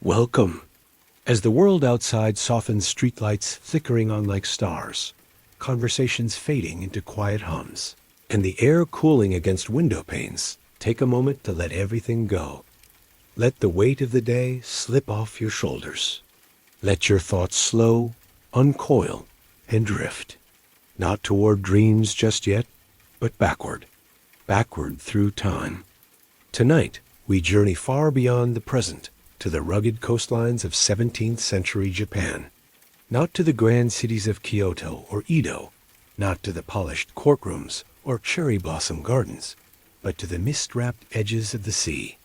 Welcome. As the world outside softens, streetlights flickering on like stars, conversations fading into quiet hums, and the air cooling against window panes, take a moment to let everything go. Let the weight of the day slip off your shoulders. Let your thoughts slow, uncoil, and drift. Not toward dreams just yet, but backward through time. Tonight, we journey far beyond the present to the rugged coastlines of 17th century Japan. Not to the grand cities of Kyoto or Edo, not to the polished courtrooms or cherry blossom gardens, but to the mist-wrapped edges of the sea.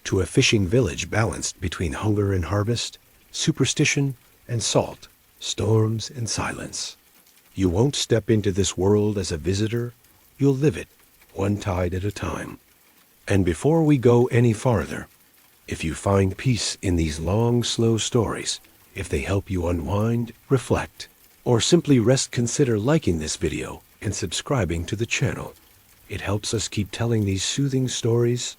To a fishing village balanced between hunger and harvest, superstition and salt, storms and silence. You won't step into this world as a visitor, you'll live it, one tide at a time. And before we go any farther, if you find peace in these long, slow stories, if they help you unwind, reflect, or simply rest, consider liking this video and subscribing to the channel. It helps us keep telling these soothing stories,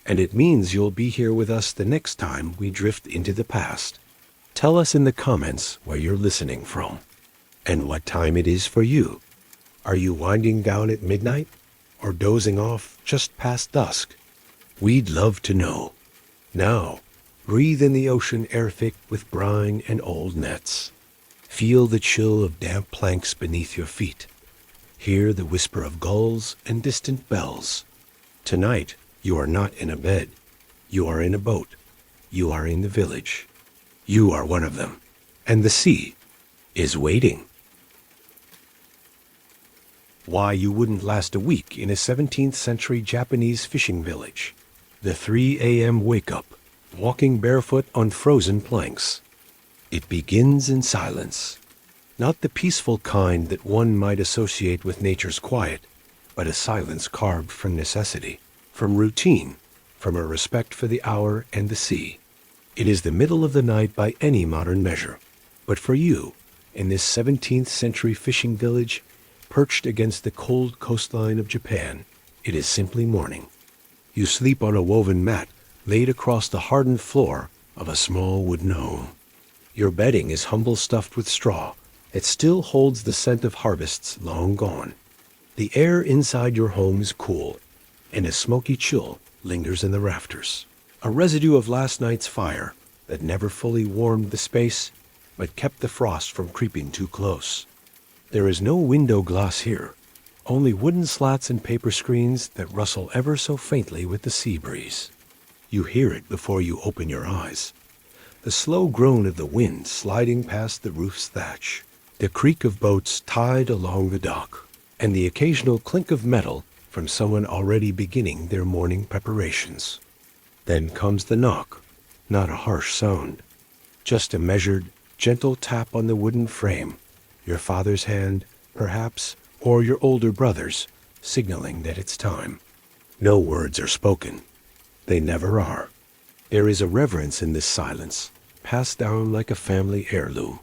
and it means you'll be here with us the next time we drift into the past. Tell us in the comments where you're listening from, and what time it is for you. Are you winding down at midnight, or dozing off just past dusk? We'd love to know. Now, breathe in the ocean air thick with brine and old nets. Feel the chill of damp planks beneath your feet. Hear the whisper of gulls and distant bells. Tonight, you are not in a bed. You are in a boat. You are in the village. You are one of them. And the sea is waiting. Why you wouldn't last a week in a 17th century Japanese fishing village. The 3 a.m. wake-up, walking barefoot on frozen planks. It begins in silence. Not the peaceful kind that one might associate with nature's quiet, but a silence carved from necessity, from routine, from a respect for the hour and the sea. It is the middle of the night by any modern measure, but for you, in this 17th century fishing village, perched against the cold coastline of Japan, it is simply morning. You sleep on a woven mat laid across the hardened floor of a small wooden home. Your bedding is humble stuffed with straw. It still holds the scent of harvests long gone. The air inside your home is cool, and a smoky chill lingers in the rafters. A residue of last night's fire that never fully warmed the space, but kept the frost from creeping too close. There is no window glass here. Only wooden slats and paper screens that rustle ever so faintly with the sea breeze. You hear it before you open your eyes. The slow groan of the wind sliding past the roof's thatch, the creak of boats tied along the dock, and the occasional clink of metal from someone already beginning their morning preparations. Then comes the knock, not a harsh sound, just a measured, gentle tap on the wooden frame, your father's hand, perhaps, or your older brother's, signaling that it's time. No words are spoken. They never are. There is a reverence in this silence, passed down like a family heirloom.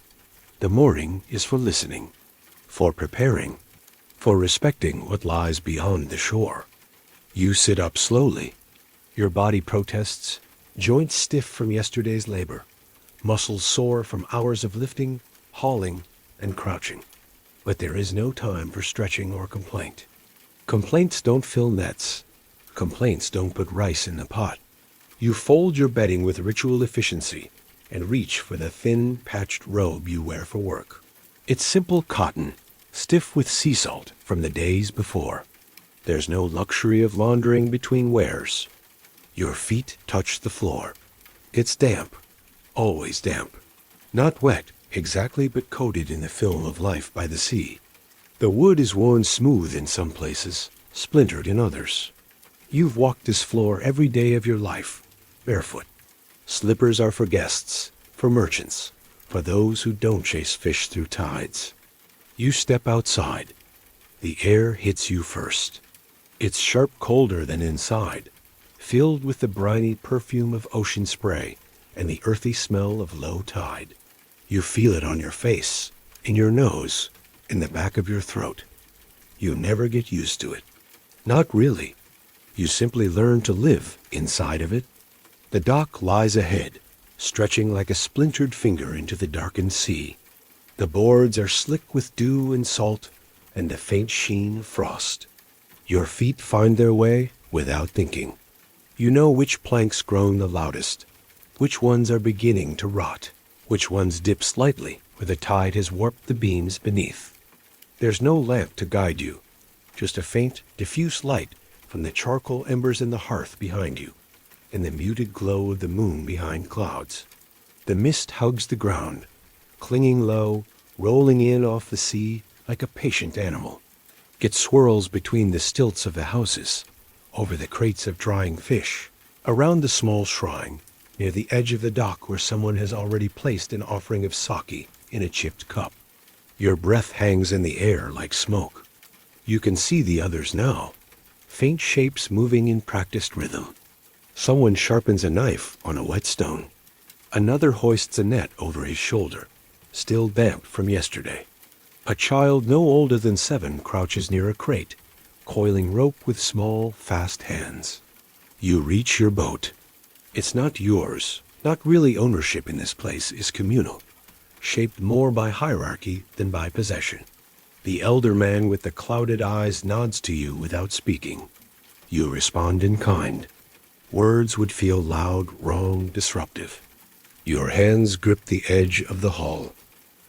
The morning is for listening, for preparing, for respecting what lies beyond the shore. You sit up slowly. Your body protests, joints stiff from yesterday's labor, muscles sore from hours of lifting, hauling, and crouching. But there is no time for stretching or complaint. Complaints don't fill nets. Complaints don't put rice in the pot. You fold your bedding with ritual efficiency and reach for the thin, patched robe you wear for work. It's simple cotton, stiff with sea salt from the days before. There's no luxury of laundering between wears. Your feet touch the floor. It's damp, always damp. Not wet, exactly, but coated in the film of life by the sea. The wood is worn smooth in some places, splintered in others. You've walked this floor every day of your life, barefoot. Slippers are for guests, for merchants, for those who don't chase fish through tides. You step outside. The air hits you first. It's sharp colder than inside, filled with the briny perfume of ocean spray and the earthy smell of low tide. You feel it on your face, in your nose, in the back of your throat. You never get used to it. Not really. You simply learn to live inside of it. The dock lies ahead, stretching like a splintered finger into the darkened sea. The boards are slick with dew and salt and the faint sheen of frost. Your feet find their way without thinking. You know which planks groan the loudest, which ones are beginning to rot, which ones dip slightly where the tide has warped the beams beneath. There's no lamp to guide you, just a faint, diffuse light from the charcoal embers in the hearth behind you, and the muted glow of the moon behind clouds. The mist hugs the ground, clinging low, rolling in off the sea like a patient animal. It swirls between the stilts of the houses, over the crates of drying fish, around the small shrine, near the edge of the dock where someone has already placed an offering of sake in a chipped cup. Your breath hangs in the air like smoke. You can see the others now, faint shapes moving in practiced rhythm. Someone sharpens a knife on a whetstone. Another hoists a net over his shoulder, still damp from yesterday. A child no older than 7 crouches near a crate, coiling rope with small, fast hands. You reach your boat. It's not yours. Not really ownership in this place is communal, shaped more by hierarchy than by possession. The elder man with the clouded eyes nods to you without speaking. You respond in kind. Words would feel loud, wrong, disruptive. Your hands grip the edge of the hull.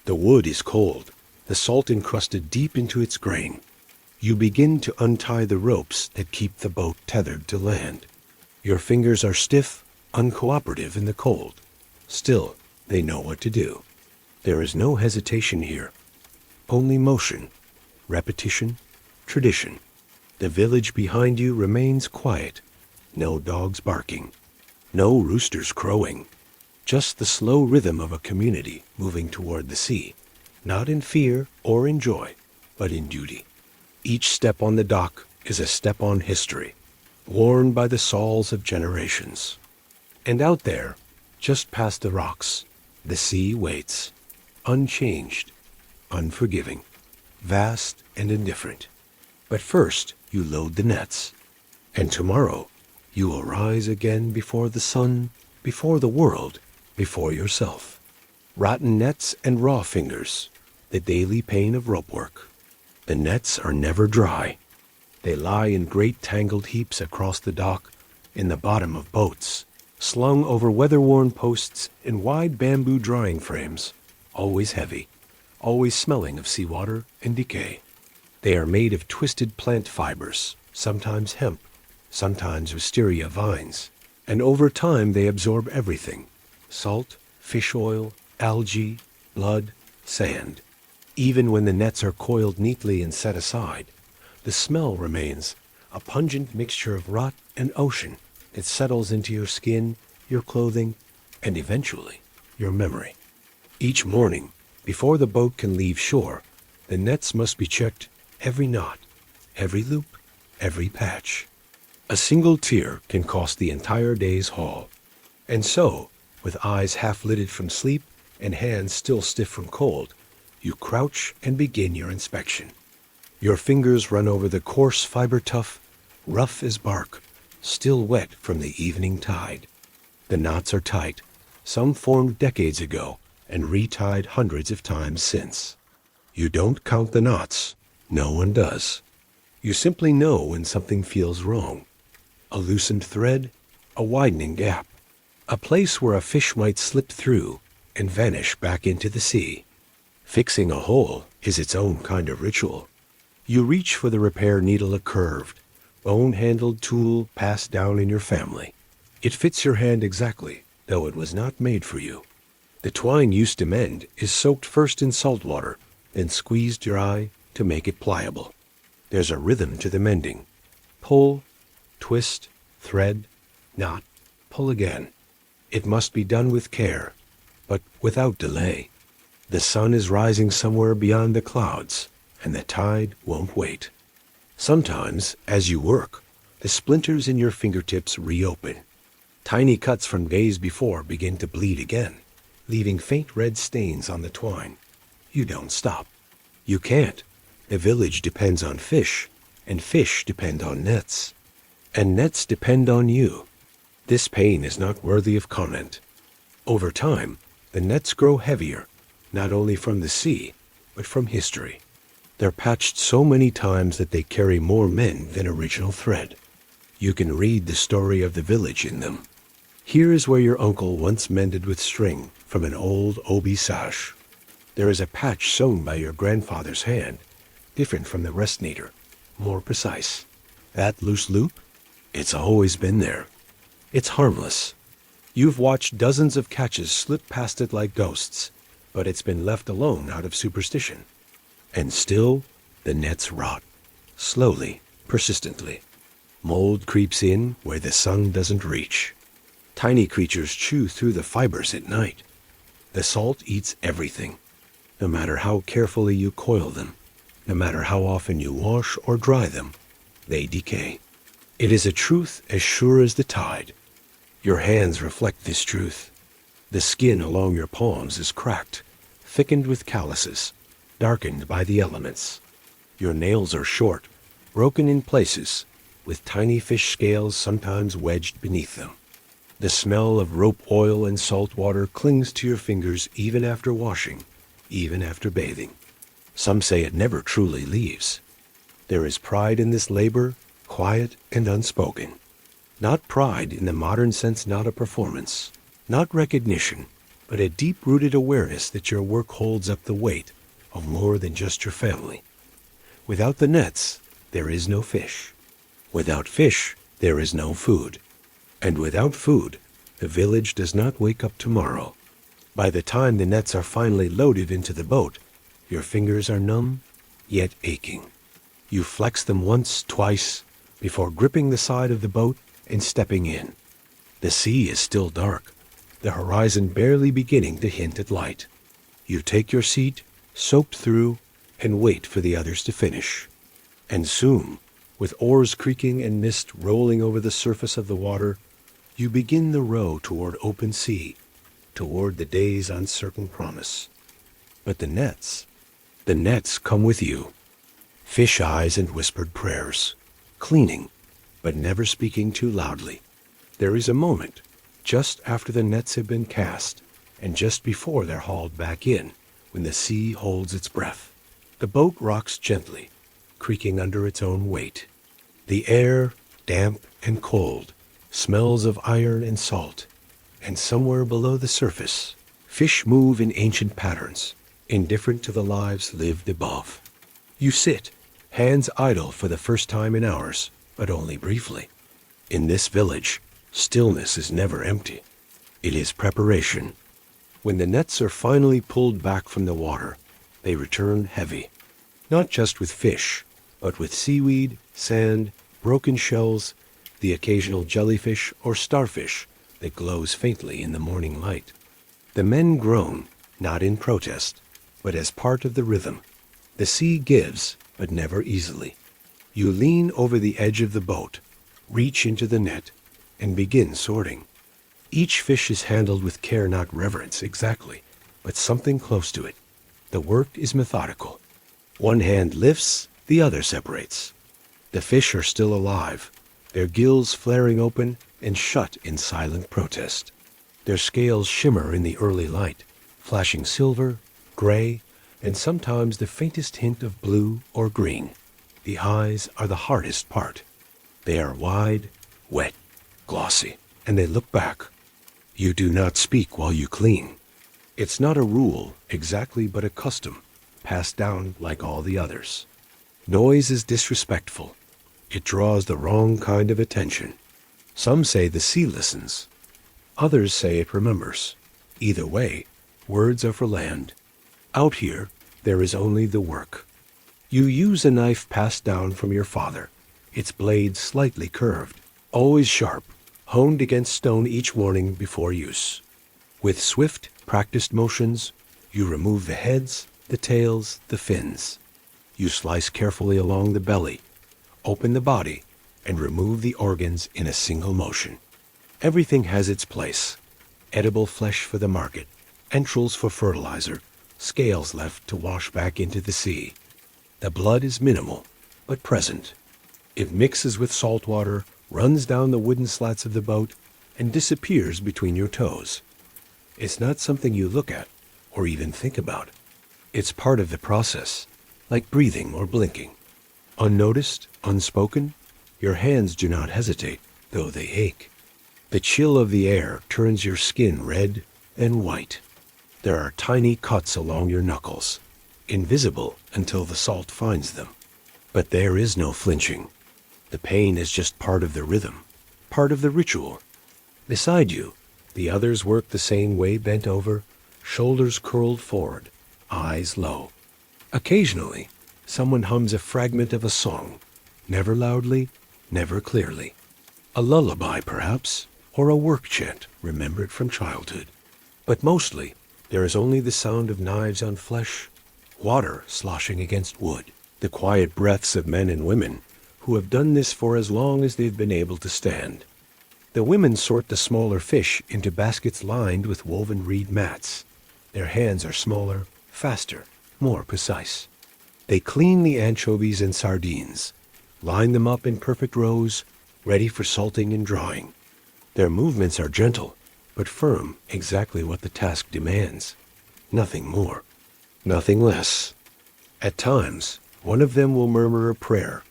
The wood is cold, the salt encrusted deep into its grain. You begin to untie the ropes that keep the boat tethered to land. Your fingers are stiff, uncooperative in the cold. Still, they know what to do. There is no hesitation here. Only motion, repetition, tradition. The village behind you remains quiet. No dogs barking. No roosters crowing. Just the slow rhythm of a community moving toward the sea, not in fear or in joy, but in duty. Each step on the dock is a step on history, worn by the soles of generations. And out there, just past the rocks, the sea waits, unchanged, unforgiving, vast and indifferent. But first, you load the nets. And tomorrow, you will rise again before the sun, before the world, before yourself. Rotten nets and raw fingers, the daily pain of rope work. The nets are never dry. They lie in great tangled heaps across the dock, in the bottom of boats, slung over weather-worn posts in wide bamboo drying frames, always heavy, always smelling of seawater and decay. They are made of twisted plant fibers, sometimes hemp, sometimes wisteria vines, and over time they absorb everything: salt, fish oil, algae, blood, sand. Even when the nets are coiled neatly and set aside, the smell remains, a pungent mixture of rot and ocean. It settles into your skin, your clothing, and eventually, your memory. Each morning, before the boat can leave shore, the nets must be checked, every knot, every loop, every patch. A single tear can cost the entire day's haul. And so, with eyes half-lidded from sleep and hands still stiff from cold, you crouch and begin your inspection. Your fingers run over the coarse fiber tuff, rough as bark, still wet from the evening tide. The knots are tight, some formed decades ago and retied hundreds of times since. You don't count the knots. No one does. You simply know when something feels wrong. A loosened thread, a widening gap, a place where a fish might slip through and vanish back into the sea. Fixing a hole is its own kind of ritual. You reach for the repair needle, a curved, bone-handled tool passed down in your family. It fits your hand exactly, though it was not made for you. The twine used to mend is soaked first in salt water, then squeezed dry to make it pliable. There's a rhythm to the mending. Pull, twist, thread, knot, pull again. It must be done with care, but without delay. The sun is rising somewhere beyond the clouds, and the tide won't wait. Sometimes, as you work, the splinters in your fingertips reopen. Tiny cuts from days before begin to bleed again, leaving faint red stains on the twine. You don't stop. You can't. The village depends on fish, and fish depend on nets. And nets depend on you. This pain is not worthy of comment. Over time, the nets grow heavier, not only from the sea, but from history. They're patched so many times that they carry more men than original thread. You can read the story of the village in them. Here is where your uncle once mended with string from an old obi sash. There is a patch sewn by your grandfather's hand, different from the rest neater, more precise. That loose loop? It's always been there. It's harmless. You've watched dozens of catches slip past it like ghosts, but it's been left alone out of superstition. And still, the nets rot. Slowly, persistently. Mold creeps in where the sun doesn't reach. Tiny creatures chew through the fibers at night. The salt eats everything. No matter how carefully you coil them, no matter how often you wash or dry them, they decay. It is a truth as sure as the tide. Your hands reflect this truth. The skin along your palms is cracked, thickened with calluses, darkened by the elements. Your nails are short, broken in places, with tiny fish scales sometimes wedged beneath them. The smell of rope oil and salt water clings to your fingers even after washing, even after bathing. Some say it never truly leaves. There is pride in this labor, quiet and unspoken. Not pride in the modern sense, not a performance, not recognition, but a deep-rooted awareness that your work holds up the weight of more than just your family. Without the nets, there is no fish. Without fish, there is no food. And without food, the village does not wake up tomorrow. By the time the nets are finally loaded into the boat, your fingers are numb, yet aching. You flex them once, twice, before gripping the side of the boat and stepping in. The sea is still dark, the horizon barely beginning to hint at light. You take your seat, soaked through, and wait for the others to finish. And soon, with oars creaking and mist rolling over the surface of the water, you begin the row toward open sea, toward the day's uncertain promise. But the nets come with you. Fish eyes and whispered prayers, cleaning, but never speaking too loudly. There is a moment, just after the nets have been cast, and just before they're hauled back in, when the sea holds its breath. The boat rocks gently, creaking under its own weight. The air, damp and cold, smells of iron and salt, and somewhere below the surface, fish move in ancient patterns, indifferent to the lives lived above. You sit, hands idle for the first time in hours, but only briefly. In this village, stillness is never empty. It is preparation. When the nets are finally pulled back from the water, they return heavy, not just with fish, but with seaweed, sand, broken shells, the occasional jellyfish or starfish that glows faintly in the morning light. The men groan, not in protest, but as part of the rhythm. The sea gives, but never easily. You lean over the edge of the boat, reach into the net, and begin sorting. Each fish is handled with care, not reverence exactly, but something close to it. The work is methodical. One hand lifts, the other separates. The fish are still alive, their gills flaring open and shut in silent protest. Their scales shimmer in the early light, flashing silver, gray, and sometimes the faintest hint of blue or green. The eyes are the hardest part. They are wide, wet, glossy, and they look back. You do not speak while you clean. It's not a rule exactly, but a custom, passed down like all the others. Noise is disrespectful. It draws the wrong kind of attention. Some say the sea listens. Others say it remembers. Either way, words are for land. Out here, there is only the work. You use a knife passed down from your father, its blade slightly curved, always sharp, honed against stone each morning before use. With swift, practiced motions, you remove the heads, the tails, the fins. You slice carefully along the belly, open the body, and remove the organs in a single motion. Everything has its place. Edible flesh for the market, entrails for fertilizer, scales left to wash back into the sea. The blood is minimal, but present. It mixes with salt water, runs down the wooden slats of the boat, and disappears between your toes. It's not something you look at or even think about. It's part of the process, like breathing or blinking. Unnoticed, unspoken, your hands do not hesitate, though they ache. The chill of the air turns your skin red and white. There are tiny cuts along your knuckles, invisible until the salt finds them. But there is no flinching. The pain is just part of the rhythm, part of the ritual. Beside you, the others work the same way, bent over, shoulders curled forward, eyes low. Occasionally, someone hums a fragment of a song, never loudly, never clearly. A lullaby, perhaps, or a work chant remembered from childhood. But mostly, there is only the sound of knives on flesh, water sloshing against wood, the quiet breaths of men and women who have done this for as long as they've been able to stand. The women sort the smaller fish into baskets lined with woven reed mats. Their hands are smaller, faster, more precise. They clean the anchovies and sardines, line them up in perfect rows, ready for salting and drying. Their movements are gentle, but firm, exactly what the task demands. Nothing more, nothing less. At times, one of them will murmur a prayer,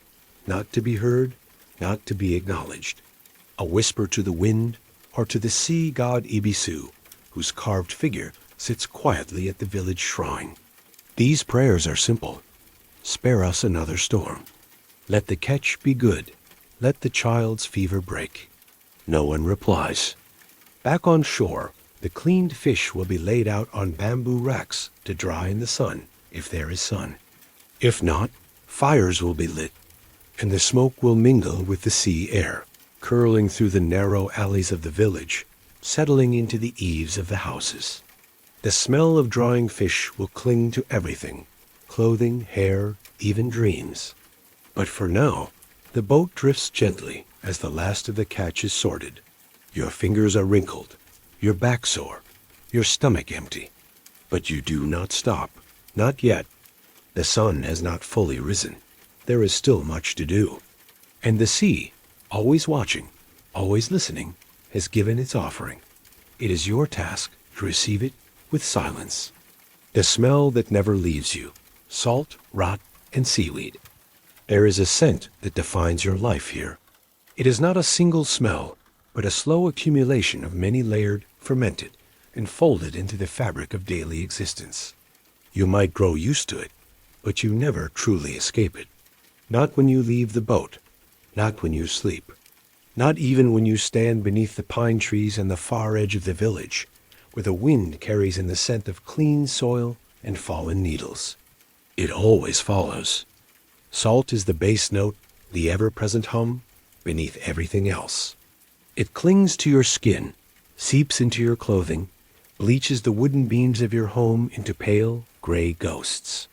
not to be heard, not to be acknowledged. A whisper to the wind or to the sea god Ibisu, whose carved figure sits quietly at the village shrine. These prayers are simple. Spare us another storm. Let the catch be good. Let the child's fever break. No one replies. Back on shore, the cleaned fish will be laid out on bamboo racks to dry in the sun, if there is sun. If not, fires will be lit, and the smoke will mingle with the sea air, curling through the narrow alleys of the village, settling into the eaves of the houses. The smell of drying fish will cling to everything, clothing, hair, even dreams. But for now, the boat drifts gently as the last of the catch is sorted. Your fingers are wrinkled, your back sore, your stomach empty. But you do not stop, not yet. The sun has not fully risen. There is still much to do. And the sea, always watching, always listening, has given its offering. It is your task to receive it with silence. The smell that never leaves you, salt, rot, and seaweed. There is a scent that defines your life here. It is not a single smell, but a slow accumulation of many layered, fermented, and folded into the fabric of daily existence. You might grow used to it, but you never truly escape it. Not when you leave the boat, not when you sleep, not even when you stand beneath the pine trees on the far edge of the village, where the wind carries in the scent of clean soil and fallen needles. It always follows. Salt is the bass note, the ever-present hum, beneath everything else. It clings to your skin, seeps into your clothing, bleaches the wooden beams of your home into pale, gray ghosts.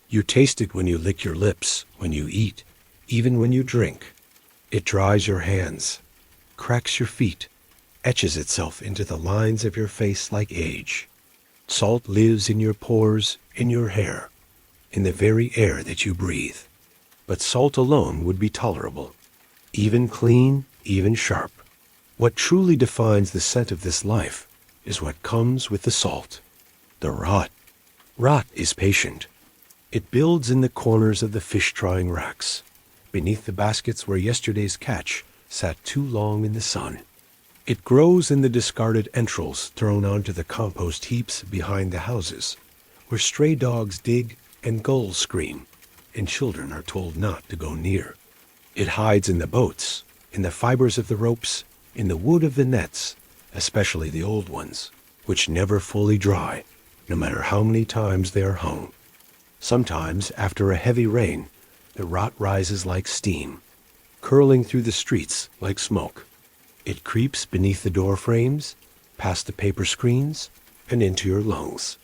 You taste it when you lick your lips, when you eat, even when you drink. It dries your hands, cracks your feet, etches itself into the lines of your face like age. Salt lives in your pores, in your hair, in the very air that you breathe. But salt alone would be tolerable, even clean, even sharp. What truly defines the scent of this life is what comes with the salt. The rot. Rot is patient. It builds in the corners of the fish-drying racks, beneath the baskets where yesterday's catch sat too long in the sun. It grows in the discarded entrails thrown onto the compost heaps behind the houses, where stray dogs dig and gulls scream, and children are told not to go near. It hides in the boats, in the fibers of the ropes, in the wood of the nets, especially the old ones, which never fully dry, no matter how many times they are hung. Sometimes, after a heavy rain, the rot rises like steam, curling through the streets like smoke. It creeps beneath the door frames, past the paper screens, and into your lungs.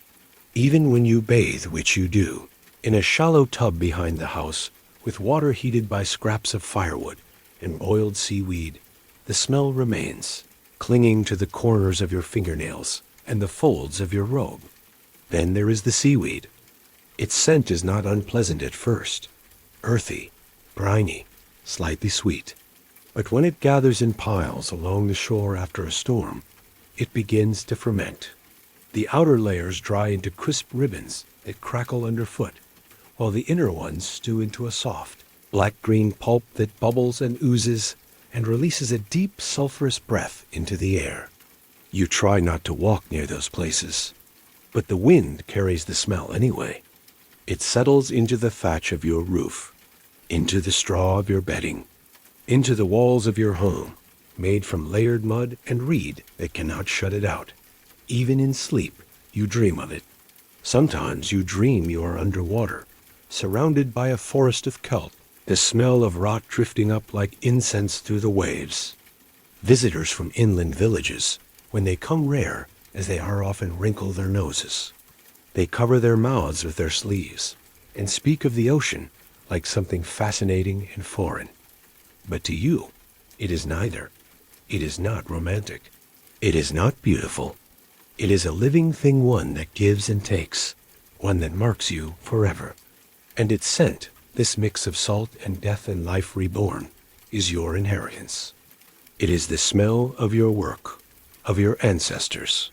Even when you bathe, which you do, in a shallow tub behind the house, with water heated by scraps of firewood and boiled seaweed, the smell remains, clinging to the corners of your fingernails and the folds of your robe. Then there is the seaweed. Its scent is not unpleasant at first, earthy, briny, slightly sweet. But when it gathers in piles along the shore after a storm, it begins to ferment. The outer layers dry into crisp ribbons that crackle underfoot, while the inner ones stew into a soft, black-green pulp that bubbles and oozes and releases a deep sulfurous breath into the air. You try not to walk near those places, but the wind carries the smell anyway. It settles into the thatch of your roof, into the straw of your bedding, into the walls of your home, made from layered mud and reed that cannot shut it out. Even in sleep, you dream of it. Sometimes you dream you are underwater, surrounded by a forest of kelp, the smell of rot drifting up like incense through the waves. Visitors from inland villages, when they come rare, as they are often, wrinkle their noses. They cover their mouths with their sleeves and speak of the ocean like something fascinating and foreign. But to you, it is neither. It is not romantic. It is not beautiful. It is a living thing, one that gives and takes, one that marks you forever. And its scent, this mix of salt and death and life reborn, is your inheritance. It is the smell of your work, of your ancestors,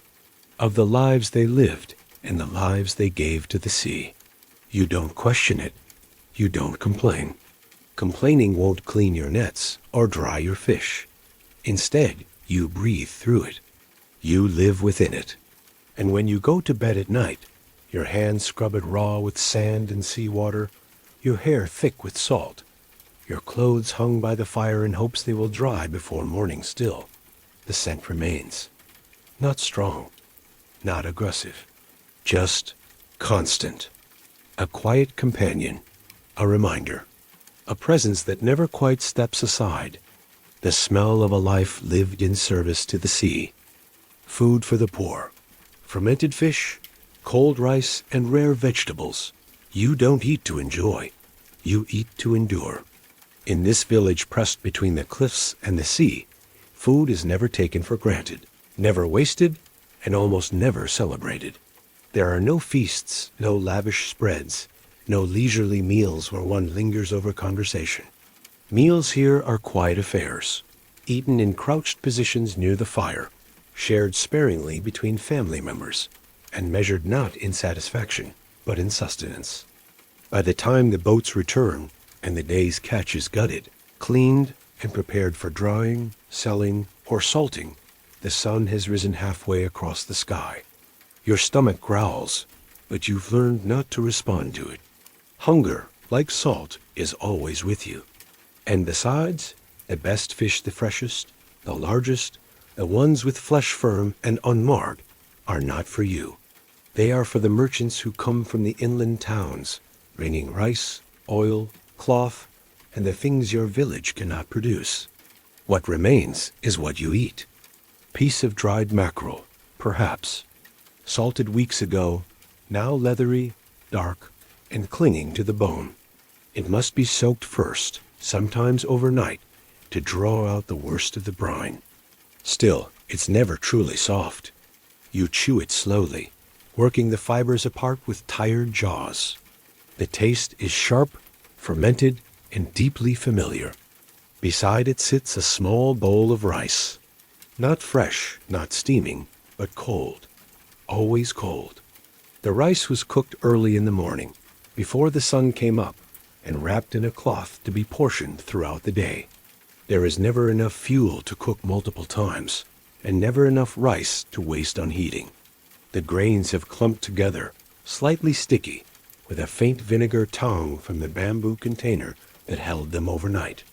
of the lives they lived and the lives they gave to the sea. You don't question it. You don't complain. Complaining won't clean your nets or dry your fish. Instead, you breathe through it. You live within it. And when you go to bed at night, your hands scrubbed raw with sand and seawater, your hair thick with salt, your clothes hung by the fire in hopes they will dry before morning still, the scent remains. Not strong, not aggressive, just constant. A quiet companion, a reminder, a presence that never quite steps aside, the smell of a life lived in service to the sea. Food for the poor, fermented fish, cold rice, and rare vegetables. You don't eat to enjoy, you eat to endure. In this village pressed between the cliffs and the sea, food is never taken for granted, never wasted, and almost never celebrated. There are no feasts, no lavish spreads, no leisurely meals where one lingers over conversation. Meals here are quiet affairs, eaten in crouched positions near the fire, shared sparingly between family members, and measured not in satisfaction, but in sustenance. By the time the boats return and the day's catch is gutted, cleaned, and prepared for drying, selling, or salting, the sun has risen halfway across the sky. Your stomach growls, but you've learned not to respond to it. Hunger, like salt, is always with you. And besides, the best fish, the freshest, the largest, the ones with flesh firm and unmarred, are not for you. They are for the merchants who come from the inland towns, bringing rice, oil, cloth, and the things your village cannot produce. What remains is what you eat. Piece of dried mackerel, perhaps, salted weeks ago, now leathery, dark, and clinging to the bone. It must be soaked first, sometimes overnight, to draw out the worst of the brine. Still, it's never truly soft. You chew it slowly, working the fibers apart with tired jaws. The taste is sharp, fermented, and deeply familiar. Beside it sits a small bowl of rice. Not fresh, not steaming, but cold. Always cold. The rice was cooked early in the morning, before the sun came up, and wrapped in a cloth to be portioned throughout the day. There is never enough fuel to cook multiple times, and never enough rice to waste on heating. The grains have clumped together, slightly sticky, with a faint vinegar tongue from the bamboo container that held them overnight.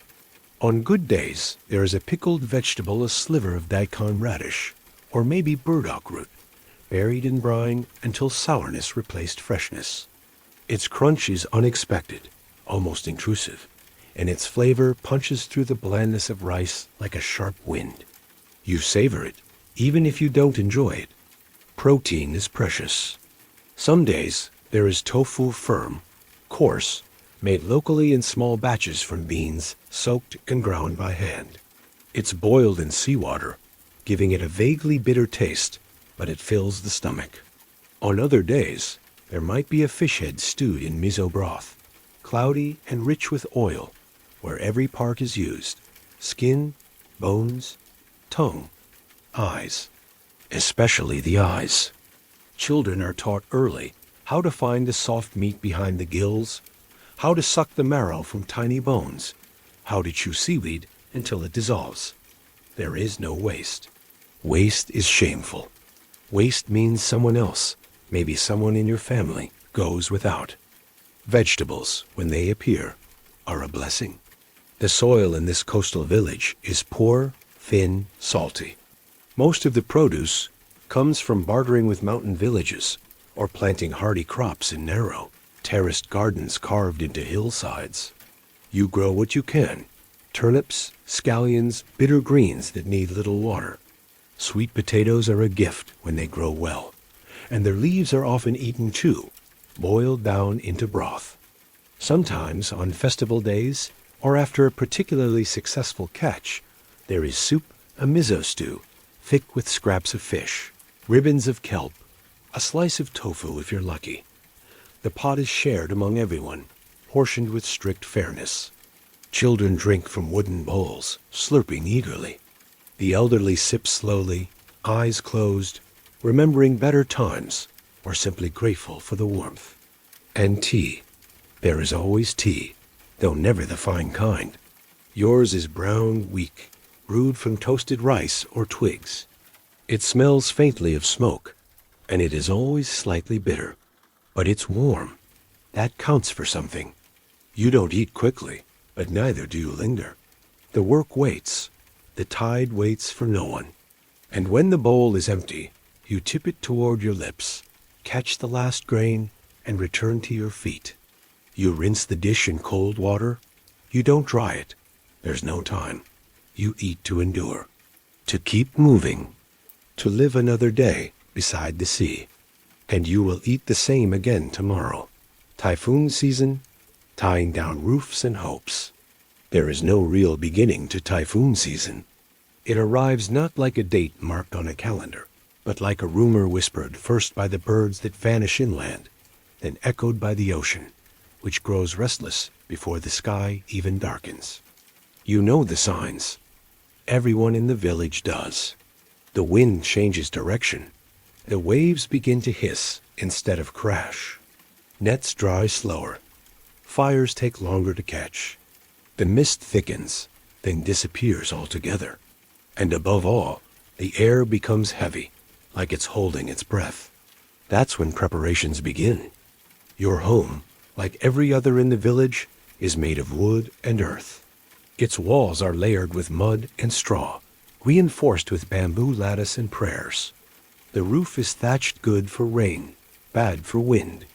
On good days, there is a pickled vegetable, a sliver of daikon radish, or maybe burdock root, buried in brine until sourness replaced freshness. Its crunch is unexpected, almost intrusive, and its flavor punches through the blandness of rice like a sharp wind. You savor it, even if you don't enjoy it. Protein is precious. Some days, there is tofu firm, coarse, made locally in small batches from beans, soaked and ground by hand. It's boiled in seawater, giving it a vaguely bitter taste, but it fills the stomach. On other days, there might be a fish head stewed in miso broth, cloudy and rich with oil, where every part is used, skin, bones, tongue, eyes, especially the eyes. Children are taught early how to find the soft meat behind the gills, how to suck the marrow from tiny bones, how to chew seaweed until it dissolves. There is no waste. Waste is shameful. Waste means someone else, maybe someone in your family, goes without. Vegetables, when they appear, are a blessing. The soil in this coastal village is poor, thin, salty. Most of the produce comes from bartering with mountain villages or planting hardy crops in narrow, terraced gardens carved into hillsides. You grow what you can: turnips, scallions, bitter greens that need little water. Sweet potatoes are a gift when they grow well, and their leaves are often eaten too, boiled down into broth. Sometimes on festival days, or after a particularly successful catch, there is soup, a miso stew, thick with scraps of fish, ribbons of kelp, a slice of tofu if you're lucky. The pot is shared among everyone, portioned with strict fairness. Children drink from wooden bowls, slurping eagerly. The elderly sip slowly, eyes closed, remembering better times, or simply grateful for the warmth. And tea. There is always tea, though never the fine kind. Yours is brown, weak, brewed from toasted rice or twigs. It smells faintly of smoke, and it is always slightly bitter. But it's warm. That counts for something. You don't eat quickly, but neither do you linger. The work waits. The tide waits for no one. And when the bowl is empty, you tip it toward your lips, catch the last grain, and return to your feet. You rinse the dish in cold water. You don't dry it. There's no time. You eat to endure, to keep moving, to live another day beside the sea. And you will eat the same again tomorrow. Typhoon season, tying down roofs and hopes. There is no real beginning to typhoon season. It arrives not like a date marked on a calendar, but like a rumor whispered first by the birds that vanish inland, then echoed by the ocean, which grows restless before the sky even darkens. You know the signs. Everyone in the village does. The wind changes direction. The waves begin to hiss instead of crash. Nets dry slower. Fires take longer to catch. The mist thickens, then disappears altogether. And above all, the air becomes heavy, like it's holding its breath. That's when preparations begin. Your home, like every other in the village, is made of wood and earth. Its walls are layered with mud and straw, reinforced with bamboo lattice and prayers. The roof is thatched good for rain, bad for wind.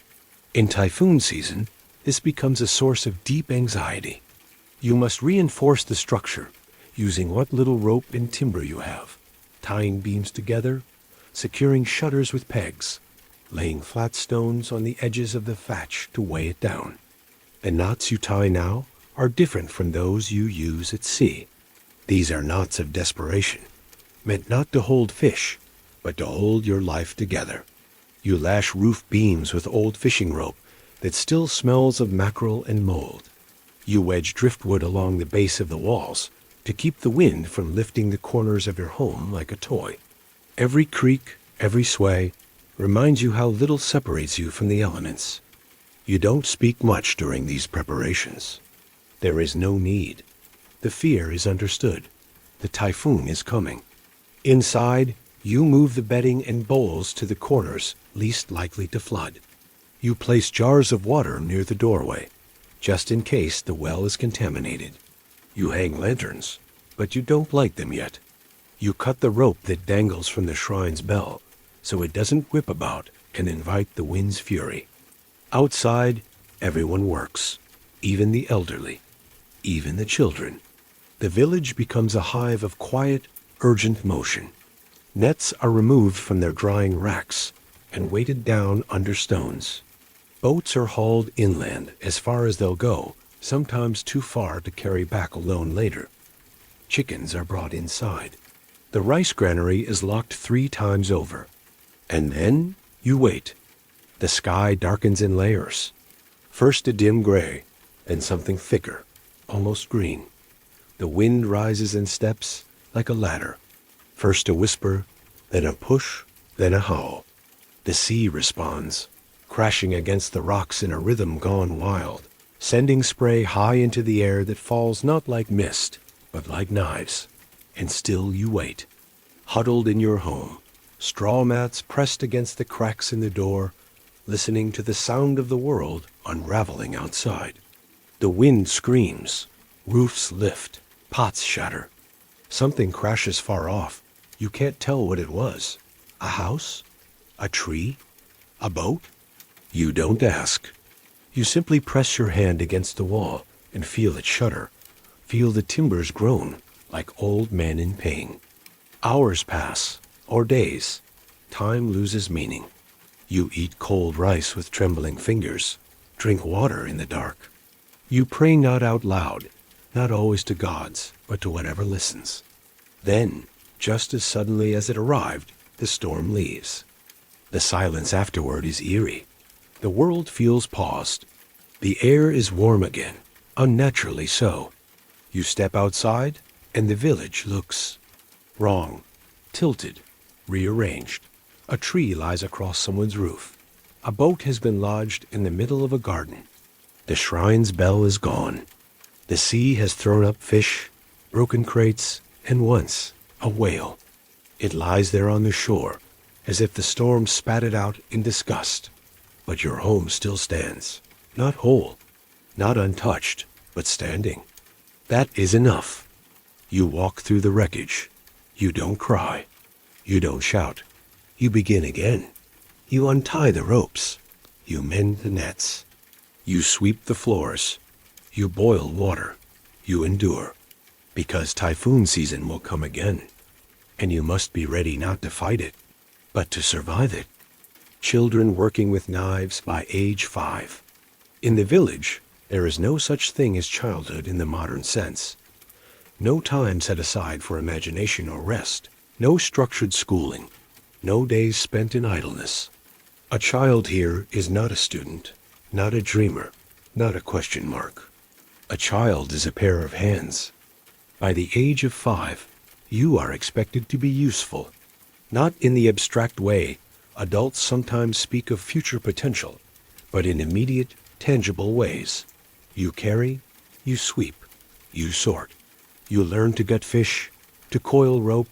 In typhoon season, this becomes a source of deep anxiety. You must reinforce the structure, using what little rope and timber you have, tying beams together, securing shutters with pegs, laying flat stones on the edges of the thatch to weigh it down. The knots you tie now are different from those you use at sea. These are knots of desperation, meant not to hold fish, but to hold your life together. You lash roof beams with old fishing rope that still smells of mackerel and mold. You wedge driftwood along the base of the walls to keep the wind from lifting the corners of your home like a toy. Every creak, every sway, reminds you how little separates you from the elements. You don't speak much during these preparations. There is no need. The fear is understood. The typhoon is coming. Inside, you move the bedding and bowls to the corners least likely to flood. You place jars of water near the doorway, just in case the well is contaminated. You hang lanterns, but you don't light them yet. You cut the rope that dangles from the shrine's bell, so it doesn't whip about and invite the wind's fury. Outside, everyone works, even the elderly, even the children. The village becomes a hive of quiet, urgent motion. Nets are removed from their drying racks and weighted down under stones. Boats are hauled inland as far as they'll go, sometimes too far to carry back alone later. Chickens are brought inside. The rice granary is locked 3 times over. And then you wait. The sky darkens in layers. First a dim gray, then something thicker, almost green. The wind rises in steps like a ladder. First a whisper, then a push, then a howl. The sea responds, crashing against the rocks in a rhythm gone wild, sending spray high into the air that falls not like mist, but like knives. And still you wait, huddled in your home, straw mats pressed against the cracks in the door, listening to the sound of the world unraveling outside. The wind screams, roofs lift, pots shatter. Something crashes far off. You can't tell what it was. A house? A tree? A boat? You don't ask. You simply press your hand against the wall and feel it shudder. Feel the timbers groan like old men in pain. Hours pass, or days. Time loses meaning. You eat cold rice with trembling fingers, drink water in the dark. You pray not out loud, not always to gods, but to whatever listens. Then, just as suddenly as it arrived, the storm leaves. The silence afterward is eerie. The world feels paused. The air is warm again, unnaturally so. You step outside, and the village looks wrong, tilted, rearranged. A tree lies across someone's roof. A boat has been lodged in the middle of a garden. The shrine's bell is gone. The sea has thrown up fish, broken crates, and once a whale. It lies there on the shore, as if the storm spat it out in disgust. But your home still stands, not whole, not untouched, but standing. That is enough. You walk through the wreckage. You don't cry. You don't shout. You begin again. You untie the ropes. You mend the nets. You sweep the floors. You boil water. You endure. Because typhoon season will come again. And you must be ready not to fight it, but to survive it. Children working with knives by age 5. In the village, there is no such thing as childhood in the modern sense. No time set aside for imagination or rest. No structured schooling. No days spent in idleness. A child here is not a student, not a dreamer, not a question mark. A child is a pair of hands. By the age of 5, you are expected to be useful. Not in the abstract way adults sometimes speak of future potential, but in immediate, tangible ways. You carry, you sweep, you sort. You learn to gut fish, to coil rope,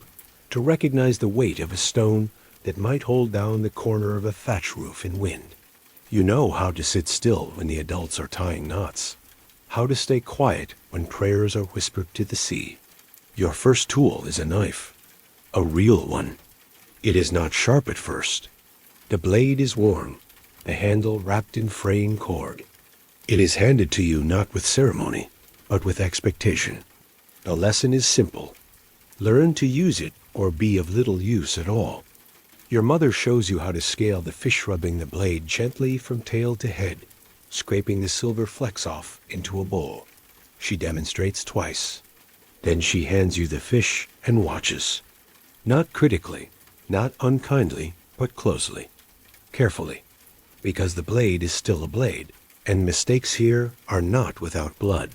to recognize the weight of a stone that might hold down the corner of a thatch roof in wind. You know how to sit still when the adults are tying knots, how to stay quiet when prayers are whispered to the sea. Your first tool is a knife, a real one. It is not sharp at first. The blade is warm, the handle wrapped in fraying cord. It is handed to you not with ceremony, but with expectation. The lesson is simple. Learn to use it or be of little use at all. Your mother shows you how to scale the fish, rubbing the blade gently from tail to head, scraping the silver flecks off into a bowl. She demonstrates twice. Then she hands you the fish and watches. Not critically, not unkindly, but closely, carefully, because the blade is still a blade, and mistakes here are not without blood.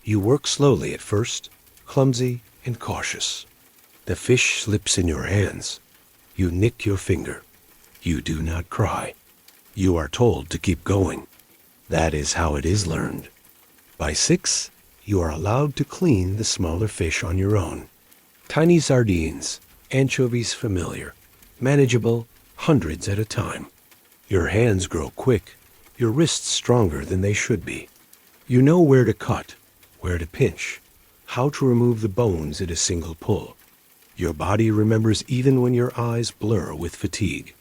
You work slowly at first, clumsy and cautious. The fish slips in your hands. You nick your finger. You do not cry. You are told to keep going. That is how it is learned. By 6, you are allowed to clean the smaller fish on your own. Tiny sardines, anchovies familiar, manageable, hundreds at a time. Your hands grow quick, your wrists stronger than they should be. You know where to cut, where to pinch, how to remove the bones at a single pull. Your body remembers even when your eyes blur with fatigue.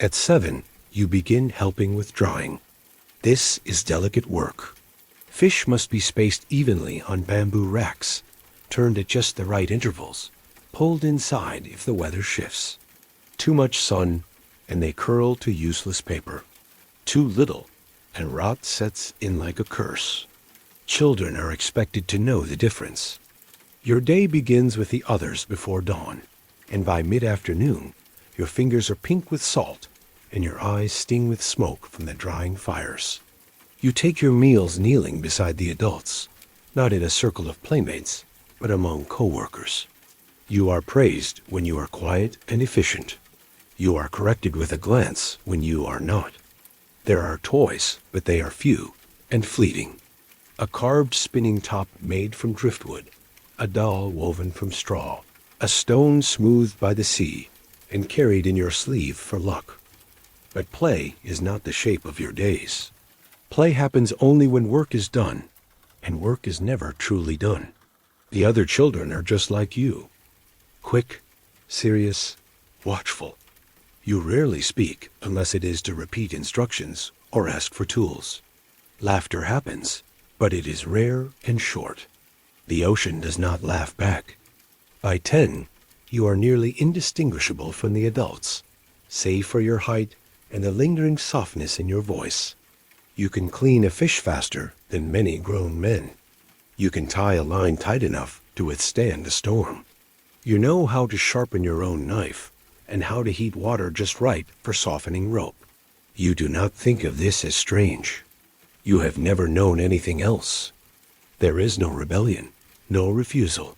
At 7, you begin helping with drying. This is delicate work. Fish must be spaced evenly on bamboo racks, turned at just the right intervals, pulled inside if the weather shifts. Too much sun, and they curl to useless paper. Too little, and rot sets in like a curse. Children are expected to know the difference. Your day begins with the others before dawn, and by mid-afternoon, your fingers are pink with salt, and your eyes sting with smoke from the drying fires. You take your meals kneeling beside the adults, not in a circle of playmates, but among co-workers. You are praised when you are quiet and efficient. You are corrected with a glance when you are not. There are toys, but they are few and fleeting. A carved spinning top made from driftwood, a doll woven from straw, a stone smoothed by the sea and carried in your sleeve for luck. But play is not the shape of your days. Play happens only when work is done, and work is never truly done. The other children are just like you. Quick, serious, watchful. You rarely speak unless it is to repeat instructions or ask for tools. Laughter happens, but it is rare and short. The ocean does not laugh back. By 10, you are nearly indistinguishable from the adults, save for your height and the lingering softness in your voice. You can clean a fish faster than many grown men. You can tie a line tight enough to withstand a storm. You know how to sharpen your own knife and how to heat water just right for softening rope. You do not think of this as strange. You have never known anything else. There is no rebellion, no refusal,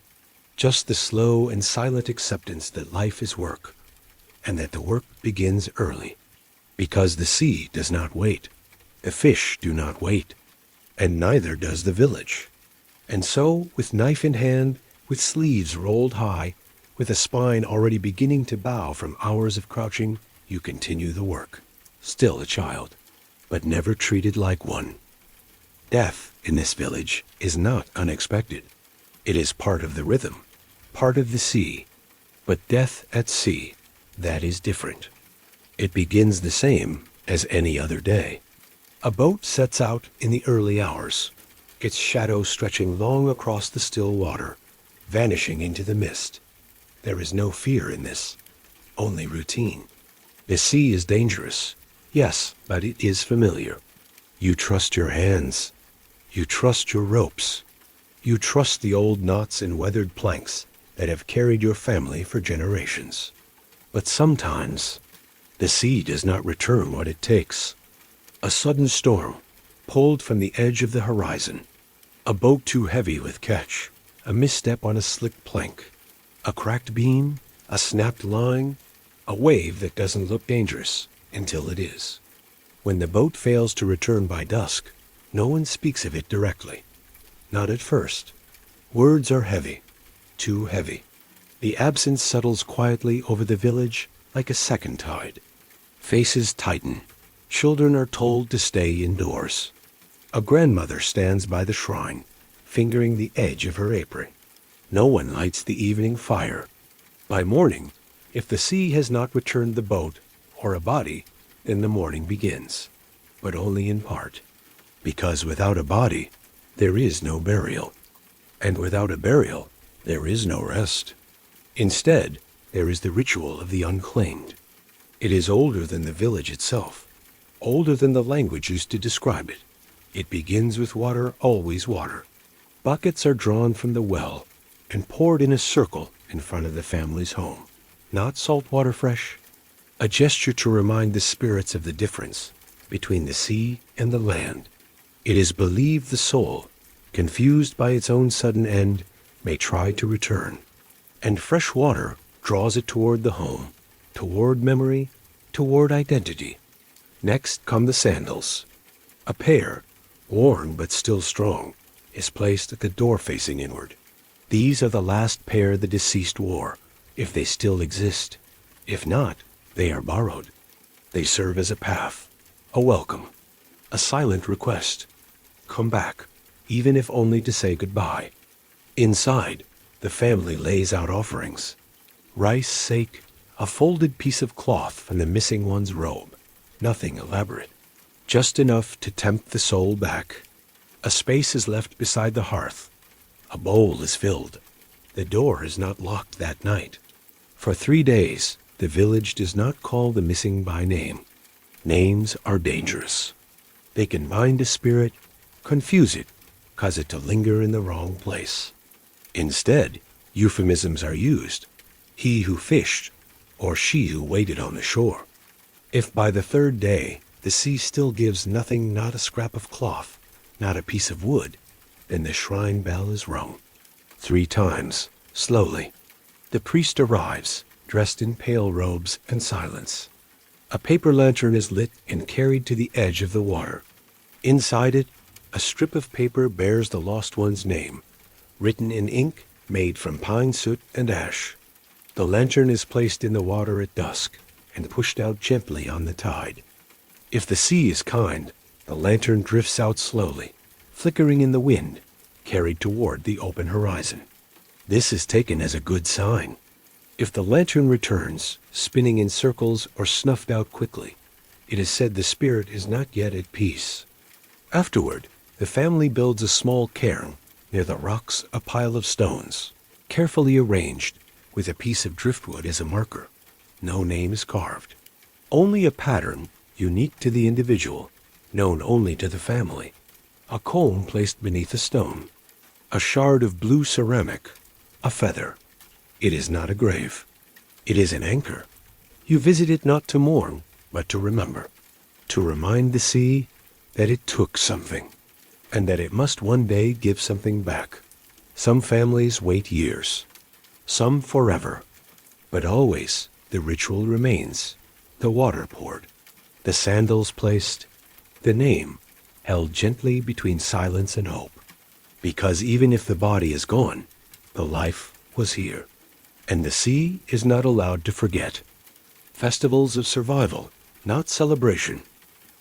just the slow and silent acceptance that life is work, and that the work begins early. Because the sea does not wait, the fish do not wait, and neither does the village. And so, with knife in hand, with sleeves rolled high, with a spine already beginning to bow from hours of crouching, you continue the work, still a child, but never treated like one. Death in this village is not unexpected. It is part of the rhythm, part of the sea. But death at sea, that is different. It begins the same as any other day. A boat sets out in the early hours, its shadow stretching long across the still water, vanishing into the mist. There is no fear in this, only routine. The sea is dangerous, yes, but it is familiar. You trust your hands. You trust your ropes. You trust the old knots and weathered planks that have carried your family for generations. But sometimes, the sea does not return what it takes. A sudden storm, pulled from the edge of the horizon. A boat too heavy with catch. A misstep on a slick plank. A cracked beam, a snapped line, a wave that doesn't look dangerous until it is. When the boat fails to return by dusk, no one speaks of it directly. Not at first. Words are heavy, too heavy. The absence settles quietly over the village like a second tide. Faces tighten. Children are told to stay indoors. A grandmother stands by the shrine, fingering the edge of her apron. No one lights the evening fire. By morning, if the sea has not returned the boat or a body, then the morning begins, but only in part. Because without a body, there is no burial. And without a burial, there is no rest. Instead, there is the ritual of the unclaimed. It is older than the village itself, older than the language used to describe it. It begins with water, always water. Buckets are drawn from the well and poured in a circle in front of the family's home. Not salt water fresh, a gesture to remind the spirits of the difference between the sea and the land. It is believed the soul, confused by its own sudden end, may try to return. And fresh water draws it toward the home, toward memory, toward identity. Next come the sandals. A pair, worn but still strong, is placed at the door facing inward. These are the last pair the deceased wore, if they still exist. If not, they are borrowed. They serve as a path, a welcome, a silent request. Come back, even if only to say goodbye. Inside, the family lays out offerings. Rice sake, a folded piece of cloth from the missing one's robe. Nothing elaborate. Just enough to tempt the soul back. A space is left beside the hearth. A bowl is filled. The door is not locked that night. For 3 days, the village does not call the missing by name. Names are dangerous. They can bind a spirit, confuse it, cause it to linger in the wrong place. Instead, euphemisms are used. He who fished, or she who waited on the shore. If by the 3rd day the sea still gives nothing, not a scrap of cloth, not a piece of wood, then the shrine bell is rung. 3 times, slowly. The priest arrives, dressed in pale robes and silence. A paper lantern is lit and carried to the edge of the water. Inside it, a strip of paper bears the lost one's name, written in ink made from pine soot and ash. The lantern is placed in the water at dusk and pushed out gently on the tide. If the sea is kind, the lantern drifts out slowly, flickering in the wind, carried toward the open horizon. This is taken as a good sign. If the lantern returns, spinning in circles or snuffed out quickly, it is said the spirit is not yet at peace. Afterward, the family builds a small cairn, near the rocks a pile of stones, carefully arranged, with a piece of driftwood as a marker. No name is carved. Only a pattern, unique to the individual, known only to the family. A comb placed beneath a stone. A shard of blue ceramic. A feather. It is not a grave. It is an anchor. You visit it not to mourn, but to remember. To remind the sea that it took something, and that it must one day give something back. Some families wait years, some forever, but always the ritual remains. The water poured, the sandals placed, the name held gently between silence and hope. Because even if the body is gone, the life was here. And the sea is not allowed to forget. Festivals of survival, not celebration.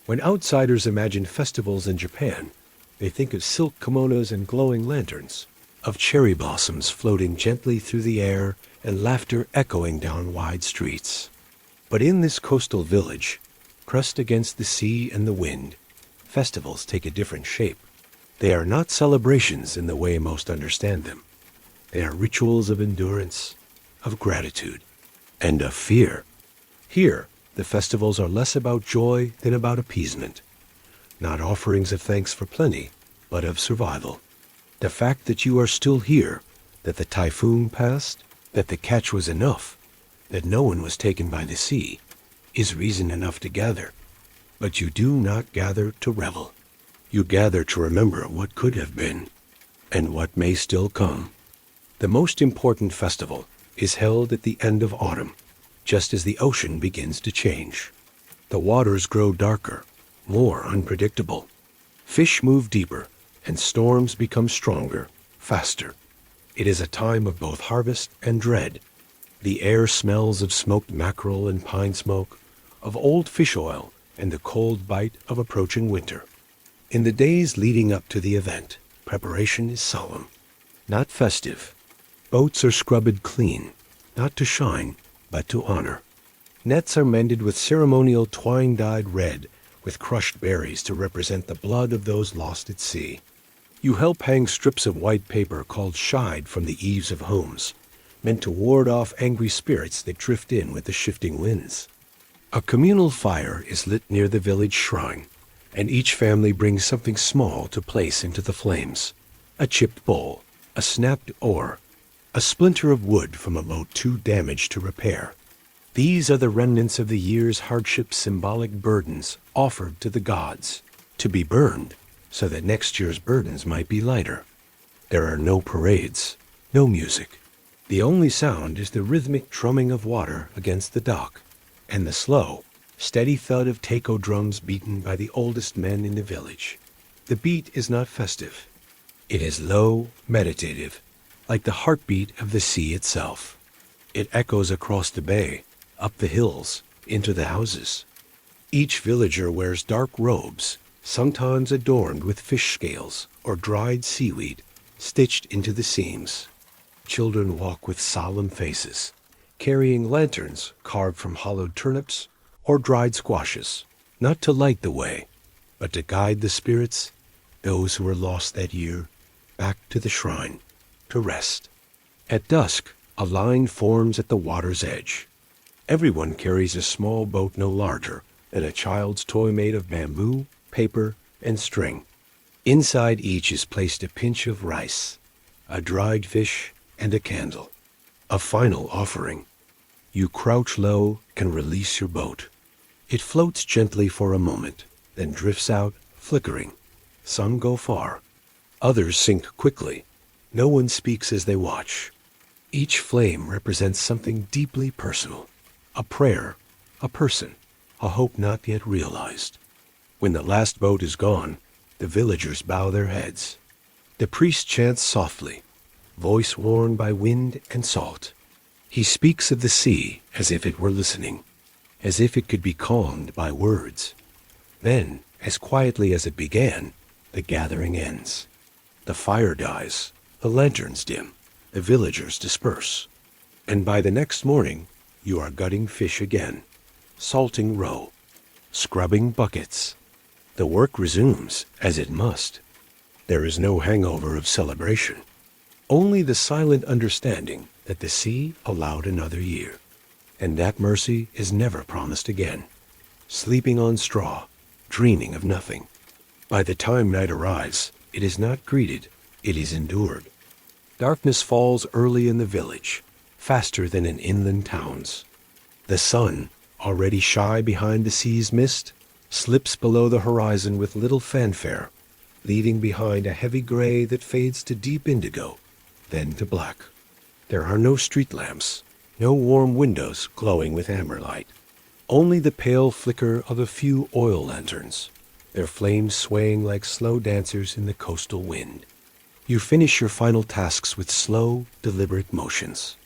When outsiders imagine festivals in Japan, they think of silk kimonos and glowing lanterns, of cherry blossoms floating gently through the air and laughter echoing down wide streets. But in this coastal village, pressed against the sea and the wind, festivals take a different shape. They are not celebrations in the way most understand them. They are rituals of endurance, of gratitude, and of fear. Here, the festivals are less about joy than about appeasement. Not offerings of thanks for plenty, but of survival. The fact that you are still here, that the typhoon passed, that the catch was enough, that no one was taken by the sea, is reason enough to gather. But you do not gather to revel. You gather to remember what could have been, and what may still come. The most important festival is held at the end of autumn, just as the ocean begins to change. The waters grow darker, more unpredictable. Fish move deeper, and storms become stronger, faster. It is a time of both harvest and dread. The air smells of smoked mackerel and pine smoke, of old fish oil, and the cold bite of approaching winter. In the days leading up to the event, preparation is solemn, not festive. Boats are scrubbed clean, not to shine, but to honor. Nets are mended with ceremonial twine dyed red, with crushed berries to represent the blood of those lost at sea. You help hang strips of white paper called shide from the eaves of homes, meant to ward off angry spirits that drift in with the shifting winds. A communal fire is lit near the village shrine, and each family brings something small to place into the flames. A chipped bowl, a snapped oar, a splinter of wood from a boat too damaged to repair. These are the remnants of the year's hardships, symbolic burdens offered to the gods, to be burned so that next year's burdens might be lighter. There are no parades, no music. The only sound is the rhythmic drumming of water against the dock, and the slow, steady thud of taiko drums beaten by the oldest men in the village. The beat is not festive. It is low, meditative, like the heartbeat of the sea itself. It echoes across the bay, up the hills, into the houses. Each villager wears dark robes, sometimes adorned with fish scales or dried seaweed stitched into the seams. Children walk with solemn faces, carrying lanterns carved from hollowed turnips or dried squashes, not to light the way, but to guide the spirits, those who were lost that year, back to the shrine, to rest. At dusk, a line forms at the water's edge. Everyone carries a small boat no larger than a child's toy made of bamboo, paper, and string. Inside each is placed a pinch of rice, a dried fish, and a candle. A final offering. You crouch low and release your boat. It floats gently for a moment, then drifts out, flickering. Some go far. Others sink quickly. No one speaks as they watch. Each flame represents something deeply personal: a prayer, a person, a hope not yet realized. When the last boat is gone, the villagers bow their heads. The priest chants softly, voice worn by wind and salt. He speaks of the sea as if it were listening, as if it could be calmed by words. Then, as quietly as it began, the gathering ends. The fire dies, the lanterns dim, the villagers disperse. And by the next morning, you are gutting fish again, salting roe, scrubbing buckets. The work resumes, as it must. There is no hangover of celebration, only the silent understanding that the sea allowed another year, and that mercy is never promised again. Sleeping on straw, dreaming of nothing. By the time night arrives, it is not greeted, it is endured. Darkness falls early in the village, faster than in inland towns. The sun, already shy behind the sea's mist, slips below the horizon with little fanfare, leaving behind a heavy gray that fades to deep indigo, then to black. There are no street lamps, no warm windows glowing with amber light. Only the pale flicker of a few oil lanterns, their flames swaying like slow dancers in the coastal wind. You finish your final tasks with slow, deliberate motions.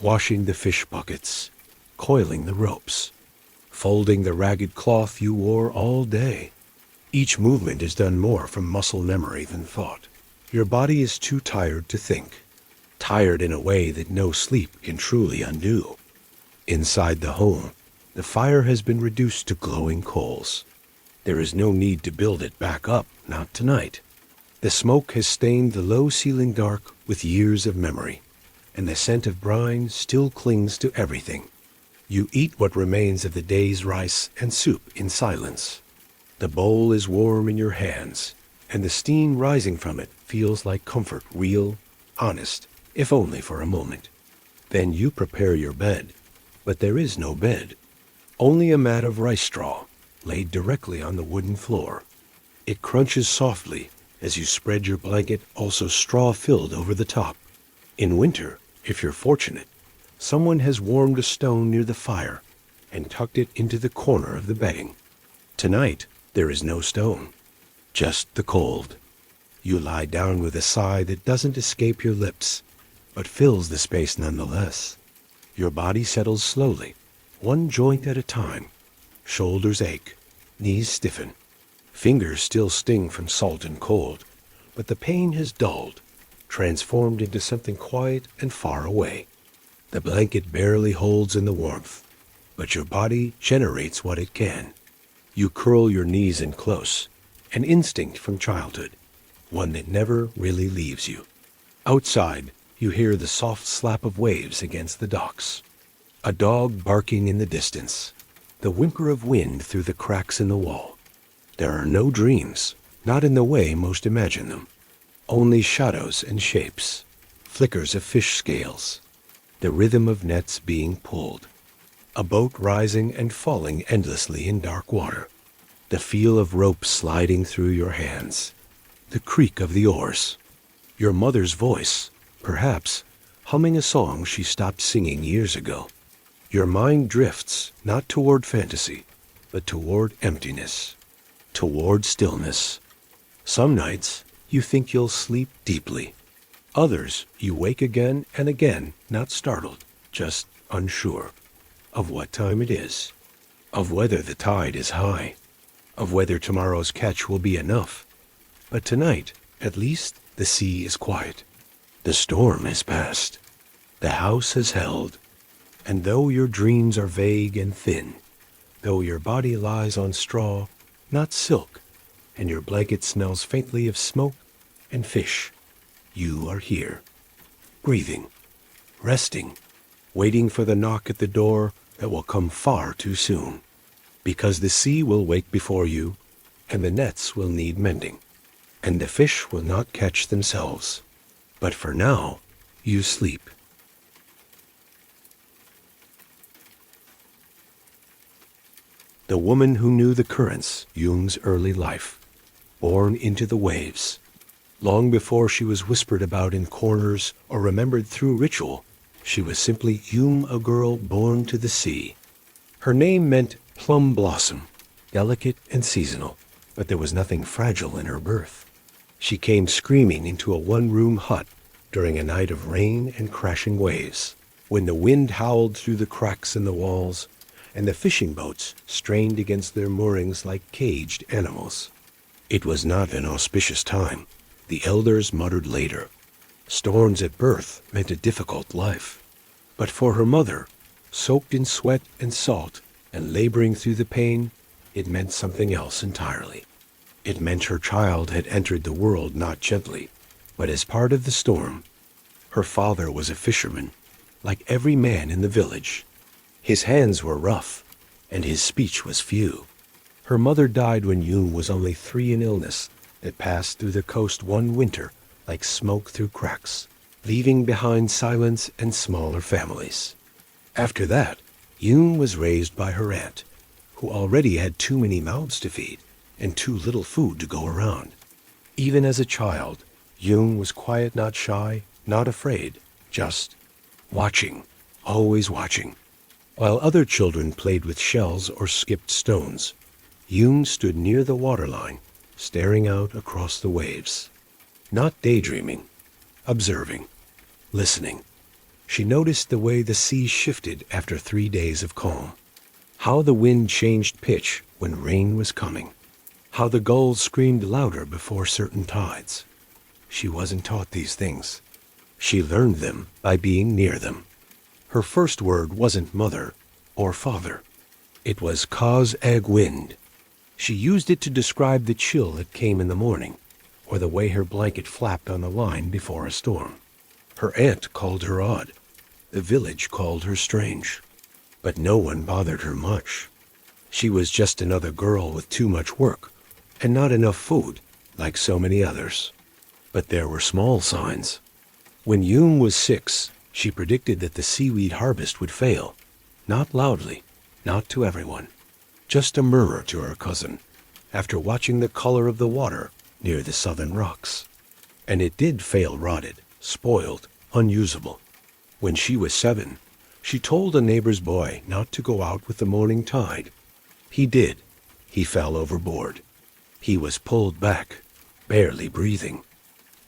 Washing the fish buckets, coiling the ropes, folding the ragged cloth you wore all day. Each movement is done more from muscle memory than thought. Your body is too tired to think, tired in a way that no sleep can truly undo. Inside the home, the fire has been reduced to glowing coals. There is no need to build it back up, not tonight. The smoke has stained the low ceiling dark with years of memory, and the scent of brine still clings to everything. You eat what remains of the day's rice and soup in silence. The bowl is warm in your hands, and the steam rising from it feels like comfort, real, honest, if only for a moment. Then you prepare your bed, but there is no bed, only a mat of rice straw laid directly on the wooden floor. It crunches softly as you spread your blanket, also straw-filled, over the top. In winter, if you're fortunate, someone has warmed a stone near the fire and tucked it into the corner of the bedding. Tonight, there is no stone, just the cold. You lie down with a sigh that doesn't escape your lips, but fills the space nonetheless. Your body settles slowly, one joint at a time. Shoulders ache, knees stiffen. Fingers still sting from salt and cold, but the pain has dulled, transformed into something quiet and far away. The blanket barely holds in the warmth, but your body generates what it can. You curl your knees in close, an instinct from childhood, one that never really leaves you. Outside, you hear the soft slap of waves against the docks, a dog barking in the distance, the whimper of wind through the cracks in the wall. There are no dreams, not in the way most imagine them. Only shadows and shapes, flickers of fish scales, the rhythm of nets being pulled, a boat rising and falling endlessly in dark water, the feel of rope sliding through your hands, the creak of the oars, your mother's voice, perhaps, humming a song she stopped singing years ago. Your mind drifts not toward fantasy, but toward emptiness, toward stillness. Some nights, you think you'll sleep deeply. Others, you wake again and again, not startled, just unsure of what time it is, of whether the tide is high, of whether tomorrow's catch will be enough. But tonight, at least, the sea is quiet. The storm has passed. The house has held. And though your dreams are vague and thin, though your body lies on straw, not silk, and your blanket smells faintly of smoke and fish, you are here, breathing, resting, waiting for the knock at the door that will come far too soon, because the sea will wake before you, and the nets will need mending, and the fish will not catch themselves. But for now, you sleep. The woman who knew the currents, Jung's early life, born into the waves. Long before she was whispered about in corners or remembered through ritual, She was simply Yum, a girl born to the sea. Her name meant plum blossom, delicate and seasonal, but there was nothing fragile in her birth. She came screaming into a one-room hut during a night of rain and crashing waves, when the wind howled through the cracks in the walls and the fishing boats strained against their moorings like caged animals. It was not an auspicious time, the elders muttered later. Storms at birth meant a difficult life. But for her mother, soaked in sweat and salt and laboring through the pain, it meant something else entirely. It meant her child had entered the world not gently, but as part of the storm. Her father was a fisherman, like every man in the village. His hands were rough, and his speech was few. Her mother died when Yum was only 3 in illness that passed through the coast one winter like smoke through cracks, leaving behind silence and smaller families. After that, Yum was raised by her aunt, who already had too many mouths to feed and too little food to go around. Even as a child, Yum was quiet, not shy, not afraid, just watching, always watching. While other children played with shells or skipped stones, Yum stood near the waterline, staring out across the waves. Not daydreaming, observing, listening. She noticed the way the sea shifted after 3 days of calm, how the wind changed pitch when rain was coming, how the gulls screamed louder before certain tides. She wasn't taught these things. She learned them by being near them. Her first word wasn't mother or father. It was cause egg wind. She used it to describe the chill that came in the morning, or the way her blanket flapped on the line before a storm. Her aunt called her odd. The village called her strange. But no one bothered her much. She was just another girl with too much work, and not enough food, like so many others. But there were small signs. When Yum was 6, she predicted that the seaweed harvest would fail. Not loudly, not to everyone. Just a murmur to her cousin, after watching the color of the water near the southern rocks. And it did fail rotted, spoiled, unusable. When she was 7, she told a neighbor's boy not to go out with the morning tide. He did. He fell overboard. He was pulled back, barely breathing.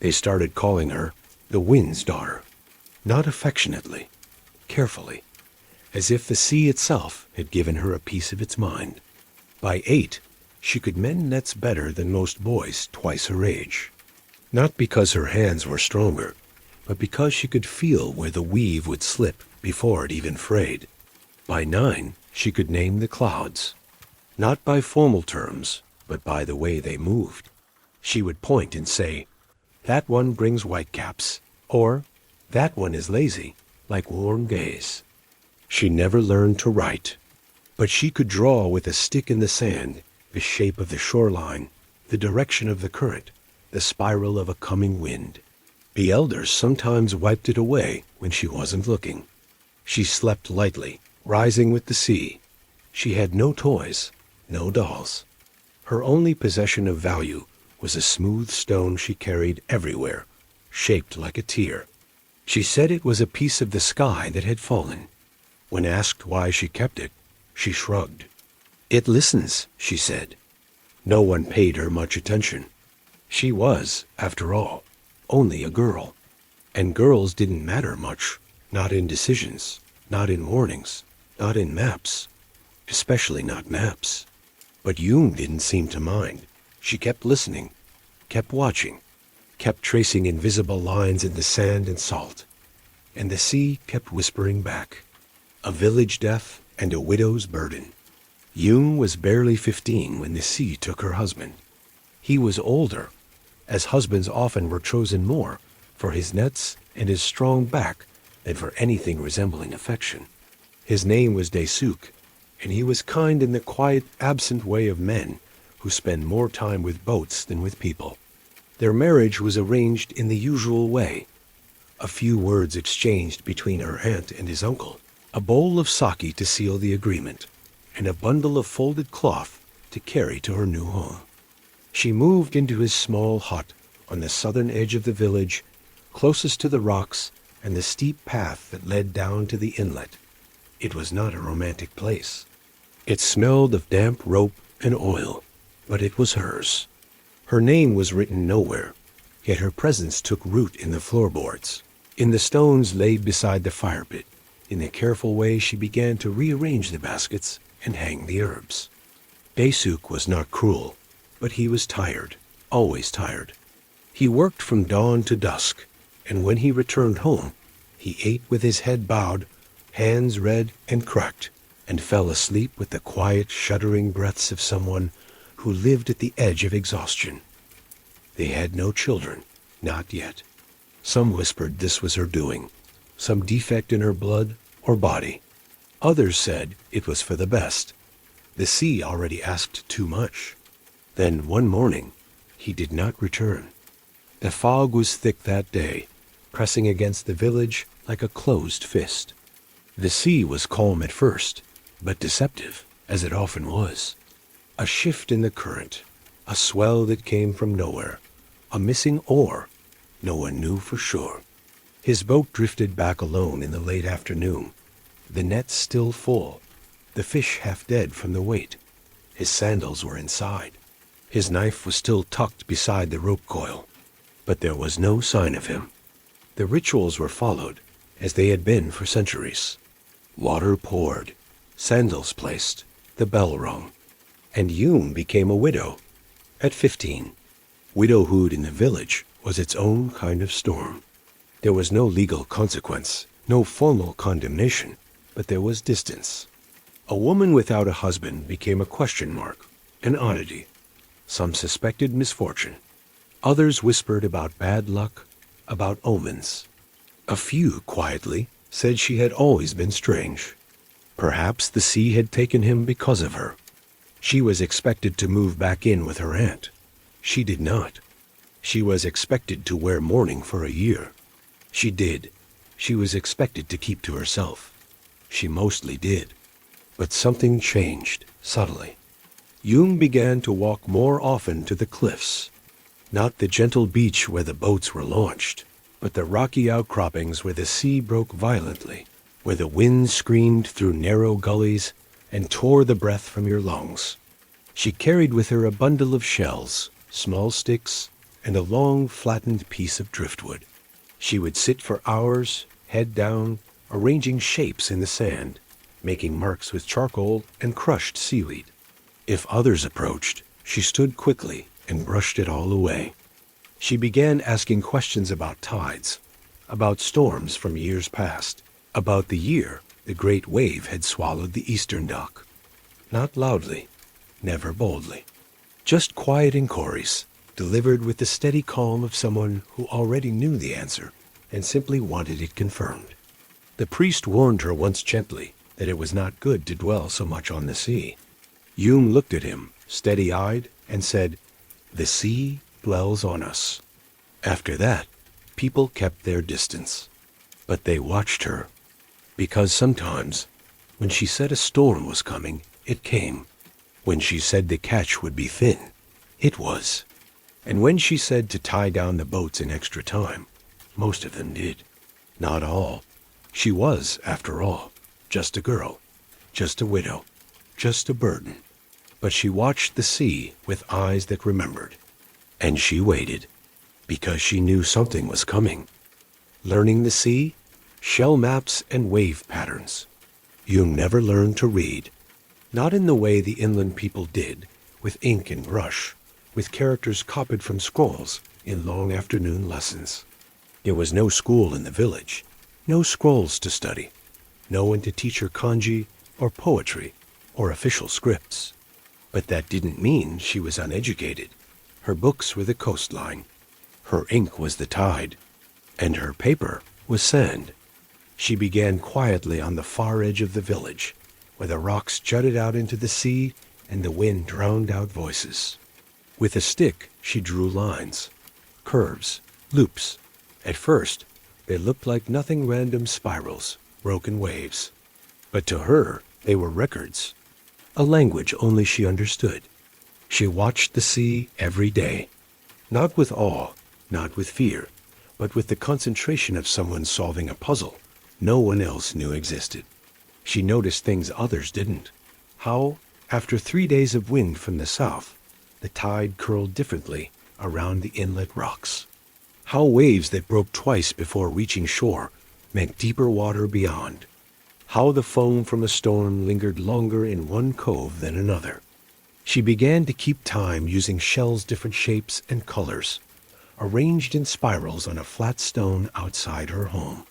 They started calling her the wind's daughter, not affectionately, carefully, as if the sea itself had given her a piece of its mind. By 8, she could mend nets better than most boys twice her age. Not because her hands were stronger, but because she could feel where the weave would slip before it even frayed. By 9, she could name the clouds, not by formal terms, but by the way they moved. She would point and say, "That one brings whitecaps," or "That one is lazy, like warm gaze." She never learned to write, but she could draw with a stick in the sand the shape of the shoreline, the direction of the current, the spiral of a coming wind. The elders sometimes wiped it away when she wasn't looking. She slept lightly, rising with the sea. She had no toys, no dolls. Her only possession of value was a smooth stone she carried everywhere, shaped like a tear. She said it was a piece of the sky that had fallen. When asked why she kept it, she shrugged. "It listens," she said. No one paid her much attention. She was, after all, only a girl. And girls didn't matter much, not in decisions, not in warnings, not in maps, especially not maps. But Yum didn't seem to mind. She kept listening, kept watching, kept tracing invisible lines in the sand and salt. And the sea kept whispering back. A village death and a widow's burden. Yum was barely 15 when the sea took her husband. He was older, as husbands often were chosen more for his nets and his strong back than for anything resembling affection. His name was Daesuk, and he was kind in the quiet, absent way of men who spend more time with boats than with people. Their marriage was arranged in the usual way. A few words exchanged between her aunt and his uncle, a bowl of sake to seal the agreement, and a bundle of folded cloth to carry to her new home. She moved into his small hut on the southern edge of the village, closest to the rocks and the steep path that led down to the inlet. It was not a romantic place. It smelled of damp rope and oil, but it was hers. Her name was written nowhere, yet her presence took root in the floorboards, in the stones laid beside the fire pit. In a careful way she began to rearrange the baskets and hang the herbs. Daesuk was not cruel, but he was tired, always tired. He worked from dawn to dusk, and when he returned home, he ate with his head bowed, hands red and cracked, and fell asleep with the quiet, shuddering breaths of someone who lived at the edge of exhaustion. They had no children, not yet. Some whispered this was her doing, some defect in her blood or body. Others said it was for the best. The sea already asked too much. Then one morning, he did not return. The fog was thick that day, pressing against the village like a closed fist. The sea was calm at first, but deceptive, as it often was. A shift in the current, a swell that came from nowhere, a missing oar, no one knew for sure. His boat drifted back alone in the late afternoon, the nets still full, the fish half dead from the weight. His sandals were inside. His knife was still tucked beside the rope coil, but there was no sign of him. The rituals were followed, as they had been for centuries. Water poured, sandals placed, the bell rung, and Yum became a widow at 15. Widowhood in the village was its own kind of storm. There was no legal consequence, no formal condemnation, but there was distance. A woman without a husband became a question mark, an oddity. Some suspected misfortune. Others whispered about bad luck, about omens. A few, quietly, said she had always been strange. Perhaps the sea had taken him because of her. She was expected to move back in with her aunt. She did not. She was expected to wear mourning for a year. She did. She was expected to keep to herself. She mostly did. But something changed, subtly. Yum began to walk more often to the cliffs. Not the gentle beach where the boats were launched, but the rocky outcroppings where the sea broke violently, where the wind screamed through narrow gullies and tore the breath from your lungs. She carried with her a bundle of shells, small sticks, and a long, flattened piece of driftwood. She would sit for hours, head down, arranging shapes in the sand, making marks with charcoal and crushed seaweed. If others approached, she stood quickly and brushed it all away. She began asking questions about tides, about storms from years past, about the year the great wave had swallowed the eastern dock. Not loudly, never boldly. Just quiet inquiries, delivered with the steady calm of someone who already knew the answer and simply wanted it confirmed. The priest warned her once gently that it was not good to dwell so much on the sea. Yum looked at him, steady-eyed, and said, "The sea dwells on us." After that, people kept their distance. But they watched her, because sometimes, when she said a storm was coming, it came. When she said the catch would be thin, it was. And when she said to tie down the boats in extra time, most of them did. Not all. She was, after all, just a girl, just a widow, just a burden. But she watched the sea with eyes that remembered. And she waited, because she knew something was coming. Learning the sea, shell maps and wave patterns. Yum never learned to read. Not in the way the inland people did, with ink and brush, with characters copied from scrolls in long afternoon lessons. There was no school in the village, no scrolls to study, no one to teach her kanji or poetry or official scripts. But that didn't mean she was uneducated. Her books were the coastline, her ink was the tide, and her paper was sand. She began quietly on the far edge of the village, where the rocks jutted out into the sea and the wind drowned out voices. With a stick, she drew lines, curves, loops. At first, they looked like nothing random spirals, broken waves. But to her, they were records, a language only she understood. She watched the sea every day, not with awe, not with fear, but with the concentration of someone solving a puzzle no one else knew existed. She noticed things others didn't. How, after 3 days of wind from the south, the tide curled differently around the inlet rocks. How waves that broke twice before reaching shore meant deeper water beyond. How the foam from a storm lingered longer in one cove than another. She began to keep time using shells' different shapes and colors, arranged in spirals on a flat stone outside her home.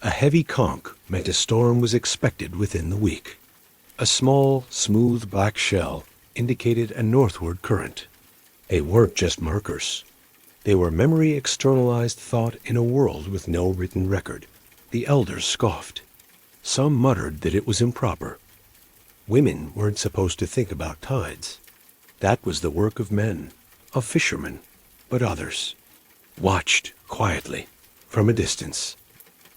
A heavy conch meant a storm was expected within the week. A small, smooth black shell indicated a northward current. They weren't just markers. They were memory externalized thought in a world with no written record. The elders scoffed. Some muttered that it was improper. Women weren't supposed to think about tides. That was the work of men, of fishermen, but others watched quietly from a distance.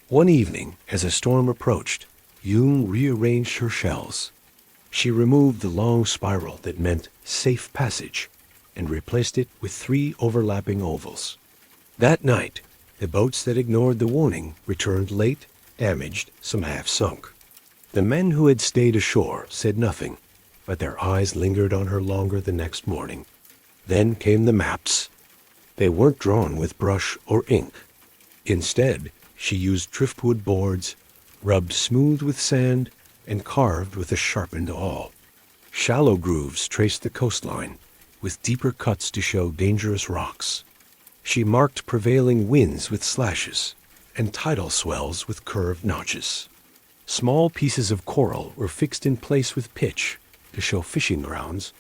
One evening, as a storm approached, Jung rearranged her shells. She removed the long spiral that meant safe passage and replaced it with 3 overlapping ovals. That night, the boats that ignored the warning returned late, damaged, some half sunk. The men who had stayed ashore said nothing, but their eyes lingered on her longer the next morning. Then came the maps. They weren't drawn with brush or ink. Instead, she used driftwood boards, rubbed smooth with sand, and carved with a sharpened awl. Shallow grooves traced the coastline, with deeper cuts to show dangerous rocks. She marked prevailing winds with slashes, and tidal swells with curved notches. Small pieces of coral were fixed in place with pitch to show fishing grounds,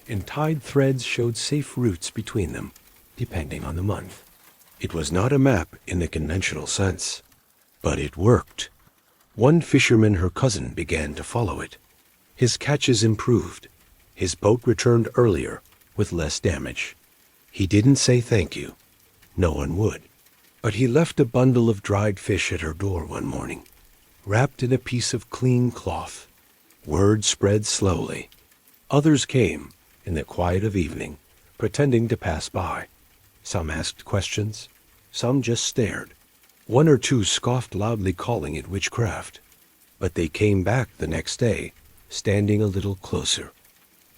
and tide threads showed safe routes between them, depending on the month. It was not a map in the conventional sense, but it worked. One fisherman, her cousin, began to follow it. His catches improved. His boat returned earlier, with less damage. He didn't say thank you. No one would. But he left a bundle of dried fish at her door one morning, wrapped in a piece of clean cloth. Word spread slowly. Others came, in the quiet of evening, pretending to pass by. Some asked questions, some just stared. 1 or 2 scoffed loudly, calling it witchcraft. But they came back the next day, standing a little closer.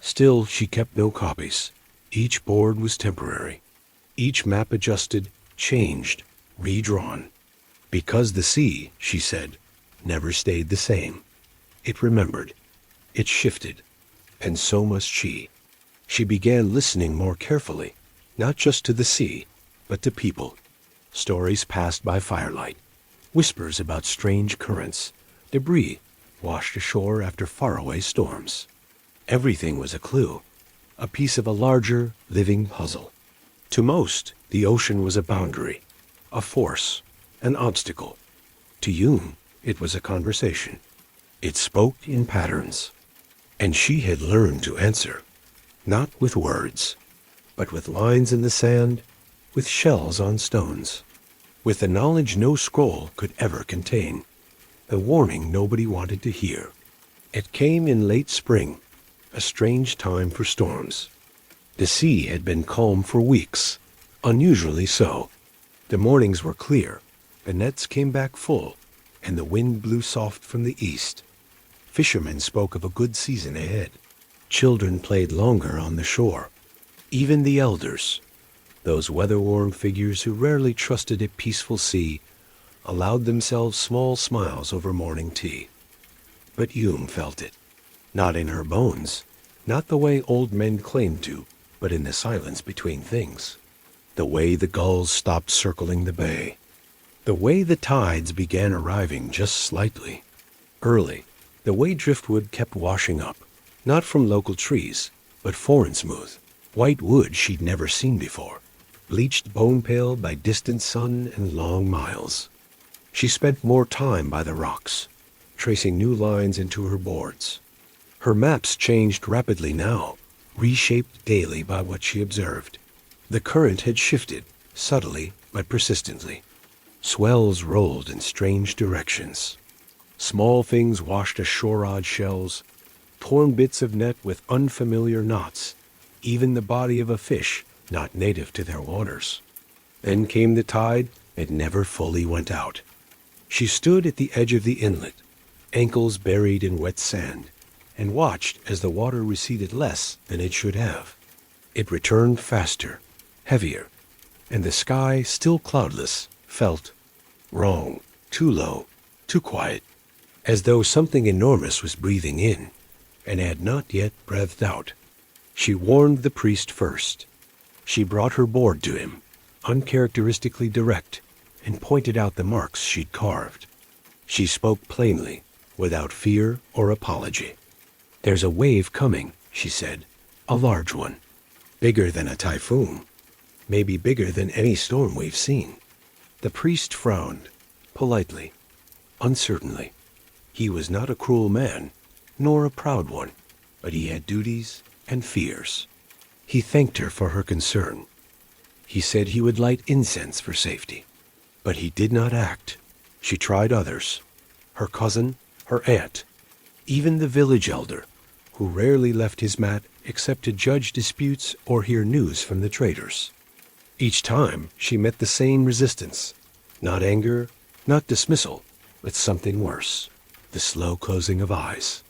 Still, she kept no copies. Each board was temporary. Each map adjusted, changed, redrawn. Because the sea, she said, never stayed the same. It remembered. It shifted. And so must she. She began listening more carefully, not just to the sea, but to people. Stories passed by firelight. Whispers about strange currents. Debris washed ashore after faraway storms. Everything was a clue, a piece of a larger, living puzzle. To most, the ocean was a boundary, a force, an obstacle. To Jung, it was a conversation. It spoke in patterns. And she had learned to answer, not with words, but with lines in the sand, with shells on stones, with the knowledge no scroll could ever contain, the warning nobody wanted to hear. It came in late spring, a strange time for storms. The sea had been calm for weeks, unusually so. The mornings were clear, the nets came back full, and the wind blew soft from the east. Fishermen spoke of a good season ahead. Children played longer on the shore. Even the elders, those weather-worn figures who rarely trusted a peaceful sea, allowed themselves small smiles over morning tea. But Jung felt it. Not in her bones, not the way old men claimed to, but in the silence between things. The way the gulls stopped circling the bay. The way the tides began arriving just slightly. Early, the way driftwood kept washing up, not from local trees, but foreign smooth. White wood she'd never seen before, bleached bone pale by distant sun and long miles. She spent more time by the rocks, tracing new lines into her boards. Her maps changed rapidly now, reshaped daily by what she observed. The current had shifted, subtly but persistently. Swells rolled in strange directions. Small things washed ashore, odd shells, torn bits of net with unfamiliar knots, even the body of a fish not native to their waters. Then came the tide, It never fully went out. She stood at the edge of the inlet, ankles buried in wet sand, and watched as the water receded less than it should have. It returned faster, heavier, and the sky, still cloudless, felt wrong, too low, too quiet, as though something enormous was breathing in and had not yet breathed out. She warned the priest first. She brought her board to him, uncharacteristically direct, and pointed out the marks she'd carved. She spoke plainly, without fear or apology. "There's a wave coming," she said, "a large one, bigger than a typhoon, maybe bigger than any storm we've seen." The priest frowned, politely, uncertainly. He was not a cruel man, nor a proud one, but he had duties and fears. He thanked her for her concern. He said he would light incense for safety. But he did not act. She tried others, her cousin, her aunt, even the village elder, who rarely left his mat except to judge disputes or hear news from the traders. Each time she met the same resistance, not anger, not dismissal, but something worse, the slow closing of eyes,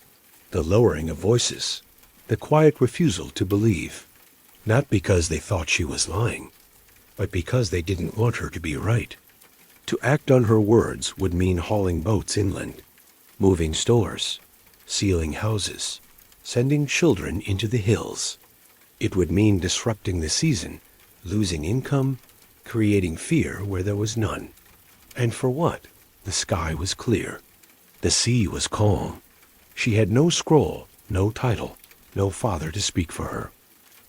the lowering of voices, the quiet refusal to believe, not because they thought she was lying, but because they didn't want her to be right. To act on her words would mean hauling boats inland, moving stores, sealing houses, sending children into the hills. It would mean disrupting the season, losing income, creating fear where there was none. And for what? The sky was clear. The sea was calm. She had no scroll, no title, no father to speak for her.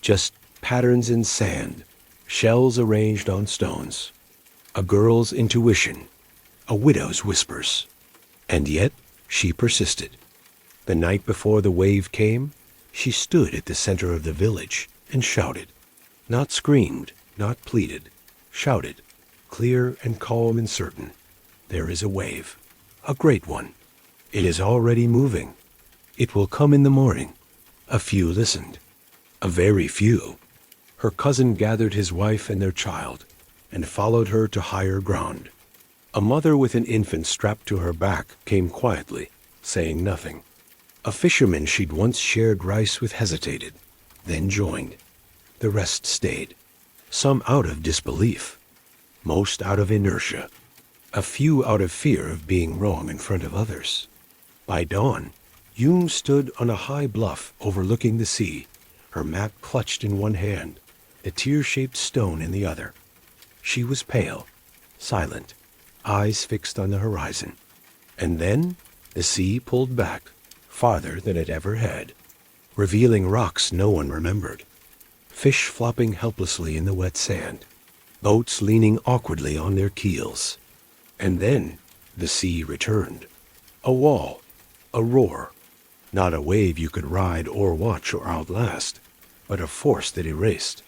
Just patterns in sand, shells arranged on stones. A girl's intuition, a widow's whispers. And yet she persisted. The night before the wave came, she stood at the center of the village and shouted. Not screamed, not pleaded, shouted, clear and calm and certain. There is a wave, a great one. It is already moving. It will come in the morning. A few listened. A very few. Her cousin gathered his wife and their child and followed her to higher ground. A mother with an infant strapped to her back came quietly, saying nothing. A fisherman she'd once shared rice with hesitated, then joined. The rest stayed, some out of disbelief, most out of inertia, a few out of fear of being wrong in front of others. By dawn, Yoon stood on a high bluff overlooking the sea, her map clutched in one hand, the tear-shaped stone in the other. She was pale, silent, eyes fixed on the horizon. And then the sea pulled back, farther than it ever had, revealing rocks no one remembered, fish flopping helplessly in the wet sand, boats leaning awkwardly on their keels. And then the sea returned. A wall, a roar, not a wave you could ride or watch or outlast, but a force that erased.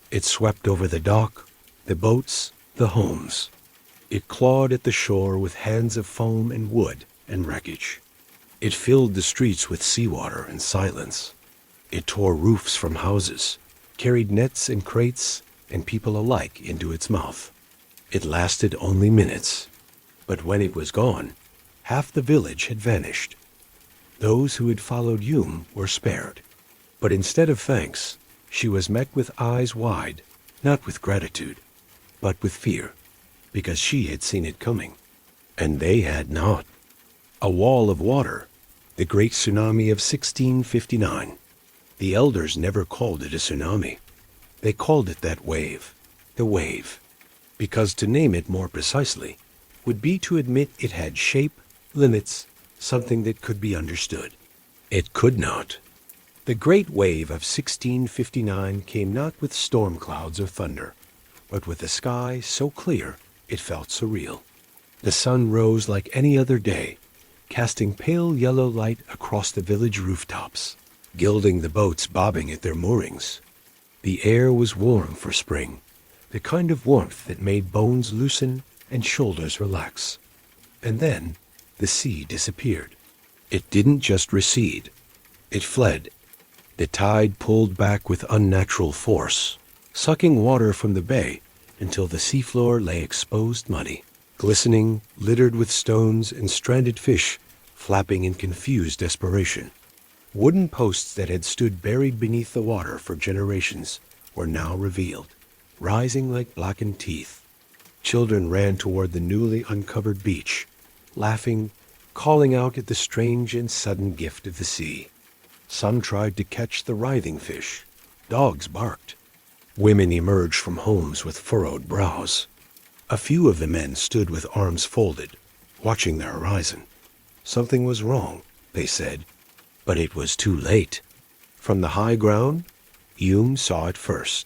It swept over the dock, the boats, the homes. It clawed at the shore with hands of foam and wood and wreckage. It filled the streets with seawater and silence. It tore roofs from houses, carried nets and crates and people alike into its mouth. It lasted only minutes, but when it was gone, half the village had vanished. Those who had followed Yoon were spared, but instead of thanks, she was met with eyes wide, not with gratitude, but with fear, because she had seen it coming, and they had not. A wall of water, the great tsunami of 1659. The elders never called it a tsunami. They called it that wave, the wave, because to name it more precisely would be to admit it had shape, limits, something that could be understood. It could not. The great wave of 1659 came not with storm clouds or thunder, but with a sky so clear it felt surreal. The sun rose like any other day, casting pale yellow light across the village rooftops, gilding the boats bobbing at their moorings. The air was warm for spring, the kind of warmth that made bones loosen and shoulders relax. And then the sea disappeared. It didn't just recede. It fled. The tide pulled back with unnatural force, sucking water from the bay until the seafloor lay exposed muddy, glistening, littered with stones and stranded fish flapping in confused desperation. Wooden posts that had stood buried beneath the water for generations were now revealed, rising like blackened teeth. Children ran toward the newly uncovered beach, laughing, calling out at the strange and sudden gift of the sea. Some tried to catch the writhing fish. Dogs barked. Women emerged from homes with furrowed brows. A few of the men stood with arms folded, watching the horizon. Something was wrong, they said, but it was too late. From the high ground, Hume saw it first.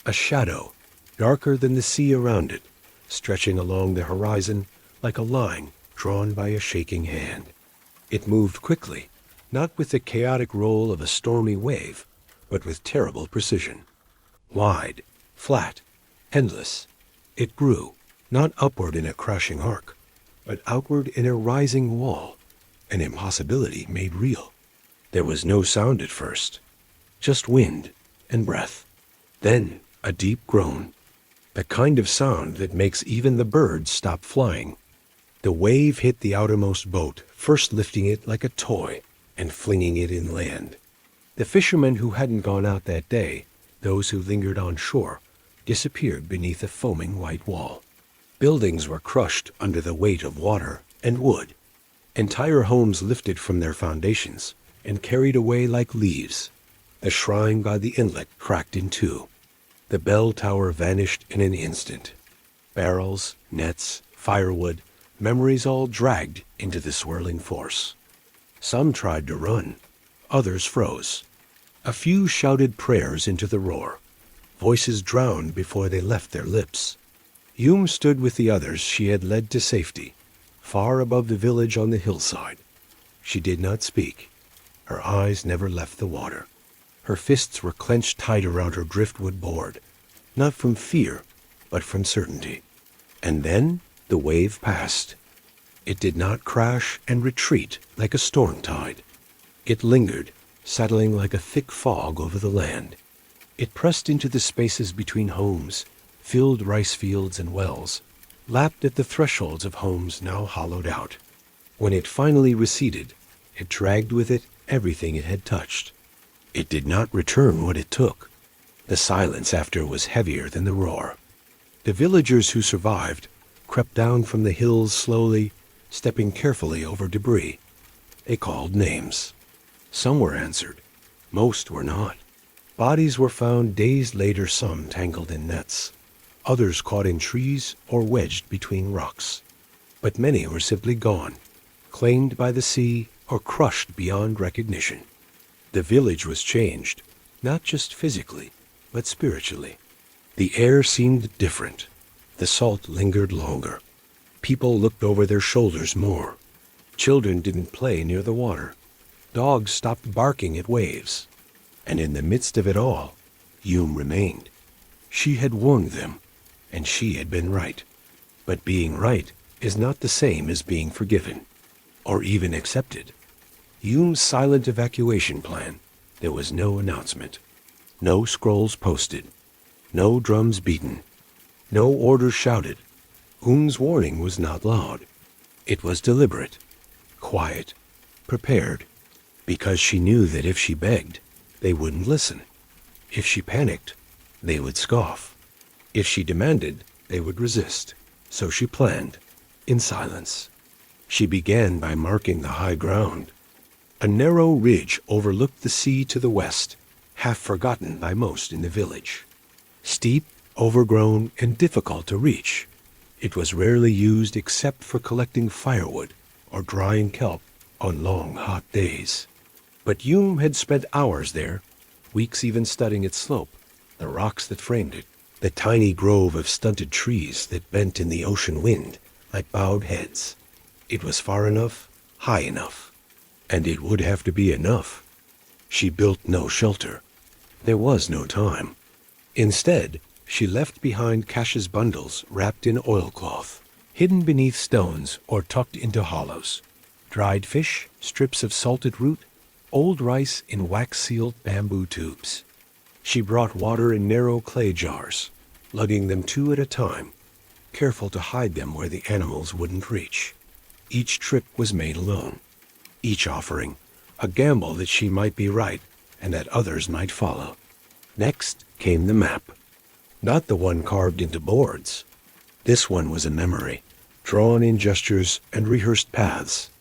A shadow, darker than the sea around it, stretching along the horizon like a line drawn by a shaking hand. It moved quickly, not with the chaotic roll of a stormy wave, but with terrible precision. Wide, flat, endless, it grew, not upward in a crashing arc, but outward in a rising wall, an impossibility made real. There was no sound at first, just wind and breath. Then a deep groan, the kind of sound that makes even the birds stop flying. The wave hit the outermost boat, first lifting it like a toy and flinging it inland. The fishermen who hadn't gone out that day, those who lingered on shore, disappeared beneath a foaming white wall. Buildings were crushed under the weight of water and wood. Entire homes lifted from their foundations and carried away like leaves. The shrine by the inlet cracked in two. The bell tower vanished in an instant. Barrels, nets, firewood, memories all dragged into the swirling force. Some tried to run. Others froze. A few shouted prayers into the roar. Voices drowned before they left their lips. Hume stood with the others she had led to safety, far above the village on the hillside. She did not speak. Her eyes never left the water. Her fists were clenched tight around her driftwood board, not from fear, but from certainty. And then the wave passed. It did not crash and retreat like a storm tide. It lingered, settling like a thick fog over the land. It pressed into the spaces between homes, filled rice fields and wells, lapped at the thresholds of homes now hollowed out. When it finally receded, it dragged with it everything it had touched. It did not return what it took. The silence after was heavier than the roar. The villagers who survived crept down from the hills slowly, stepping carefully over debris. They called names. Some were answered. Most were not. Bodies were found days later, some tangled in nets, others caught in trees or wedged between rocks. But many were simply gone, claimed by the sea or crushed beyond recognition. The village was changed, not just physically, but spiritually. The air seemed different. The salt lingered longer. People looked over their shoulders more. Children didn't play near the water. Dogs stopped barking at waves. And in the midst of it all, Hume remained. She had warned them, and she had been right. But being right is not the same as being forgiven, or even accepted. Hume's silent evacuation plan, there was no announcement. No scrolls posted. No drums beaten. No orders shouted. Hume's warning was not loud. It was deliberate, quiet, prepared, because she knew that if she begged, they wouldn't listen. If she panicked, they would scoff. If she demanded, they would resist. So she planned, in silence. She began by marking the high ground. A narrow ridge overlooked the sea to the west, half forgotten by most in the village. Steep, overgrown, and difficult to reach, it was rarely used except for collecting firewood or drying kelp on long, hot days. But Hume had spent hours there, weeks even studying its slope, the rocks that framed it, the tiny grove of stunted trees that bent in the ocean wind like bowed heads. It was far enough, high enough, and it would have to be enough. She built no shelter. There was no time. Instead, she left behind Cash's bundles wrapped in oilcloth, hidden beneath stones or tucked into hollows. Dried fish, strips of salted root, old rice in wax-sealed bamboo tubes. She brought water in narrow clay jars, lugging them two at a time, careful to hide them where the animals wouldn't reach. Each trip was made alone, each offering a gamble that she might be right and that others might follow. Next came the map, not the one carved into boards. This one was a memory, drawn in gestures and rehearsed paths.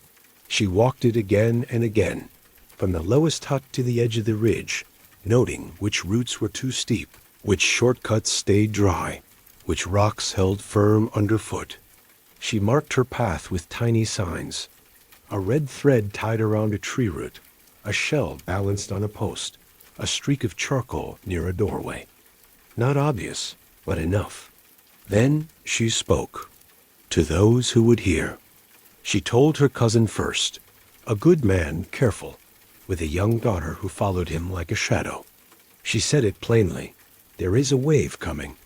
She walked it again and again, from the lowest hut to the edge of the ridge, noting which routes were too steep, which shortcuts stayed dry, which rocks held firm underfoot. She marked her path with tiny signs, a red thread tied around a tree root, a shell balanced on a post, a streak of charcoal near a doorway. Not obvious, but enough. Then she spoke, to those who would hear. She told her cousin first, a good man, careful, with a young daughter who followed him like a shadow. She said it plainly. There is a wave coming,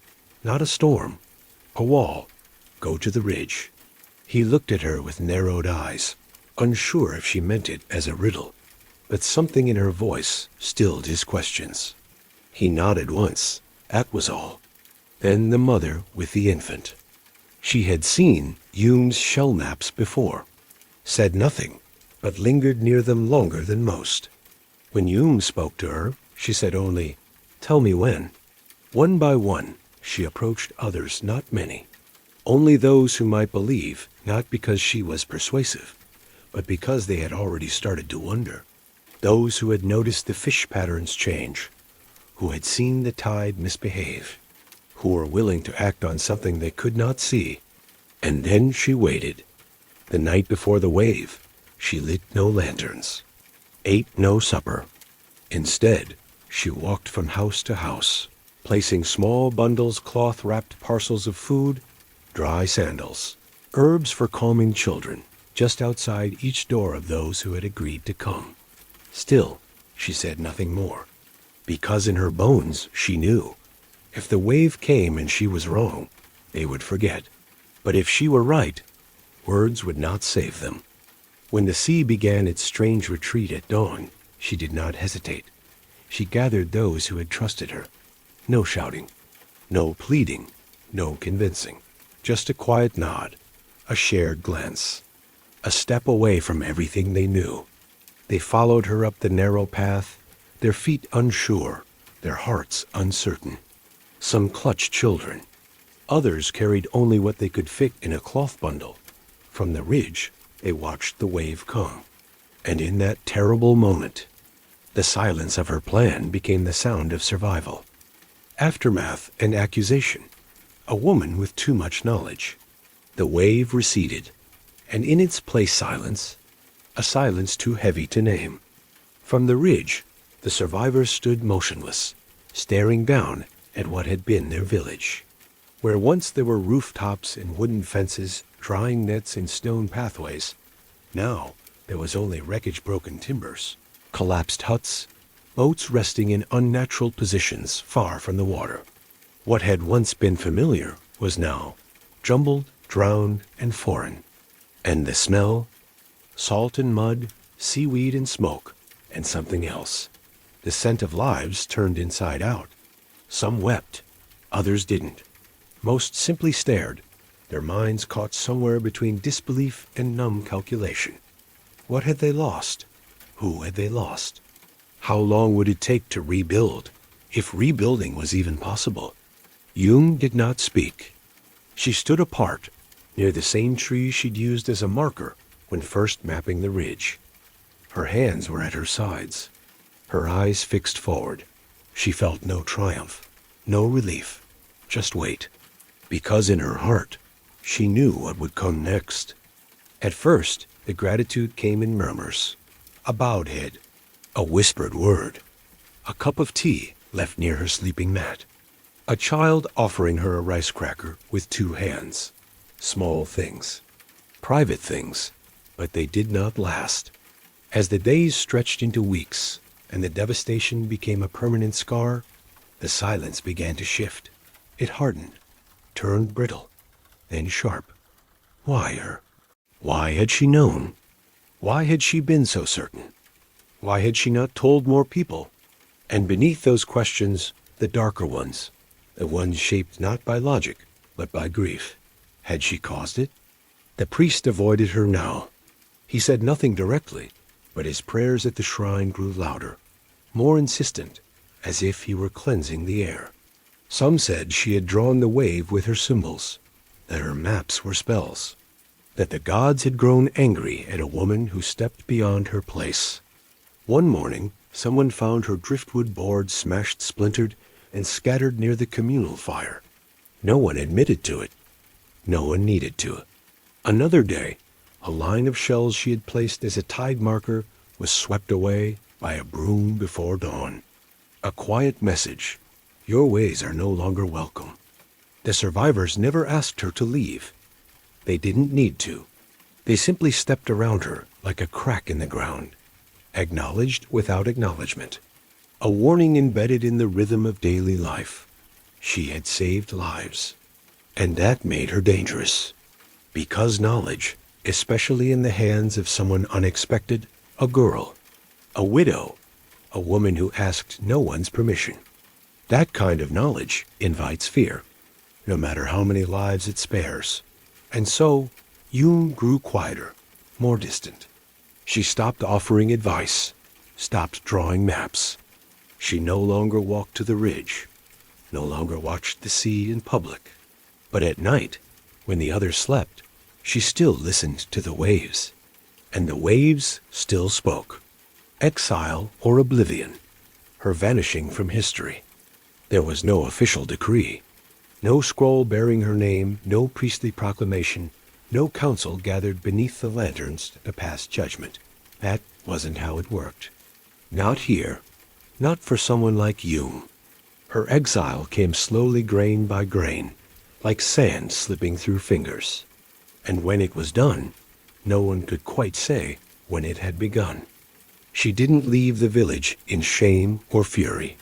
not a storm, a wall. Go to the ridge. He looked at her with narrowed eyes, unsure if she meant it as a riddle, but something in her voice stilled his questions. He nodded once, that was all. Then the mother with the infant. She had seen Hume's shell maps before, said nothing, but lingered near them longer than most. When Hume spoke to her, she said only, "Tell me when." One by one, she approached others, not many. Only those who might believe, not because she was persuasive, but because they had already started to wonder. Those who had noticed the fish patterns change, who had seen the tide misbehave, who were willing to act on something they could not see. And then she waited. The night before the wave, she lit no lanterns, ate no supper. Instead, she walked from house to house, placing small bundles, cloth-wrapped parcels of food, dry sandals, herbs for calming children, just outside each door of those who had agreed to come. Still, she said nothing more, because in her bones she knew, if the wave came and she was wrong, they would forget. But if she were right, words would not save them. When the sea began its strange retreat at dawn, she did not hesitate. She gathered those who had trusted her. No shouting, no pleading, no convincing. Just a quiet nod, a shared glance, a step away from everything they knew. They followed her up the narrow path, their feet unsure, their hearts uncertain. Some clutched children. Others carried only what they could fit in a cloth bundle. From the ridge, they watched the wave come. And in that terrible moment, the silence of her plan became the sound of survival. Aftermath and accusation. A woman with too much knowledge. The wave receded, and in its place silence, a silence too heavy to name. From the ridge, the survivors stood motionless, staring down at what had been their village. Where once there were rooftops and wooden fences, drying nets and stone pathways, now there was only wreckage, broken timbers, collapsed huts, boats resting in unnatural positions far from the water. What had once been familiar was now jumbled, drowned, and foreign. And the smell? Salt and mud, seaweed and smoke, and something else. The scent of lives turned inside out. Some wept, others didn't. Most simply stared, their minds caught somewhere between disbelief and numb calculation. What had they lost? Who had they lost? How long would it take to rebuild, if rebuilding was even possible? Hume did not speak. She stood apart, near the same tree she'd used as a marker when first mapping the ridge. Her hands were at her sides, her eyes fixed forward. She felt no triumph, no relief, just wait. Because in her heart, she knew what would come next. At first, the gratitude came in murmurs, a bowed head, a whispered word, a cup of tea left near her sleeping mat, a child offering her a rice cracker with two hands. Small things, private things, but they did not last. As the days stretched into weeks and the devastation became a permanent scar, the silence began to shift. It hardened, turned brittle, then sharp. Why her? Why had she known? Why had she been so certain? Why had she not told more people? And beneath those questions, the darker ones, the one shaped not by logic, but by grief. Had she caused it? The priest avoided her now. He said nothing directly, but his prayers at the shrine grew louder, more insistent, as if he were cleansing the air. Some said she had drawn the wave with her symbols, that her maps were spells, that the gods had grown angry at a woman who stepped beyond her place. One morning, someone found her driftwood board smashed, splintered, and scattered near the communal fire. No one admitted to it. No one needed to. Another day, a line of shells she had placed as a tide marker was swept away by a broom before dawn. A quiet message: your ways are no longer welcome. The survivors never asked her to leave. They didn't need to. They simply stepped around her like a crack in the ground, acknowledged without acknowledgement. A warning embedded in the rhythm of daily life. She had saved lives, and that made her dangerous. Because knowledge, especially in the hands of someone unexpected, a girl, a widow, a woman who asked no one's permission. That kind of knowledge invites fear, no matter how many lives it spares. And so, Yoon grew quieter, more distant. She stopped offering advice, stopped drawing maps. She no longer walked to the ridge, no longer watched the sea in public. But at night, when the others slept, she still listened to the waves. And the waves still spoke. Exile or oblivion, her vanishing from history. There was no official decree, no scroll bearing her name, no priestly proclamation, no council gathered beneath the lanterns to pass judgment. That wasn't how it worked. Not here, not for someone like Yoon. Her exile came slowly, grain by grain, like sand slipping through fingers. And when it was done, no one could quite say when it had begun. She didn't leave the village in shame or fury.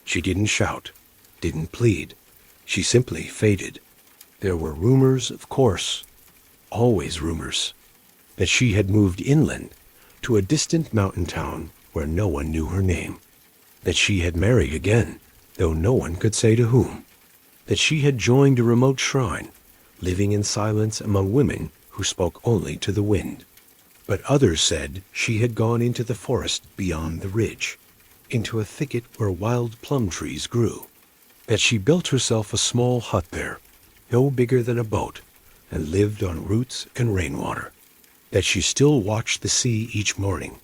She didn't shout, didn't plead. She simply faded. There were rumors, of course, always rumors, that she had moved inland to a distant mountain town where no one knew her name, that she had married again, though no one could say to whom, that she had joined a remote shrine, living in silence among women who spoke only to the wind. But others said she had gone into the forest beyond the ridge, into a thicket where wild plum trees grew, that she built herself a small hut there, no bigger than a boat, and lived on roots and rainwater, that she still watched the sea each morning,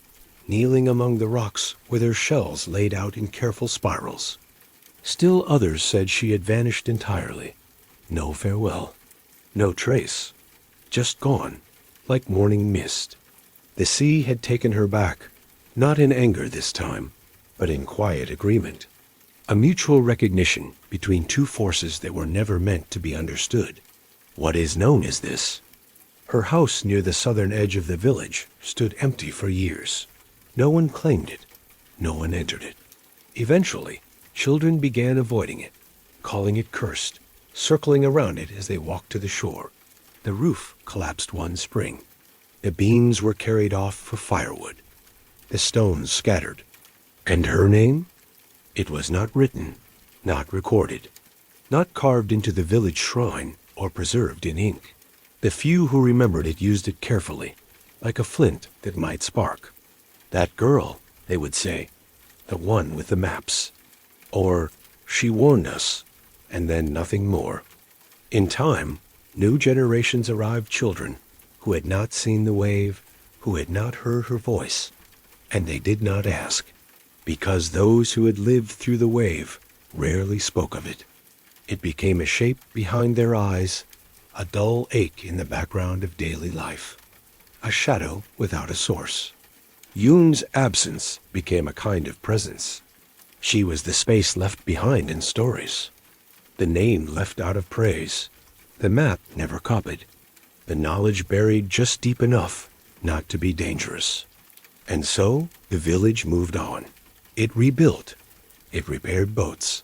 kneeling among the rocks with her shells laid out in careful spirals. Still others said she had vanished entirely. No farewell, no trace, just gone, like morning mist. The sea had taken her back, not in anger this time, but in quiet agreement. A mutual recognition between two forces that were never meant to be understood. What is known as this? Her house near the southern edge of the village stood empty for years. No one claimed it. No one entered it. Eventually, children began avoiding it, calling it cursed, circling around it as they walked to the shore. The roof collapsed one spring. The beams were carried off for firewood. The stones scattered. And her name? It was not written, not recorded, not carved into the village shrine or preserved in ink. The few who remembered it used it carefully, like a flint that might spark. That girl, they would say, the one with the maps. Or, she warned us, and then nothing more. In time, new generations arrived, children who had not seen the wave, who had not heard her voice, and they did not ask, because those who had lived through the wave rarely spoke of it. It became a shape behind their eyes, a dull ache in the background of daily life, a shadow without a source. Yoon's absence became a kind of presence. She was the space left behind in stories, the name left out of praise, the map never copied, the knowledge buried just deep enough not to be dangerous. And so the village moved on. It rebuilt. It repaired boats.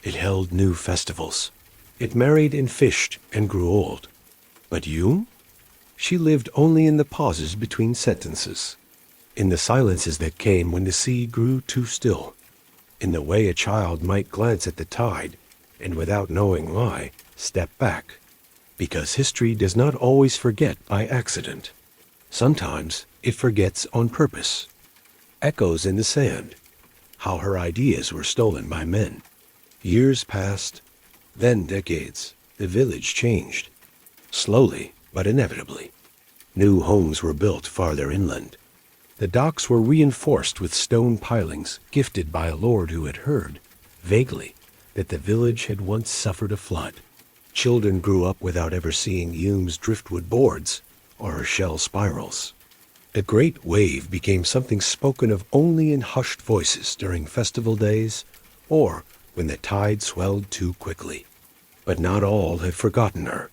It held new festivals. It married and fished and grew old. But Yoon? She lived only in the pauses between sentences, in the silences that came when the sea grew too still, in the way a child might glance at the tide and without knowing why, stepped back. Because history does not always forget by accident. Sometimes it forgets on purpose. Echoes in the sand. How her ideas were stolen by men. Years passed, then decades. The village changed. Slowly, but inevitably. New homes were built farther inland. The docks were reinforced with stone pilings gifted by a lord who had heard, vaguely, that the village had once suffered a flood. Children grew up without ever seeing Hume's driftwood boards or her shell spirals. The great wave became something spoken of only in hushed voices during festival days or when the tide swelled too quickly. But not all had forgotten her.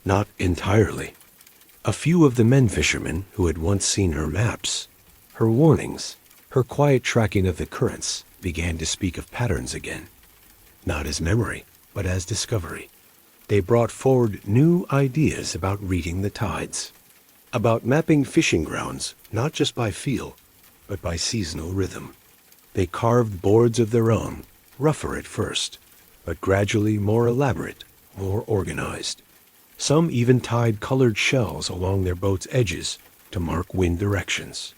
Not entirely. A few of the men fishermen who had once seen her maps, her warnings, her quiet tracking of the currents began to speak of patterns again. Not as memory, but as discovery. They brought forward new ideas about reading the tides. About mapping fishing grounds, not just by feel, but by seasonal rhythm. They carved boards of their own, rougher at first, but gradually more elaborate, more organized. Some even tied colored shells along their boats' edges to mark wind directions.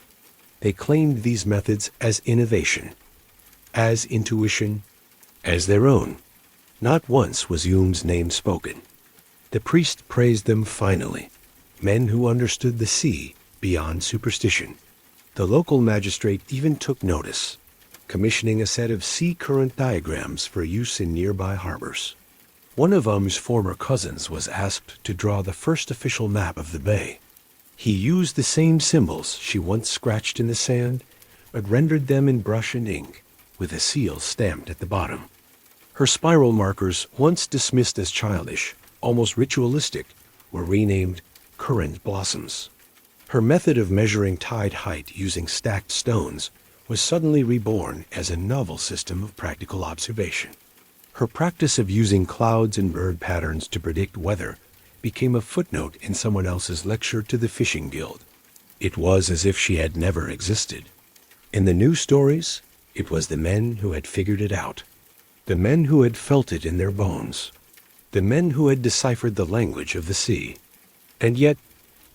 They claimed these methods as innovation, as intuition, as their own. Not once was Hume's name spoken. The priest praised them finally, men who understood the sea beyond superstition. The local magistrate even took notice, commissioning a set of sea current diagrams for use in nearby harbors. One of Hume's former cousins was asked to draw the first official map of the bay. He used the same symbols she once scratched in the sand, but rendered them in brush and ink, with a seal stamped at the bottom. Her spiral markers, once dismissed as childish, almost ritualistic, were renamed current blossoms. Her method of measuring tide height using stacked stones was suddenly reborn as a novel system of practical observation. Her practice of using clouds and bird patterns to predict weather became a footnote in someone else's lecture to the fishing guild. It was as if she had never existed. In the new stories, it was the men who had figured it out. The men who had felt it in their bones. The men who had deciphered the language of the sea. And yet,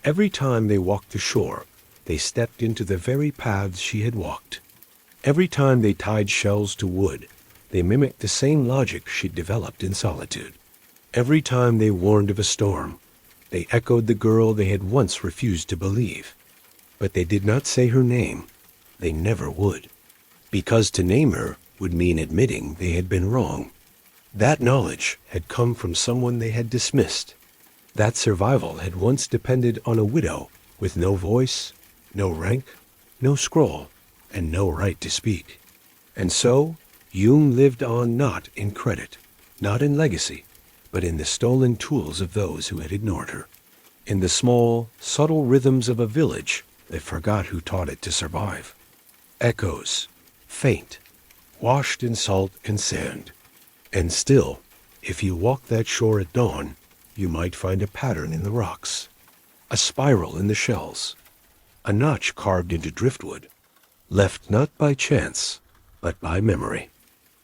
every time they walked the shore, they stepped into the very paths she had walked. Every time they tied shells to wood, they mimicked the same logic she'd developed in solitude. Every time they warned of a storm, they echoed the girl they had once refused to believe. But they did not say her name. They never would. Because to name her would mean admitting they had been wrong. That knowledge had come from someone they had dismissed. That survival had once depended on a widow with no voice, no rank, no scroll, and no right to speak. And so, Hume lived on not in credit, not in legacy, but in the stolen tools of those who had ignored her. In the small, subtle rhythms of a village that forgot who taught it to survive. Echoes, faint, washed in salt and sand. And still, if you walked that shore at dawn, you might find a pattern in the rocks, a spiral in the shells, a notch carved into driftwood, left not by chance, but by memory.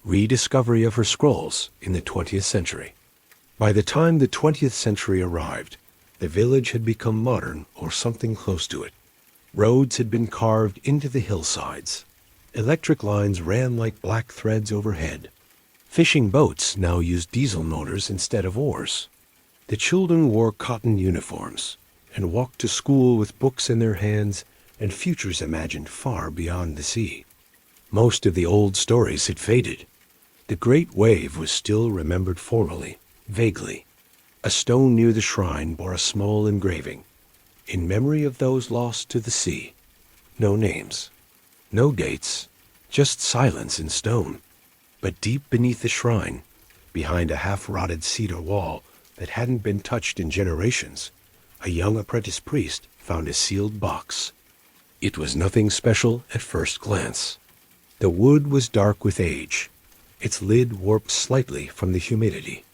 Rediscovery of her scrolls in the 20th century. By the time the 20th century arrived, the village had become modern or something close to it. Roads had been carved into the hillsides. Electric lines ran like black threads overhead. Fishing boats now used diesel motors instead of oars. The children wore cotton uniforms and walked to school with books in their hands and futures imagined far beyond the sea. Most of the old stories had faded. The great wave was still remembered formally, vaguely. A stone near the shrine bore a small engraving, in memory of those lost to the sea. No names, no dates, just silence in stone. But deep beneath the shrine, behind a half-rotted cedar wall that hadn't been touched in generations, a young apprentice priest found a sealed box. It was nothing special at first glance. The wood was dark with age, its lid warped slightly from the humidity.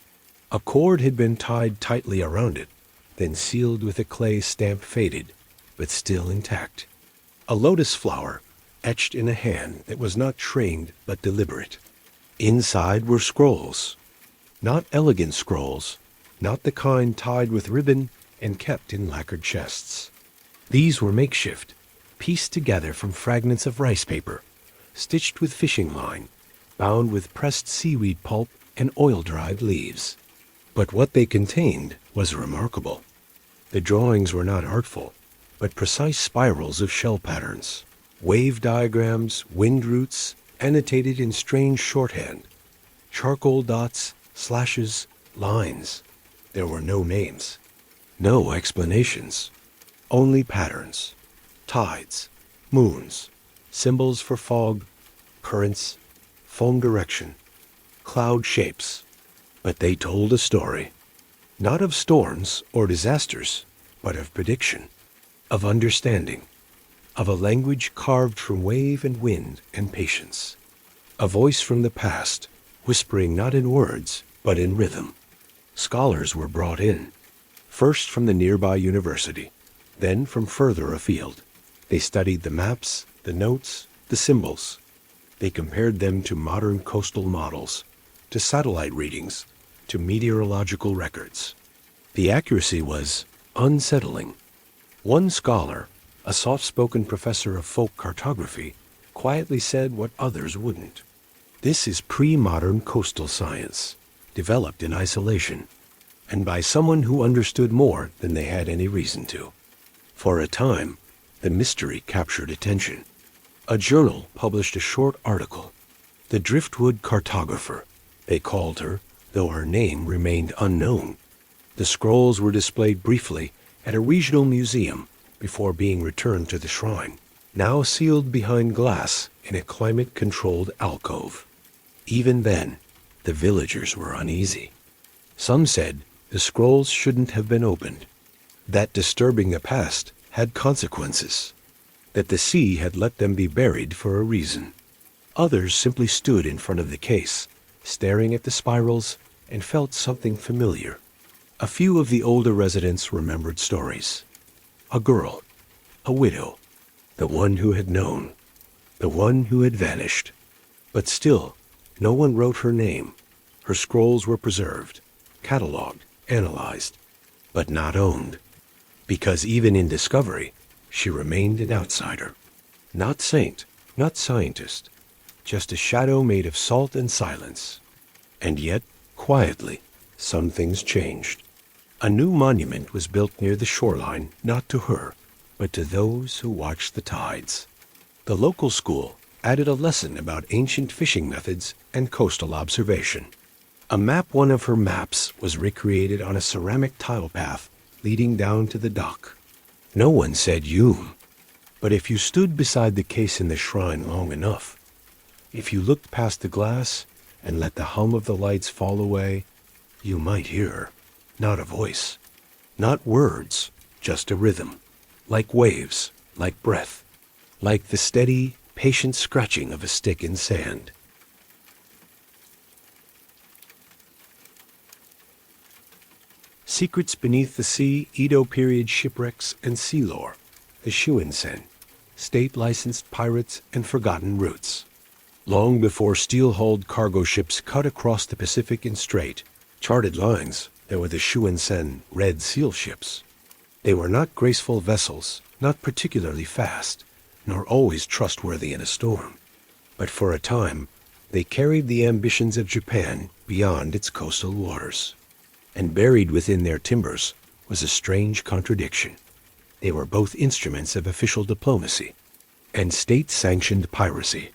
A cord had been tied tightly around it, then sealed with a clay stamp faded, but still intact. A lotus flower, etched in a hand that was not trained but deliberate. Inside were scrolls, Not elegant scrolls, not the kind tied with ribbon and kept in lacquered chests. These were makeshift, pieced together from fragments of rice paper, stitched with fishing line, bound with pressed seaweed pulp and oil-dried leaves. But what they contained was remarkable. The drawings were not artful, but precise spirals of shell patterns, wave diagrams, wind routes, annotated in strange shorthand, charcoal dots, slashes, lines. There were no names, no explanations, only patterns, tides, moons, symbols for fog, currents, foam direction, cloud shapes. But they told a story, not of storms or disasters, but of prediction, of understanding, of a language carved from wave and wind and patience. A voice from the past, whispering not in words, but in rhythm. Scholars were brought in, first from the nearby university, then from further afield. They studied the maps, the notes, the symbols. They compared them to modern coastal models, to satellite readings, to meteorological records. The accuracy was unsettling. One scholar, a soft-spoken professor of folk cartography, quietly said what others wouldn't. This is pre-modern coastal science, developed in isolation, and by someone who understood more than they had any reason to. For a time, the mystery captured attention. A journal published a short article. The Driftwood Cartographer, they called her, though her name remained unknown. The scrolls were displayed briefly at a regional museum before being returned to the shrine, now sealed behind glass in a climate-controlled alcove. Even then, the villagers were uneasy. Some said the scrolls shouldn't have been opened, that disturbing the past had consequences, that the sea had let them be buried for a reason. Others simply stood in front of the case, staring at the spirals, and felt something familiar. A few of the older residents remembered stories. A girl, a widow, the one who had known, the one who had vanished. But still, no one wrote her name. Her scrolls were preserved, catalogued, analyzed, but not owned. Because even in discovery, she remained an outsider. Not saint, not scientist, just a shadow made of salt and silence. And yet, quietly, some things changed. A new monument was built near the shoreline, not to her, but to those who watched the tides. The local school added a lesson about ancient fishing methods and coastal observation. One of her maps was recreated on a ceramic tile path leading down to the dock. No one said "you," but if you stood beside the case in the shrine long enough, if you looked past the glass and let the hum of the lights fall away, you might hear, not a voice, not words, just a rhythm, like waves, like breath, like the steady, patient scratching of a stick in sand. Secrets beneath the sea, Edo period shipwrecks and sea lore, the Shuinsen, state-licensed pirates and forgotten routes. Long before steel-hulled cargo ships cut across the Pacific in straight, charted lines, there were the Shuinsen Red Seal ships. They were not graceful vessels, not particularly fast, nor always trustworthy in a storm. But for a time, they carried the ambitions of Japan beyond its coastal waters. And buried within their timbers was a strange contradiction. They were both instruments of official diplomacy and state-sanctioned piracy.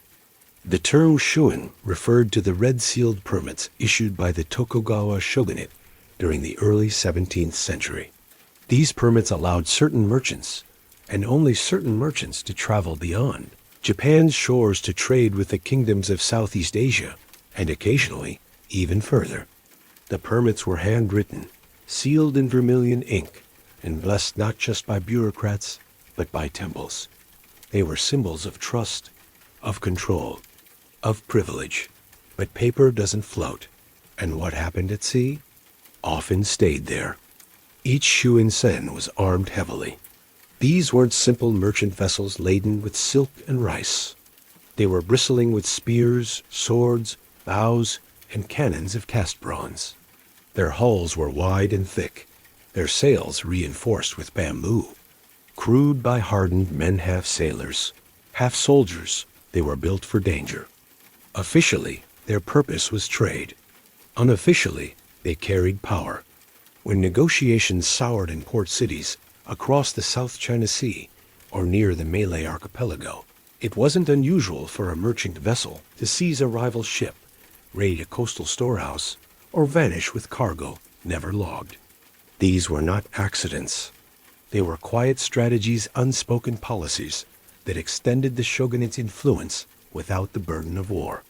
The term Shuin referred to the red-sealed permits issued by the Tokugawa shogunate during the early 17th century. These permits allowed certain merchants, and only certain merchants, to travel beyond Japan's shores to trade with the kingdoms of Southeast Asia, and occasionally even further. The permits were handwritten, sealed in vermilion ink, and blessed not just by bureaucrats, but by temples. They were symbols of trust, of control, of privilege. But paper doesn't float, and what happened at sea often stayed there. Each Shuin-sen was armed heavily. These weren't simple merchant vessels laden with silk and rice. They were bristling with spears, swords, bows, and cannons of cast bronze. Their hulls were wide and thick, their sails reinforced with bamboo. Crewed by hardened men, half sailors, half soldiers, they were built for danger. Officially, their purpose was trade. Unofficially, they carried power. When negotiations soured in port cities across the South China Sea or near the Malay archipelago, it wasn't unusual for a merchant vessel to seize a rival ship, raid a coastal storehouse, or vanish with cargo never logged. These were not accidents. They were quiet strategies, unspoken policies that extended the shogunate's influence without the burden of war.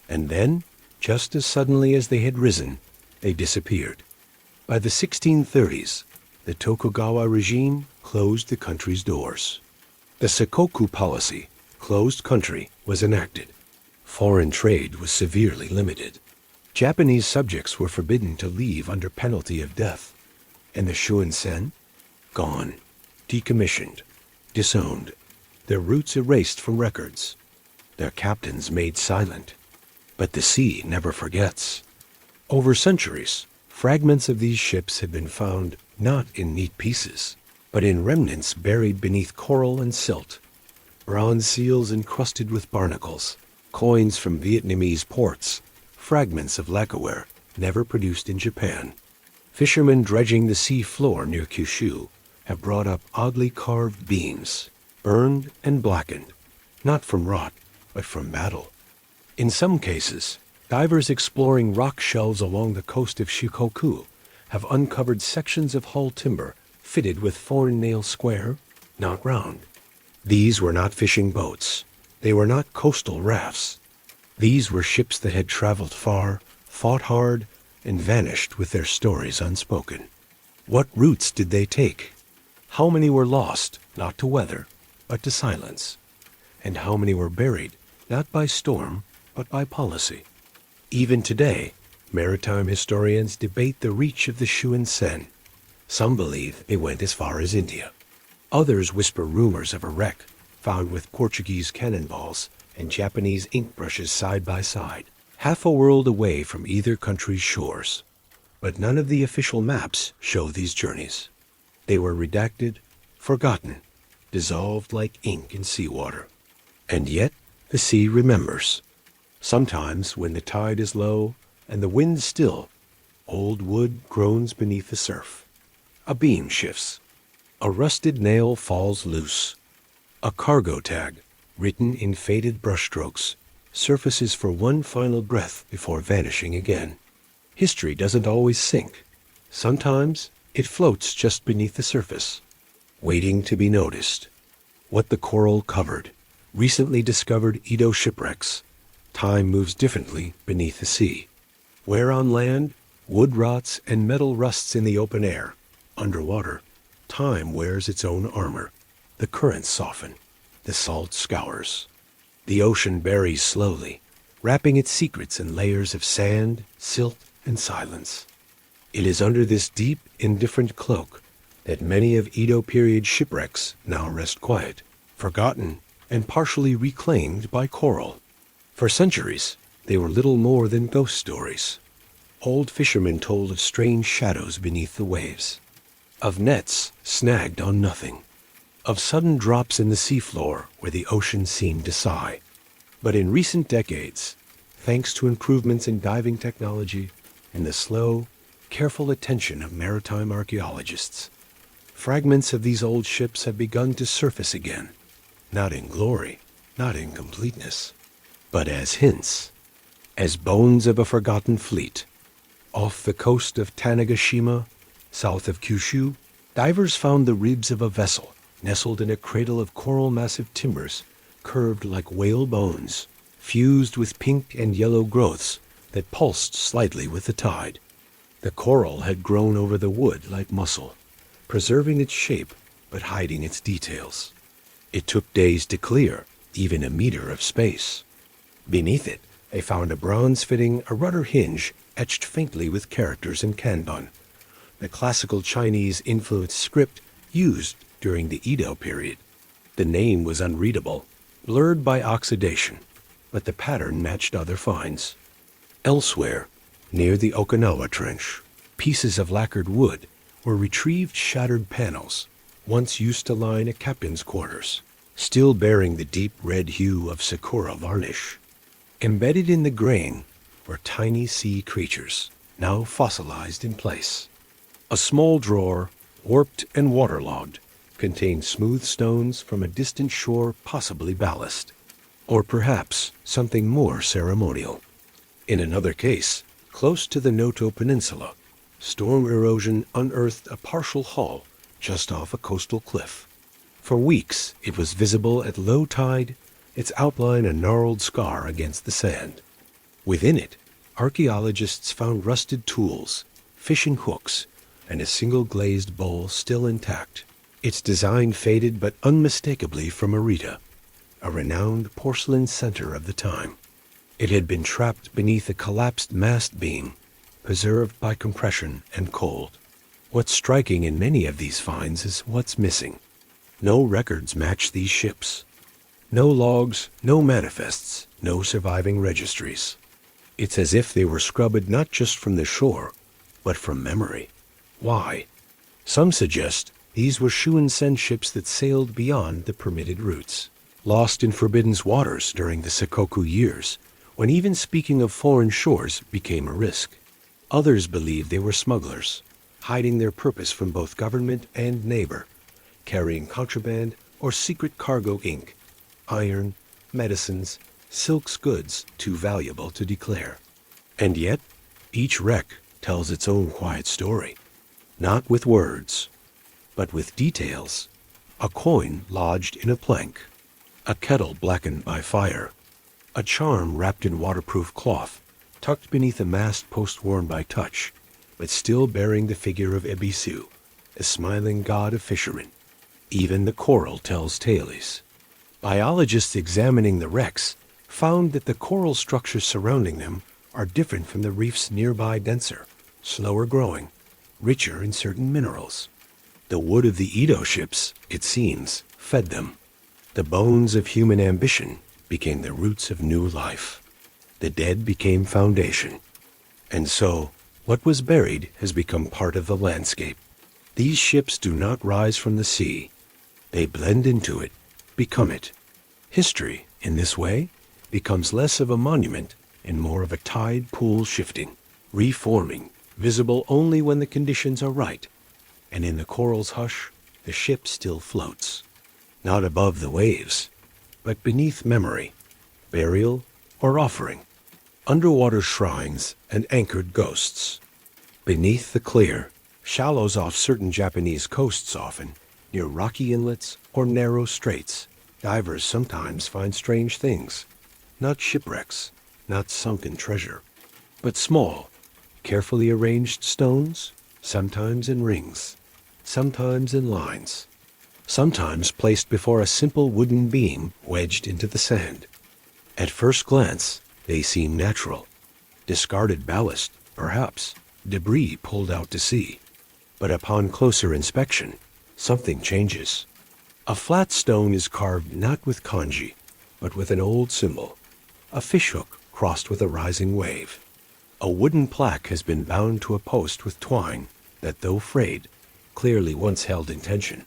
And then, just as suddenly as they had risen, they disappeared. By the 1630s, the Tokugawa regime closed the country's doors. The Sakoku policy, closed country, was enacted. Foreign trade was severely limited. Japanese subjects were forbidden to leave under penalty of death. And the Shuansen? Gone, decommissioned, disowned, their roots erased from records, their captains made silent. But the sea never forgets. Over centuries, fragments of these ships have been found not in neat pieces, but in remnants buried beneath coral and silt, bronze seals encrusted with barnacles, coins from Vietnamese ports, fragments of lacquerware never produced in Japan. Fishermen dredging the sea floor near Kyushu have brought up oddly carved beams, burned and blackened, not from rot, but from battle. In some cases, divers exploring rock shelves along the coast of Shikoku have uncovered sections of hull timber fitted with foreign nail square, not round. These were not fishing boats. They were not coastal rafts. These were ships that had traveled far, fought hard, and vanished with their stories unspoken. What routes did they take? How many were lost, not to weather, but to silence? And how many were buried, not by storm, but by policy? Even today, maritime historians debate the reach of the Shuansen. Some believe it went as far as India. Others whisper rumors of a wreck found with Portuguese cannonballs and Japanese ink brushes side by side, half a world away from either country's shores. But none of the official maps show these journeys. They were redacted, forgotten, dissolved like ink in seawater. And yet, the sea remembers. Sometimes, when the tide is low and the wind still, old wood groans beneath the surf. A beam shifts. A rusted nail falls loose. A cargo tag, written in faded brushstrokes, surfaces for one final breath before vanishing again. History doesn't always sink. Sometimes it floats just beneath the surface, waiting to be noticed. What the coral covered, recently discovered Edo shipwrecks. Time moves differently beneath the sea. Where on land, wood rots and metal rusts in the open air. Underwater, time wears its own armor. The currents soften. The salt scours. The ocean buries slowly, wrapping its secrets in layers of sand, silt, and silence. It is under this deep, indifferent cloak that many of Edo period shipwrecks now rest quiet, forgotten, and partially reclaimed by coral. For centuries, they were little more than ghost stories. Old fishermen told of strange shadows beneath the waves, of nets snagged on nothing, of sudden drops in the seafloor where the ocean seemed to sigh. But in recent decades, thanks to improvements in diving technology and the slow, careful attention of maritime archaeologists, fragments of these old ships have begun to surface again, not in glory, not in completeness, but as hints, as bones of a forgotten fleet. Off the coast of Tanegashima, south of Kyushu, divers found the ribs of a vessel nestled in a cradle of coral massive timbers, curved like whale bones, fused with pink and yellow growths that pulsed slightly with the tide. The coral had grown over the wood like muscle, preserving its shape but hiding its details. It took days to clear, even a meter of space. Beneath it, they found a bronze fitting a rudder hinge etched faintly with characters in Kanban, the classical Chinese-influenced script used during the Edo period. The name was unreadable, blurred by oxidation, but the pattern matched other finds. Elsewhere, near the Okinawa Trench, pieces of lacquered wood or retrieved shattered panels, once used to line a captain's quarters, still bearing the deep red hue of sakura varnish. Embedded in the grain were tiny sea creatures, now fossilized in place. A small drawer, warped and waterlogged, contained smooth stones from a distant shore, possibly ballast, or perhaps something more ceremonial. In another case, close to the Noto Peninsula, storm erosion unearthed a partial hull just off a coastal cliff. For weeks it was visible at low tide, its outline a gnarled scar against the sand. Within it, archaeologists found rusted tools, fishing hooks, and a single glazed bowl still intact. Its design faded but unmistakably from Arita, a renowned porcelain center of the time. It had been trapped beneath a collapsed mast beam, preserved by compression and cold. What's striking in many of these finds is what's missing. No records match these ships. No logs, no manifests, no surviving registries. It's as if they were scrubbed not just from the shore, but from memory. Why? Some suggest these were Shuansen ships that sailed beyond the permitted routes, lost in forbidden waters during the Sakoku years, when even speaking of foreign shores became a risk. Others believe they were smugglers, hiding their purpose from both government and neighbor, carrying contraband or secret cargo ink, iron, medicines, silks goods too valuable to declare. And yet, each wreck tells its own quiet story, not with words, but with details. A coin lodged in a plank, a kettle blackened by fire, a charm wrapped in waterproof cloth, tucked beneath a mast post worn by touch, but still bearing the figure of Ebisu, a smiling god of fishermen. Even the coral tells tales. Biologists examining the wrecks found that the coral structures surrounding them are different from the reef's nearby, denser, slower growing, richer in certain minerals. The wood of the Edo ships, it seems, fed them. The bones of human ambition became the roots of new life. The dead became foundation. And so, what was buried has become part of the landscape. These ships do not rise from the sea. They blend into it, become it. History, in this way, becomes less of a monument and more of a tide pool shifting, reforming, visible only when the conditions are right. And in the coral's hush, the ship still floats. Not above the waves, but beneath memory, burial, or offering. Underwater shrines and anchored ghosts. Beneath the clear, shallows off certain Japanese coasts often, near rocky inlets or narrow straits, divers sometimes find strange things. Not shipwrecks, not sunken treasure, but small, carefully arranged stones, sometimes in rings, sometimes in lines, sometimes placed before a simple wooden beam wedged into the sand. At first glance, they seem natural. Discarded ballast, perhaps, debris pulled out to sea. But upon closer inspection, something changes. A flat stone is carved not with kanji, but with an old symbol, a fishhook crossed with a rising wave. A wooden plaque has been bound to a post with twine that, though frayed, clearly once held intention.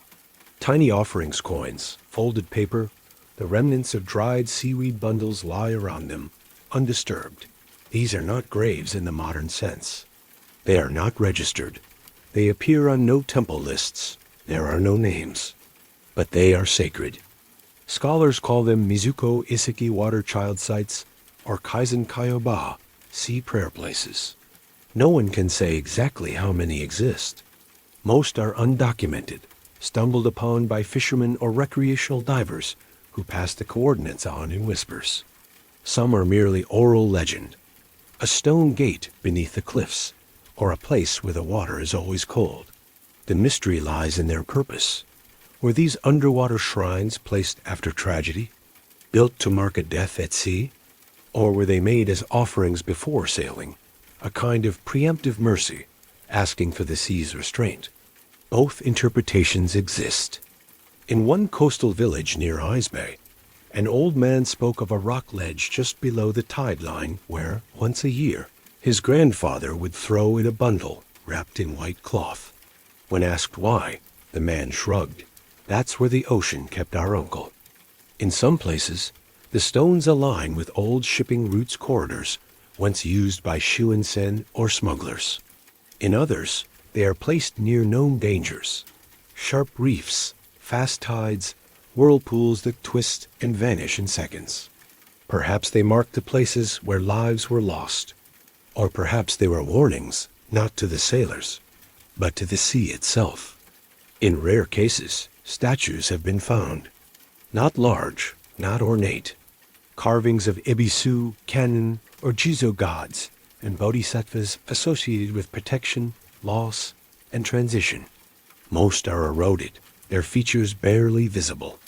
Tiny offerings coins, folded paper, the remnants of dried seaweed bundles lie around them, undisturbed. These are not graves in the modern sense. They are not registered. They appear on no temple lists. There are no names. But they are sacred. Scholars call them Mizuko Iseki water child sites or Kaizen Kyoba, sea prayer places. No one can say exactly how many exist. Most are undocumented, stumbled upon by fishermen or recreational divers who pass the coordinates on in whispers. Some are merely oral legend, a stone gate beneath the cliffs, or a place where the water is always cold. The mystery lies in their purpose. Were these underwater shrines placed after tragedy, built to mark a death at sea? Or were they made as offerings before sailing, a kind of preemptive mercy, asking for the sea's restraint? Both interpretations exist. In one coastal village near Eisbay, An old man spoke of a rock ledge just below the tide line where, once a year, his grandfather would throw in a bundle wrapped in white cloth. When asked why, the man shrugged. That's where the ocean kept our uncle. In some places, the stones align with old shipping routes corridors, once used by Shuansen or smugglers. In others, they are placed near known dangers. Sharp reefs, fast tides, whirlpools that twist and vanish in seconds. Perhaps they mark the places where lives were lost. Or perhaps they were warnings, not to the sailors, but to the sea itself. In rare cases, statues have been found. Not large, not ornate. Carvings of Ebisu, Kannon, or Jizo gods and bodhisattvas associated with protection, loss, and transition. Most are eroded, their features barely visible.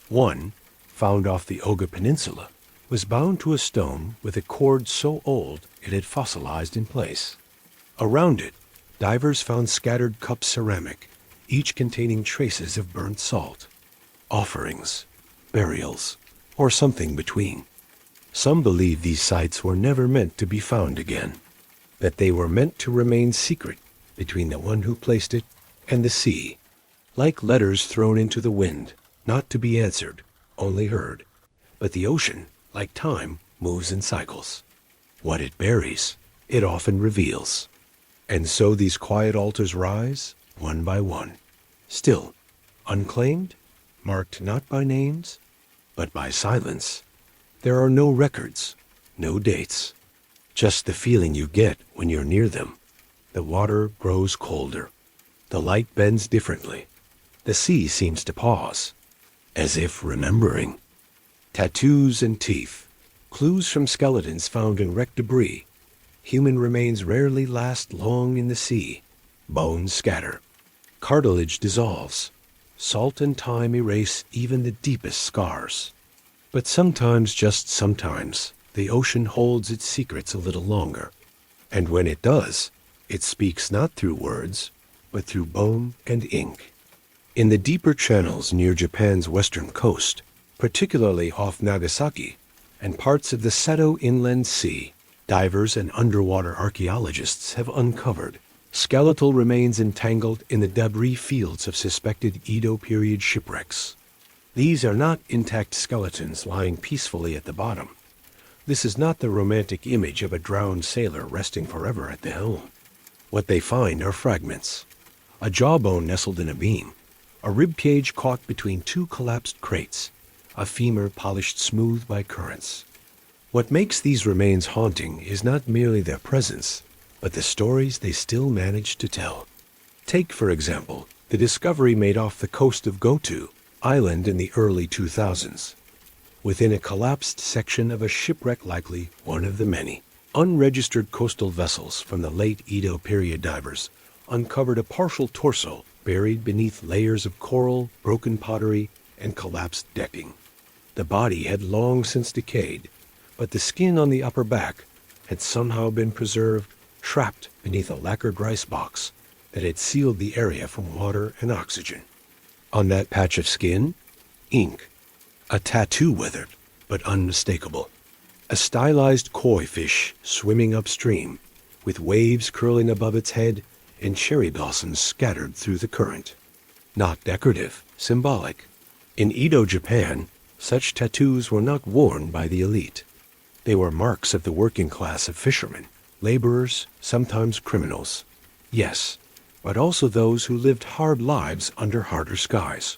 One, found off the Oga Peninsula, was bound to a stone with a cord so old it had fossilized in place. Around it, divers found scattered cup ceramic, each containing traces of burnt salt. Offerings, burials, or something between. Some believe these sites were never meant to be found again, that they were meant to remain secret between the one who placed it and the sea, like letters thrown into the wind, not to be answered, only heard. But the ocean, like time, moves in cycles. What it buries, it often reveals. And so these quiet altars rise, one by one, still, unclaimed, marked not by names, but by silence. There are no records, no dates, just the feeling you get when you're near them. The water grows colder. The light bends differently. The sea seems to pause, as if remembering. Tattoos and teeth, clues from skeletons found in wrecked debris. Human remains rarely last long in the sea. Bones scatter. Cartilage dissolves. Salt and time erase even the deepest scars. But sometimes, just sometimes, the ocean holds its secrets a little longer. And when it does, it speaks not through words, but through bone and ink. In the deeper channels near Japan's western coast, particularly off Nagasaki, and parts of the Seto Inland Sea, divers and underwater archaeologists have uncovered skeletal remains entangled in the debris fields of suspected Edo period shipwrecks. These are not intact skeletons lying peacefully at the bottom. This is not the romantic image of a drowned sailor resting forever at the helm. What they find are fragments. A jawbone nestled in a beam, a rib cage caught between two collapsed crates, a femur polished smooth by currents. What makes these remains haunting is not merely their presence, but the stories they still manage to tell. Take, for example, the discovery made off the coast of Goto Island in the early 2000s. Within a collapsed section of a shipwreck, likely one of the many, unregistered coastal vessels from the late Edo period divers uncovered a partial torso buried beneath layers of coral, broken pottery, and collapsed decking. The body had long since decayed, but the skin on the upper back had somehow been preserved, trapped beneath a lacquered rice box that had sealed the area from water and oxygen. On that patch of skin, ink, a tattoo withered but unmistakable. A stylized koi fish swimming upstream, with waves curling above its head and cherry blossoms scattered through the current. Not decorative, symbolic. In Edo, Japan, such tattoos were not worn by the elite. They were marks of the working class of fishermen, laborers, sometimes criminals. Yes, but also those who lived hard lives under harder skies.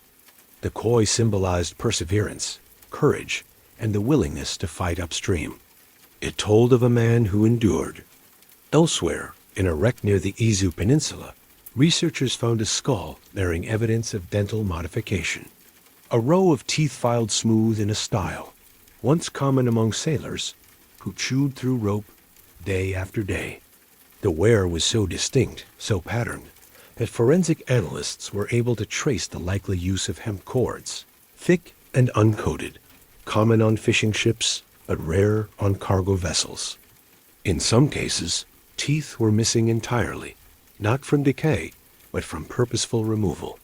The koi symbolized perseverance, courage, and the willingness to fight upstream. It told of a man who endured. Elsewhere, in a wreck near the Izu Peninsula, researchers found a skull bearing evidence of dental modification. A row of teeth filed smooth in a style, once common among sailors, who chewed through rope day after day. The wear was so distinct, so patterned, that forensic analysts were able to trace the likely use of hemp cords, thick and uncoated, common on fishing ships, but rare on cargo vessels. In some cases, teeth were missing entirely, not from decay, but from purposeful removal.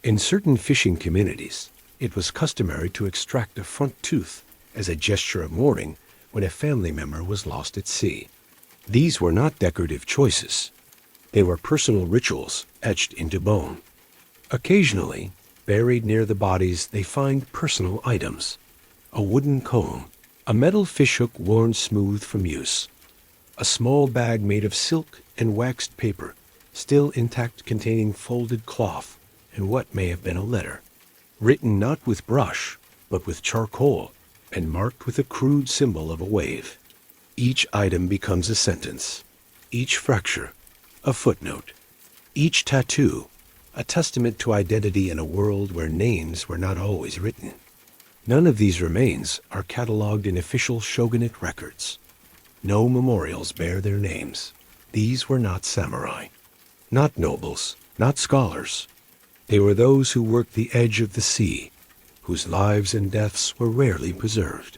In certain fishing communities, It was customary to extract a front tooth as a gesture of mourning when a family member was lost at sea. These were not decorative choices. They were personal rituals etched into bone. Occasionally, buried near the bodies, they find personal items: a wooden comb, a metal fishhook worn smooth from use, a small bag made of silk and waxed paper, still intact, containing folded cloth and what may have been a letter, written not with brush, but with charcoal, and marked with a crude symbol of a wave. Each item becomes a sentence, each fracture a footnote, each tattoo a testament to identity in a world where names were not always written. None of these remains are catalogued in official shogunate records. No memorials bear their names. These were not samurai, not nobles, not scholars. They were those who worked the edge of the sea, whose lives and deaths were rarely preserved.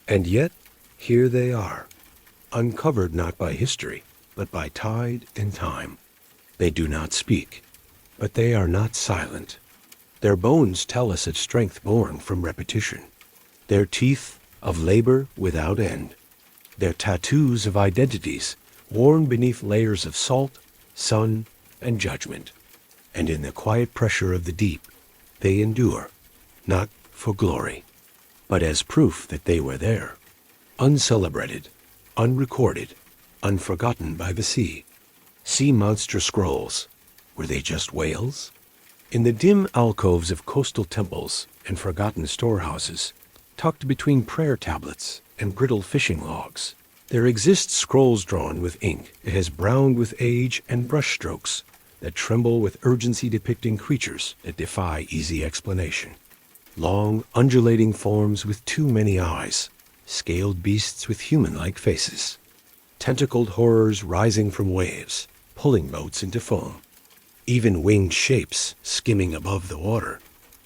And yet, here they are, uncovered not by history, but by tide and time. They do not speak, but they are not silent. Their bones tell us of strength born from repetition, their teeth of labor without end, their tattoos of identities worn beneath layers of salt, sun, and judgment. And in the quiet pressure of the deep, they endure, not for glory, but as proof that they were there, uncelebrated, unrecorded, unforgotten by the sea. Sea monster scrolls. Were they just whales? In the dim alcoves of coastal temples and forgotten storehouses, tucked between prayer tablets and brittle fishing logs, there exist scrolls drawn with ink that has browned with age and brushstrokes that tremble with urgency, depicting creatures that defy easy explanation. Long, undulating forms with too many eyes, scaled beasts with human-like faces, tentacled horrors rising from waves, pulling boats into foam, even winged shapes skimming above the water,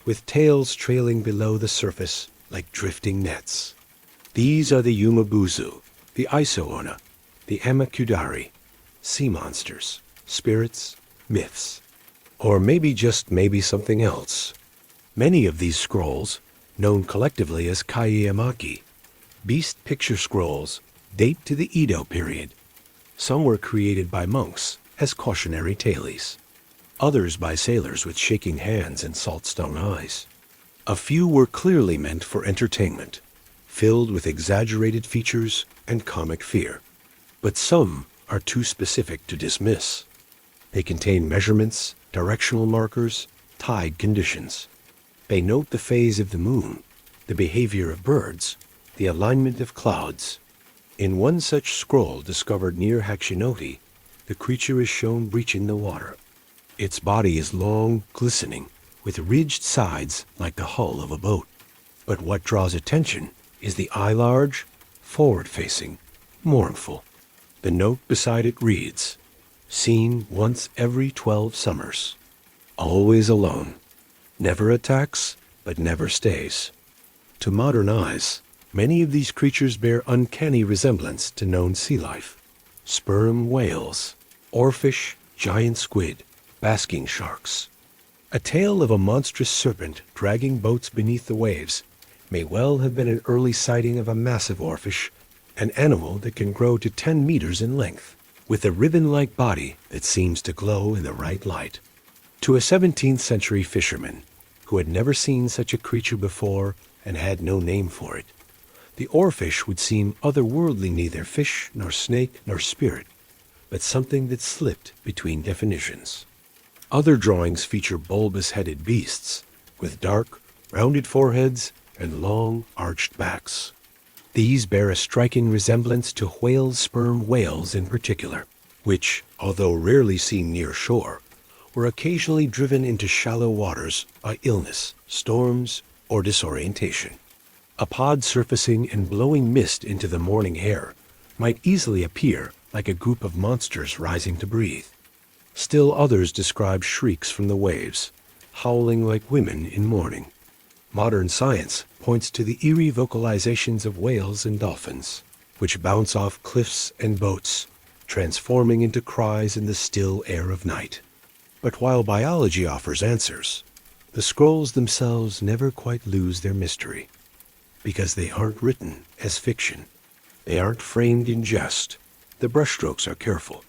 with tails trailing below the surface like drifting nets. These are the Yumabuzu, the Isoona, the Amakudari, sea monsters, spirits, myths, or maybe just maybe something else. Many of these scrolls, known collectively as Kaiamaki, beast picture scrolls, date to the Edo period. Some were created by monks as cautionary tales, others by sailors with shaking hands and salt-stung eyes. A few were clearly meant for entertainment, filled with exaggerated features and comic fear. But some are too specific to dismiss. They contain measurements, directional markers, tide conditions. They note the phase of the moon, the behavior of birds, the alignment of clouds. In one such scroll discovered near Hachinohe, the creature is shown breaching the water. Its body is long, glistening, with ridged sides like the hull of a boat. But what draws attention is the eye large, forward-facing, mournful. The note beside it reads, "Seen once every 12 summers. Always alone. Never attacks, but never stays." To modern eyes, many of these creatures bear uncanny resemblance to known sea life. Sperm whales, oarfish, giant squid, basking sharks. A tale of a monstrous serpent dragging boats beneath the waves may well have been an early sighting of a massive oarfish, an animal that can grow to 10 meters in length, with a ribbon-like body that seems to glow in the right light. To a 17th century fisherman, who had never seen such a creature before and had no name for it, the oarfish would seem otherworldly, neither fish nor snake nor spirit, but something that slipped between definitions. Other drawings feature bulbous-headed beasts, with dark, rounded foreheads and long, arched backs. These bear a striking resemblance to whale sperm whales in particular, which, although rarely seen near shore, were occasionally driven into shallow waters by illness, storms, or disorientation. A pod surfacing and blowing mist into the morning air might easily appear like a group of monsters rising to breathe. Still others describe shrieks from the waves, howling like women in mourning. Modern science points to the eerie vocalizations of whales and dolphins, which bounce off cliffs and boats, transforming into cries in the still air of night. But while biology offers answers, The scrolls themselves never quite lose their mystery, because they aren't written as fiction. They aren't framed in jest. The brushstrokes are careful,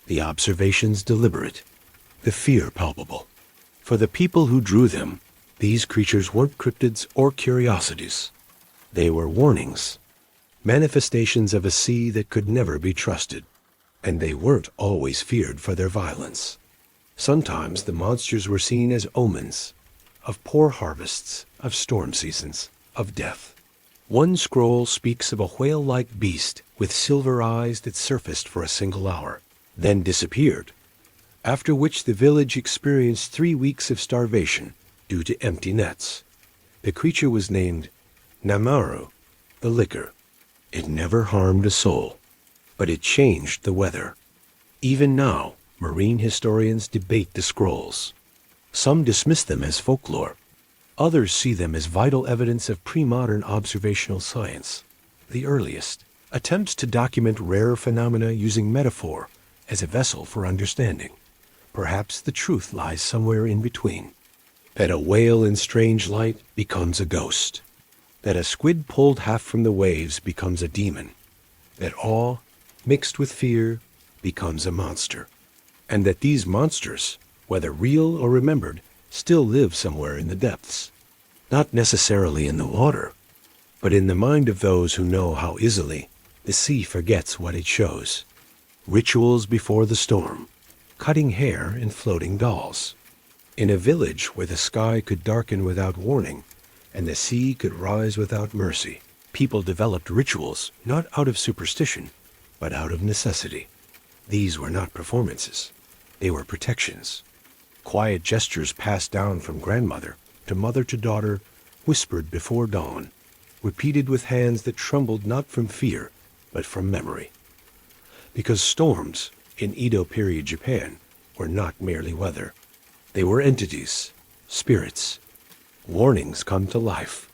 the observations deliberate, the fear palpable. For the people who drew them, these creatures weren't cryptids or curiosities. They were warnings, manifestations of a sea that could never be trusted. And they weren't always feared for their violence. Sometimes the monsters were seen as omens of poor harvests, of storm seasons, of death. One scroll speaks of a whale-like beast with silver eyes that surfaced for a single hour, then disappeared, after which the village experienced 3 weeks of starvation due to empty nets. The creature was named Namaru, the liquor. It never harmed a soul, but it changed the weather. Even now, marine historians debate the scrolls. Some dismiss them as folklore. Others see them as vital evidence of pre-modern observational science. The earliest, attempts to document rare phenomena using metaphor as a vessel for understanding. Perhaps the truth lies somewhere in between. That a whale in strange light becomes a ghost. That a squid pulled half from the waves becomes a demon. That awe, mixed with fear, becomes a monster. And that these monsters, whether real or remembered, still live somewhere in the depths. Not necessarily in the water, but in the mind of those who know how easily the sea forgets what it shows. Rituals before the storm, cutting hair and floating dolls. In a village where the sky could darken without warning and the sea could rise without mercy, people developed rituals not out of superstition, but out of necessity. These were not performances. They were protections. Quiet gestures passed down from grandmother to mother to daughter, whispered before dawn, repeated with hands that trembled not from fear, but from memory. Because storms in Edo period Japan were not merely weather. They were entities, spirits, warnings come to life.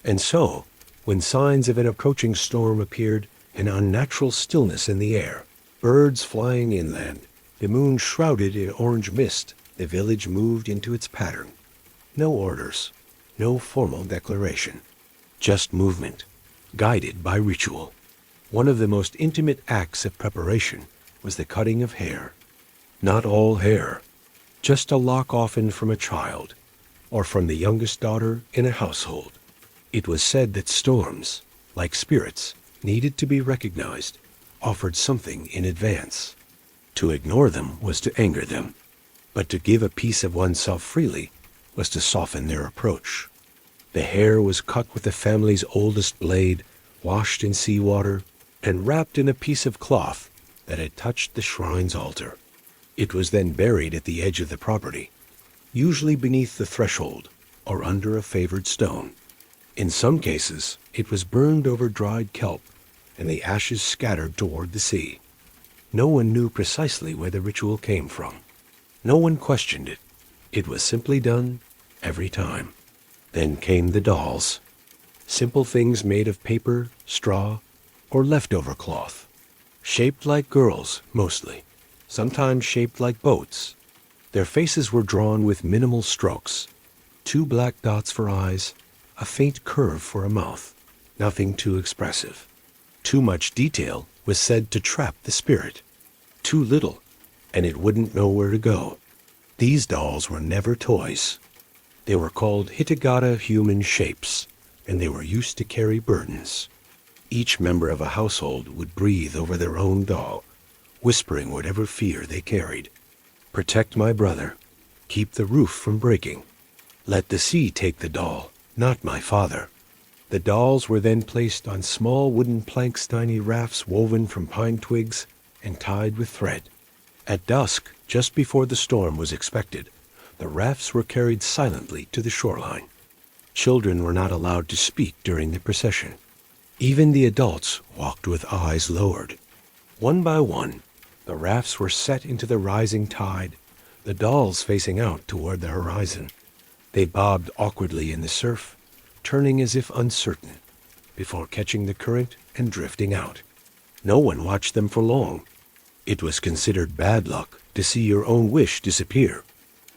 And so, when signs of an approaching storm appeared, an unnatural stillness in the air, birds flying inland, the moon shrouded in orange mist, the village moved into its pattern. No orders, no formal declaration, just movement, guided by ritual. One of the most intimate acts of preparation was the cutting of hair. Not all hair, just a lock often from a child, or from the youngest daughter in a household. It was said that storms, like spirits, needed to be recognized, offered something in advance. To ignore them was to anger them, but to give a piece of oneself freely was to soften their approach. The hair was cut with the family's oldest blade, washed in seawater, and wrapped in a piece of cloth that had touched the shrine's altar. It was then buried at the edge of the property, usually beneath the threshold or under a favored stone. In some cases, it was burned over dried kelp, and the ashes scattered toward the sea. No one knew precisely where the ritual came from. No one questioned it. It was simply done every time. Then came the dolls. Simple things made of paper, straw, or leftover cloth. Shaped like girls, mostly. Sometimes shaped like boats. Their faces were drawn with minimal strokes. 2 black dots for eyes, a faint curve for a mouth. Nothing too expressive. Too much detail was said to trap the spirit. Too little, and it wouldn't know where to go. These dolls were never toys. They were called Hitagata human shapes, and they were used to carry burdens. Each member of a household would breathe over their own doll, whispering whatever fear they carried. Protect my brother. Keep the roof from breaking. Let the sea take the doll, not my father. The dolls were then placed on small wooden planks, tiny rafts woven from pine twigs and tied with thread. At dusk, just before the storm was expected, the rafts were carried silently to the shoreline. Children were not allowed to speak during the procession. Even the adults walked with eyes lowered. One by one, the rafts were set into the rising tide, the dolls facing out toward the horizon. They bobbed awkwardly in the surf, turning as if uncertain, before catching the current and drifting out. No one watched them for long. It was considered bad luck to see your own wish disappear.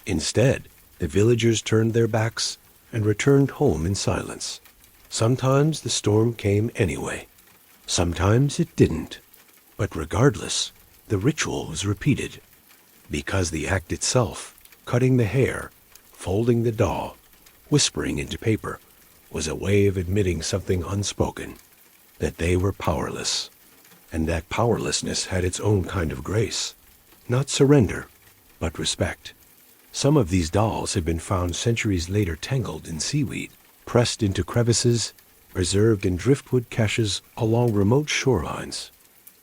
Instead, The villagers turned their backs and returned home in silence. Sometimes the storm came anyway. Sometimes it didn't. But regardless, the ritual was repeated. Because the act itself, cutting the hair, folding the doll, whispering into paper, was a way of admitting something unspoken, that they were powerless. And that powerlessness had its own kind of grace. Not surrender, but respect. Some of these dolls had been found centuries later tangled in seaweed, pressed into crevices, preserved in driftwood caches along remote shorelines.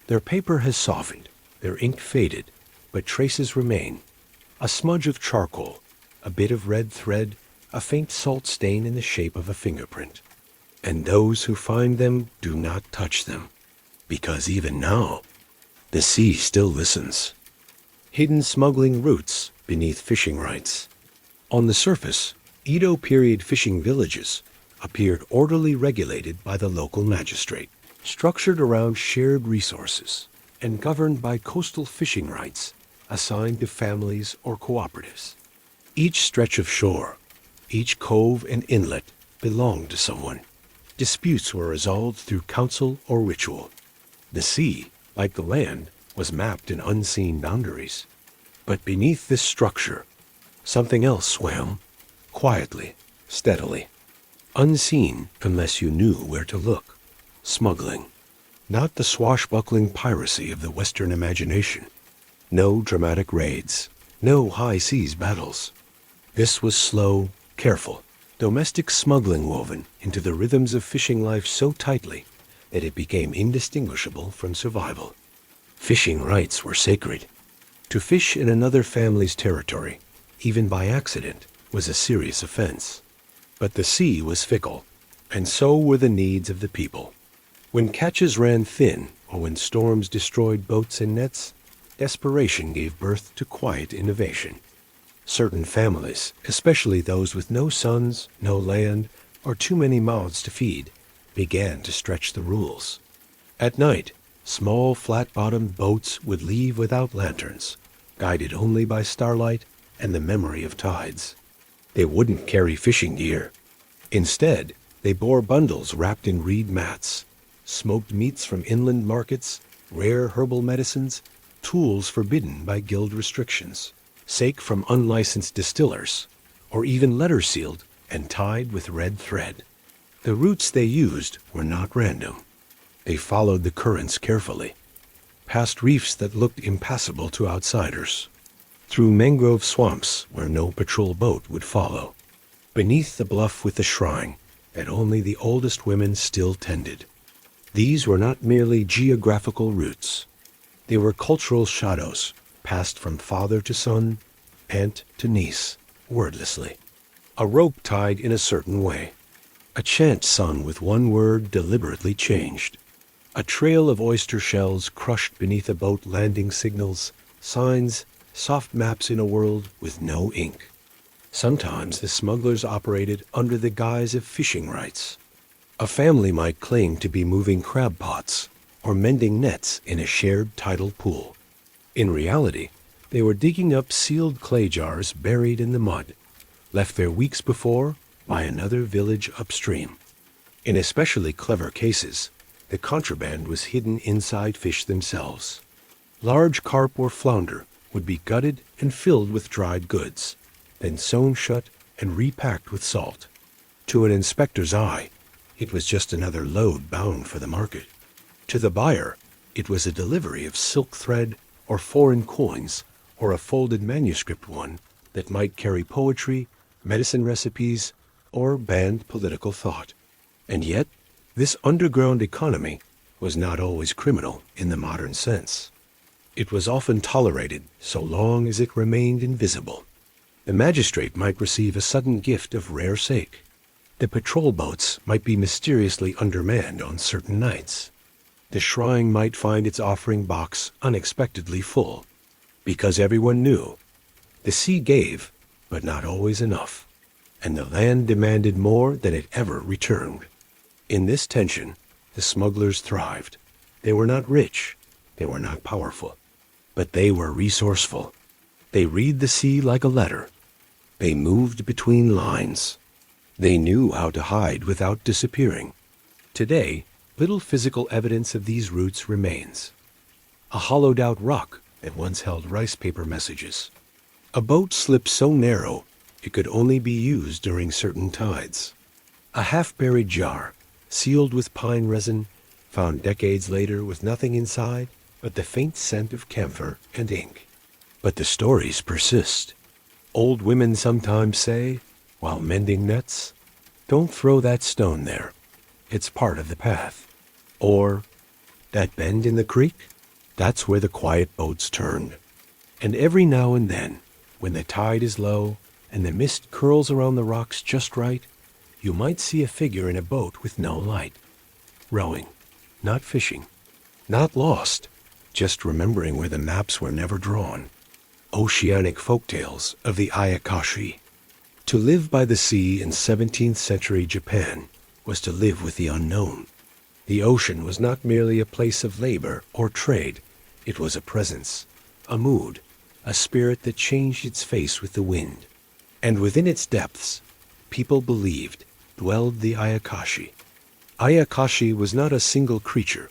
Their paper has softened, their ink faded, but traces remain. A smudge of charcoal, a bit of red thread, a faint salt stain in the shape of a fingerprint. And those who find them do not touch them, because even now, the sea still listens. Hidden smuggling routes beneath fishing rights. On the surface, Edo period fishing villages appeared orderly regulated by the local magistrate, structured around shared resources, and governed by coastal fishing rights assigned to families or cooperatives. Each stretch of shore, each cove and inlet belonged to someone. Disputes were resolved through council or ritual. The sea, like the land, was mapped in unseen boundaries. But beneath this structure, something else swam, quietly, steadily. Unseen unless you knew where to look. Smuggling. Not the swashbuckling piracy of the Western imagination. No dramatic raids. No high seas battles. This was slow, careful, domestic smuggling woven into the rhythms of fishing life so tightly that it became indistinguishable from survival. Fishing rights were sacred. To fish in another family's territory, even by accident, was a serious offense. But the sea was fickle, and so were the needs of the people. When catches ran thin, or when storms destroyed boats and nets, desperation gave birth to quiet innovation. Certain families, especially those with no sons, no land, or too many mouths to feed, began to stretch the rules. At night, small flat-bottomed boats would leave without lanterns, guided only by starlight and the memory of tides. They wouldn't carry fishing gear. Instead, they bore bundles wrapped in reed mats, smoked meats from inland markets, rare herbal medicines, tools forbidden by guild restrictions, sake from unlicensed distillers, or even letters sealed and tied with red thread. The routes they used were not random. They followed the currents carefully, past reefs that looked impassable to outsiders, through mangrove swamps where no patrol boat would follow, beneath the bluff with the shrine that only the oldest women still tended. These were not merely geographical routes. They were cultural shadows, passed from father to son, aunt to niece, wordlessly. A rope tied in a certain way. A chant sung with one word deliberately changed. A trail of oyster shells crushed beneath a boat landing signals, signs, soft maps in a world with no ink. Sometimes the smugglers operated under the guise of fishing rights. A family might claim to be moving crab pots or mending nets in a shared tidal pool. In reality, they were digging up sealed clay jars buried in the mud, left there weeks before by another village upstream. In especially clever cases, the contraband was hidden inside fish themselves. Large carp or flounder would be gutted and filled with dried goods, then sewn shut and repacked with salt. To an inspector's eye, it was just another load bound for the market. To the buyer, it was a delivery of silk thread or foreign coins or a folded manuscript one that might carry poetry, medicine recipes, or banned political thought. And yet, this underground economy was not always criminal in the modern sense. It was often tolerated so long as it remained invisible. The magistrate might receive a sudden gift of rare sake. The patrol boats might be mysteriously undermanned on certain nights. The shrine might find its offering box unexpectedly full, because everyone knew the sea gave, but not always enough, and the land demanded more than it ever returned. In this tension, the smugglers thrived. They were not rich, they were not powerful, but they were resourceful. They read the sea like a letter. They moved between lines. They knew how to hide without disappearing. Today, little physical evidence of these routes remains. A hollowed-out rock that once held rice paper messages. A boat slipped so narrow it could only be used during certain tides. A half-buried jar, sealed with pine resin, found decades later with nothing inside but the faint scent of camphor and ink. But the stories persist. Old women sometimes say, while mending nets, "Don't throw that stone there. It's part of the path." Or, "That bend in the creek? That's where the quiet boats turn." And every now and then, when the tide is low and the mist curls around the rocks just right, you might see a figure in a boat with no light. Rowing, not fishing, not lost, just remembering where the maps were never drawn. Oceanic folktales of the Ayakashi. To live by the sea in 17th century Japan was to live with the unknown. The ocean was not merely a place of labor or trade. It was a presence, a mood, a spirit that changed its face with the wind. And within its depths, people believed, dwelled the Ayakashi. Ayakashi was not a single creature,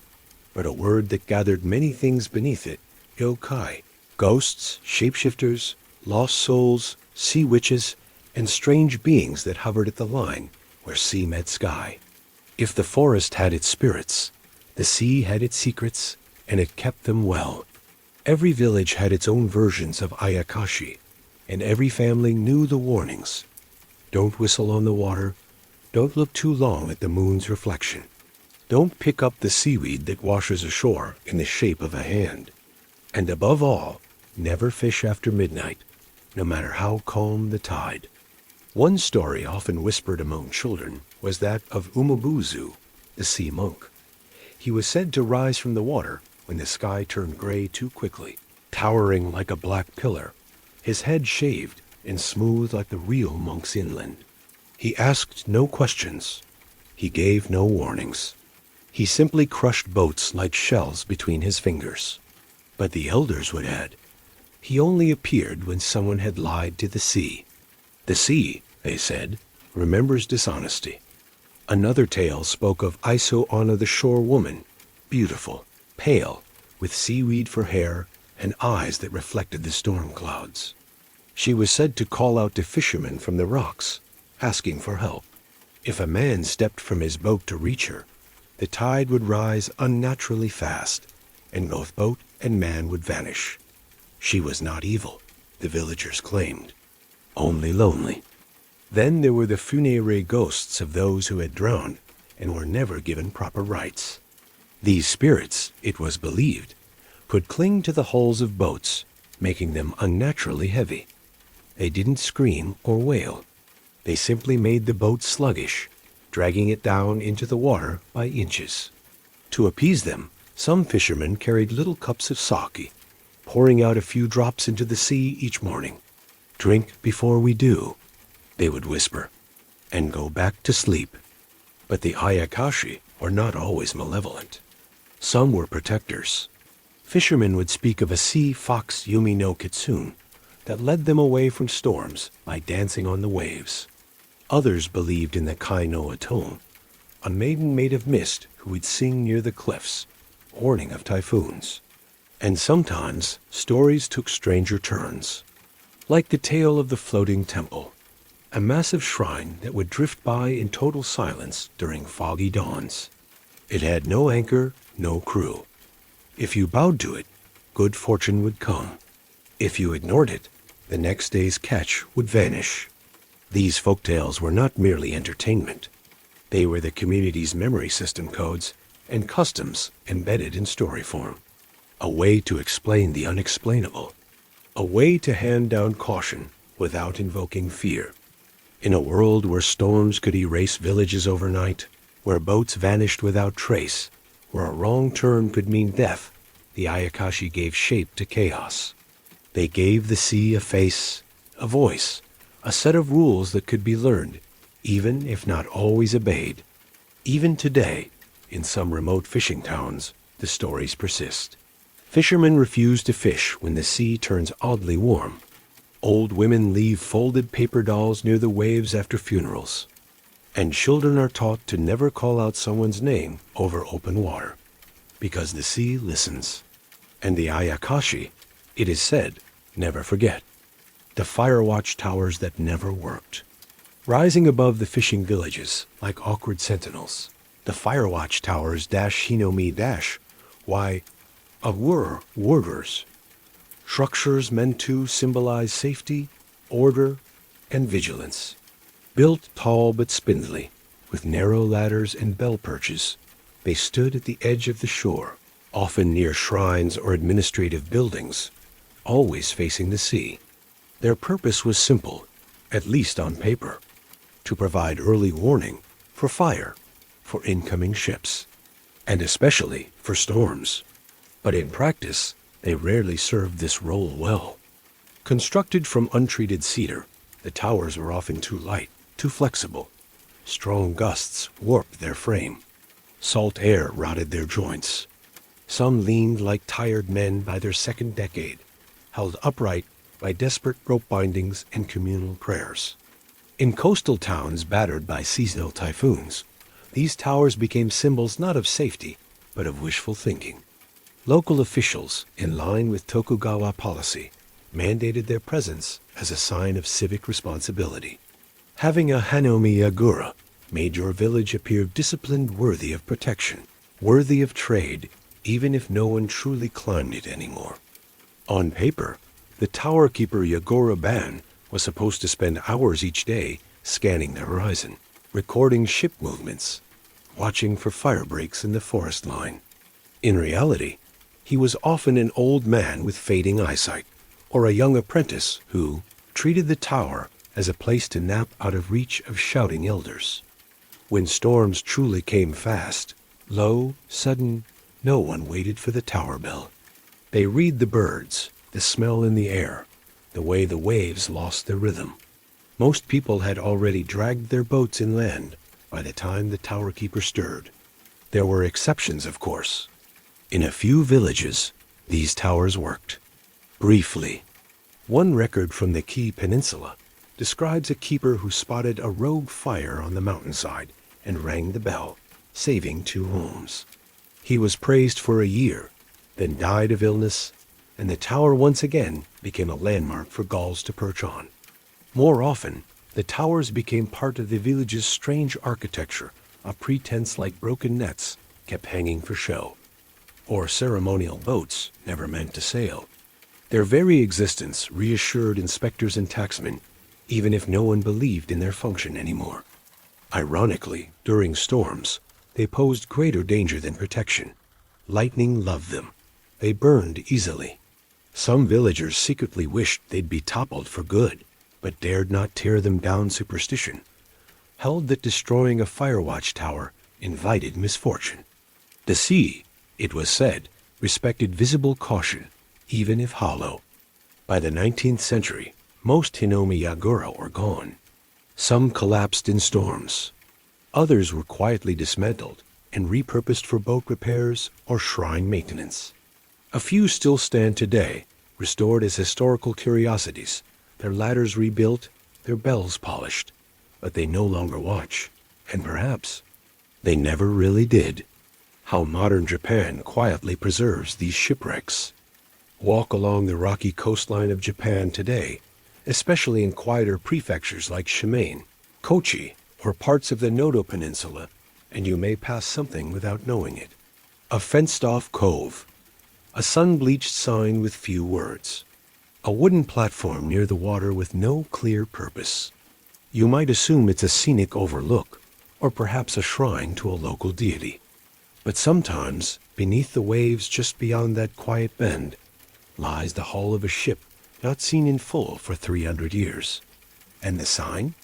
but a word that gathered many things beneath it: yokai, ghosts, shapeshifters, lost souls, sea witches, and strange beings that hovered at the line where sea met sky. If the forest had its spirits, the sea had its secrets, and it kept them well. Every village had its own versions of Ayakashi, and every family knew the warnings. Don't whistle on the water. Don't look too long at the moon's reflection. Don't pick up the seaweed that washes ashore in the shape of a hand. And above all, never fish after midnight, no matter how calm the tide. One story often whispered among children was that of Umebuzu, the sea monk. He was said to rise from the water when the sky turned gray too quickly, towering like a black pillar, his head shaved and smooth like the real monks inland. He asked no questions. He gave no warnings. He simply crushed boats like shells between his fingers. But the elders would add, he only appeared when someone had lied to the sea. The sea, they said, remembers dishonesty. Another tale spoke of Iso Anna the shore woman, beautiful, pale, with seaweed for hair and eyes that reflected the storm clouds. She was said to call out to fishermen from the rocks, asking for help. If a man stepped from his boat to reach her, the tide would rise unnaturally fast, and both boat and man would vanish. She was not evil, the villagers claimed, only lonely. Then there were the funéraire ghosts of those who had drowned and were never given proper rites. These spirits, it was believed, could cling to the hulls of boats, making them unnaturally heavy. They didn't scream or wail. They simply made the boat sluggish, dragging it down into the water by inches. To appease them, some fishermen carried little cups of sake, pouring out a few drops into the sea each morning. "Drink before we do," they would whisper, and go back to sleep. But the Ayakashi were not always malevolent. Some were protectors. Fishermen would speak of a sea fox Yumi no Kitsune that led them away from storms by dancing on the waves. Others believed in the Kai no Atone, a maiden made of mist who would sing near the cliffs, warning of typhoons. And sometimes stories took stranger turns, like the tale of the floating temple, a massive shrine that would drift by in total silence during foggy dawns. It had no anchor, no crew. If you bowed to it, good fortune would come. If you ignored it, the next day's catch would vanish. These folktales were not merely entertainment. They were the community's memory system codes and customs embedded in story form. A way to explain the unexplainable. A way to hand down caution without invoking fear. In a world where storms could erase villages overnight, where boats vanished without trace, where a wrong turn could mean death, the Ayakashi gave shape to chaos. They gave the sea a face, a voice, a set of rules that could be learned, even if not always obeyed. Even today, in some remote fishing towns, the stories persist. Fishermen refuse to fish when the sea turns oddly warm. Old women leave folded paper dolls near the waves after funerals. And children are taught to never call out someone's name over open water, because the sea listens. And the Ayakashi, it is said, never forget. The fire watch towers that never worked. Rising above the fishing villages like awkward sentinels, the fire watch towers Shinomi why, were warders. Structures meant to symbolize safety, order, and vigilance. Built tall but spindly, with narrow ladders and bell perches, they stood at the edge of the shore, often near shrines or administrative buildings, always facing the sea. Their purpose was simple, at least on paper, to provide early warning for fire, for incoming ships, and especially for storms. But in practice, they rarely served this role well. Constructed from untreated cedar, the towers were often too light, too flexible. Strong gusts warped their frame. Salt air rotted their joints. Some leaned like tired men by their second decade, held upright by desperate rope bindings and communal prayers. In coastal towns battered by seasonal typhoons, these towers became symbols not of safety, but of wishful thinking. Local officials, in line with Tokugawa policy, mandated their presence as a sign of civic responsibility. Having a Hanomi Yagura made your village appear disciplined, worthy of protection, worthy of trade, even if no one truly climbed it anymore. On paper, the tower keeper Yagura Ban was supposed to spend hours each day scanning the horizon, recording ship movements, watching for fire breaks in the forest line. In reality, he was often an old man with fading eyesight, or a young apprentice who treated the tower as a place to nap out of reach of shouting elders. When storms truly came fast, low, sudden, no one waited for the tower bell. They read the birds, the smell in the air, the way the waves lost their rhythm. Most people had already dragged their boats inland by the time the tower keeper stirred. There were exceptions, of course. In a few villages, these towers worked. Briefly, one record from the Kii Peninsula describes a keeper who spotted a rogue fire on the mountainside and rang the bell, saving 2 homes. He was praised for a year, then died of illness, and the tower once again became a landmark for gulls to perch on. More often, the towers became part of the village's strange architecture, a pretense like broken nets kept hanging for show, or ceremonial boats never meant to sail. Their very existence reassured inspectors and tacksmen, even if no one believed in their function anymore. Ironically, during storms, they posed greater danger than protection. Lightning loved them. They burned easily. Some villagers secretly wished they'd be toppled for good, but dared not tear them down. Superstition held that destroying a fire watch tower invited misfortune. The sea, it was said, respected visible caution, even if hollow. By the 19th century, most Hinomi Yagura were gone. Some collapsed in storms. Others were quietly dismantled and repurposed for boat repairs or shrine maintenance. A few still stand today, restored as historical curiosities, their ladders rebuilt, their bells polished. But they no longer watch, and perhaps they never really did. How modern Japan quietly preserves these shipwrecks. Walk along the rocky coastline of Japan today, especially in quieter prefectures like Shimane, Kochi, or parts of the Noto Peninsula, and you may pass something without knowing it. A fenced-off cove, a sun-bleached sign with few words, a wooden platform near the water with no clear purpose. You might assume it's a scenic overlook, or perhaps a shrine to a local deity. But sometimes, beneath the waves just beyond that quiet bend, lies the hull of a ship not seen in full for 300 years. And the sign?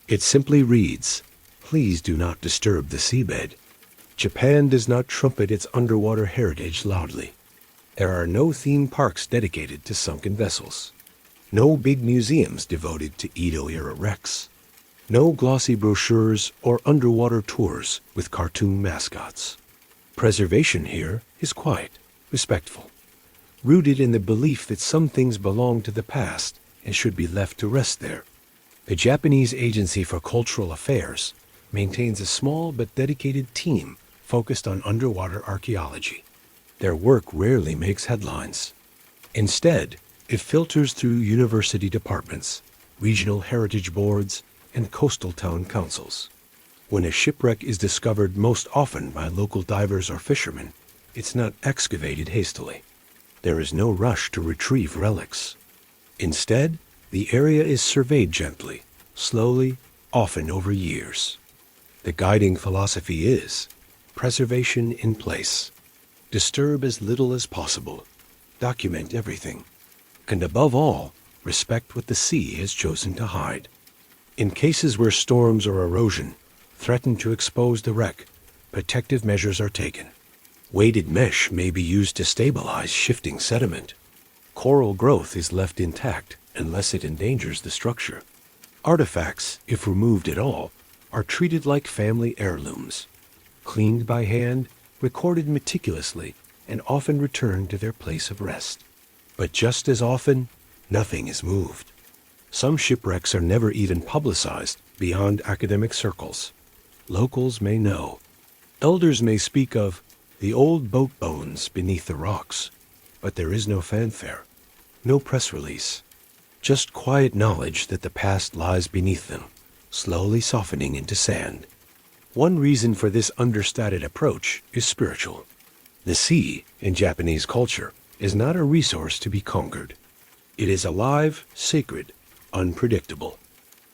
It simply reads, "Please do not disturb the seabed." Japan does not trumpet its underwater heritage loudly. There are no theme parks dedicated to sunken vessels. No big museums devoted to Edo-era wrecks. No glossy brochures or underwater tours with cartoon mascots. Preservation here is quiet, respectful, rooted in the belief that some things belong to the past and should be left to rest there. The Japanese Agency for Cultural Affairs maintains a small but dedicated team focused on underwater archaeology. Their work rarely makes headlines. Instead, it filters through university departments, regional heritage boards, and coastal town councils. When a shipwreck is discovered most often by local divers or fishermen, it's not excavated hastily. There is no rush to retrieve relics. Instead, the area is surveyed gently, slowly, often over years. The guiding philosophy is preservation in place. Disturb as little as possible. Document everything. And above all, respect what the sea has chosen to hide. In cases where storms or erosion threaten to expose the wreck, protective measures are taken. Weighted mesh may be used to stabilize shifting sediment. Coral growth is left intact unless it endangers the structure. Artifacts, if removed at all, are treated like family heirlooms. Cleaned by hand, recorded meticulously, and often returned to their place of rest. But just as often, nothing is moved. Some shipwrecks are never even publicized beyond academic circles. Locals may know. Elders may speak of the old boat bones beneath the rocks, but there is no fanfare, no press release, just quiet knowledge that the past lies beneath them, slowly softening into sand. One reason for this understated approach is spiritual. The sea, in Japanese culture, is not a resource to be conquered. It is alive, sacred, unpredictable.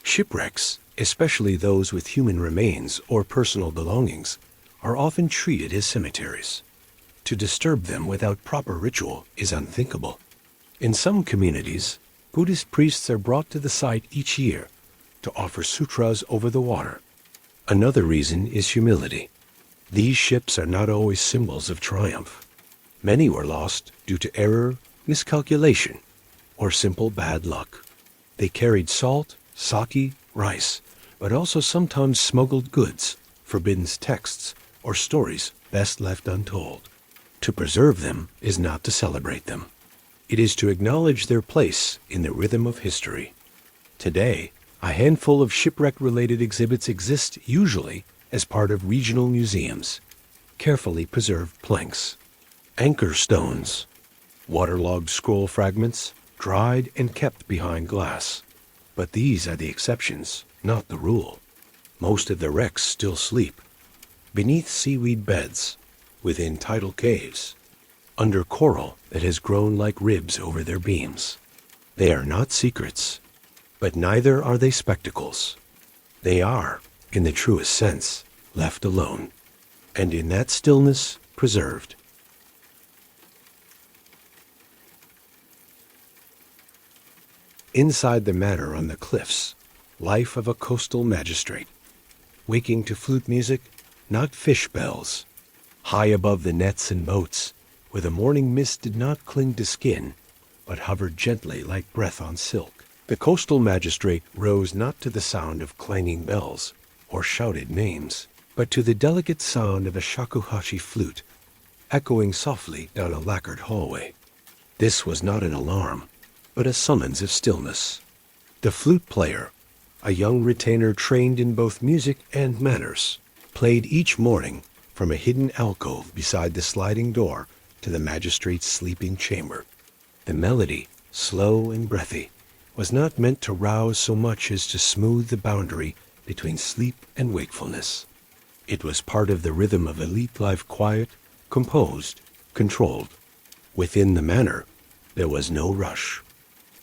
Shipwrecks, especially those with human remains or personal belongings, are often treated as cemeteries. To disturb them without proper ritual is unthinkable. In some communities, Buddhist priests are brought to the site each year to offer sutras over the water. Another reason is humility. These ships are not always symbols of triumph. Many were lost due to error, miscalculation, or simple bad luck. They carried salt, sake, rice, but also sometimes smuggled goods, forbidden texts, or stories best left untold. To preserve them is not to celebrate them. It is to acknowledge their place in the rhythm of history. Today, a handful of shipwreck-related exhibits exist usually as part of regional museums. Carefully preserved planks, anchor stones, waterlogged scroll fragments, dried and kept behind glass. But these are the exceptions, not the rule. Most of the wrecks still sleep, beneath seaweed beds, within tidal caves, under coral that has grown like ribs over their beams. They are not secrets, but neither are they spectacles. They are, in the truest sense, left alone, and in that stillness preserved. Inside the manor on the cliffs, life of a coastal magistrate, waking to flute music, not fish bells. High above the nets and boats, where the morning mist did not cling to skin, but hovered gently like breath on silk. The coastal magistrate rose not to the sound of clanging bells or shouted names, but to the delicate sound of a shakuhachi flute, echoing softly down a lacquered hallway. This was not an alarm, but a summons of stillness. The flute player, a young retainer trained in both music and manners, played each morning from a hidden alcove beside the sliding door to the magistrate's sleeping chamber. The melody, slow and breathy, was not meant to rouse so much as to smooth the boundary between sleep and wakefulness. It was part of the rhythm of elite life, quiet, composed, controlled. Within the manor, there was no rush.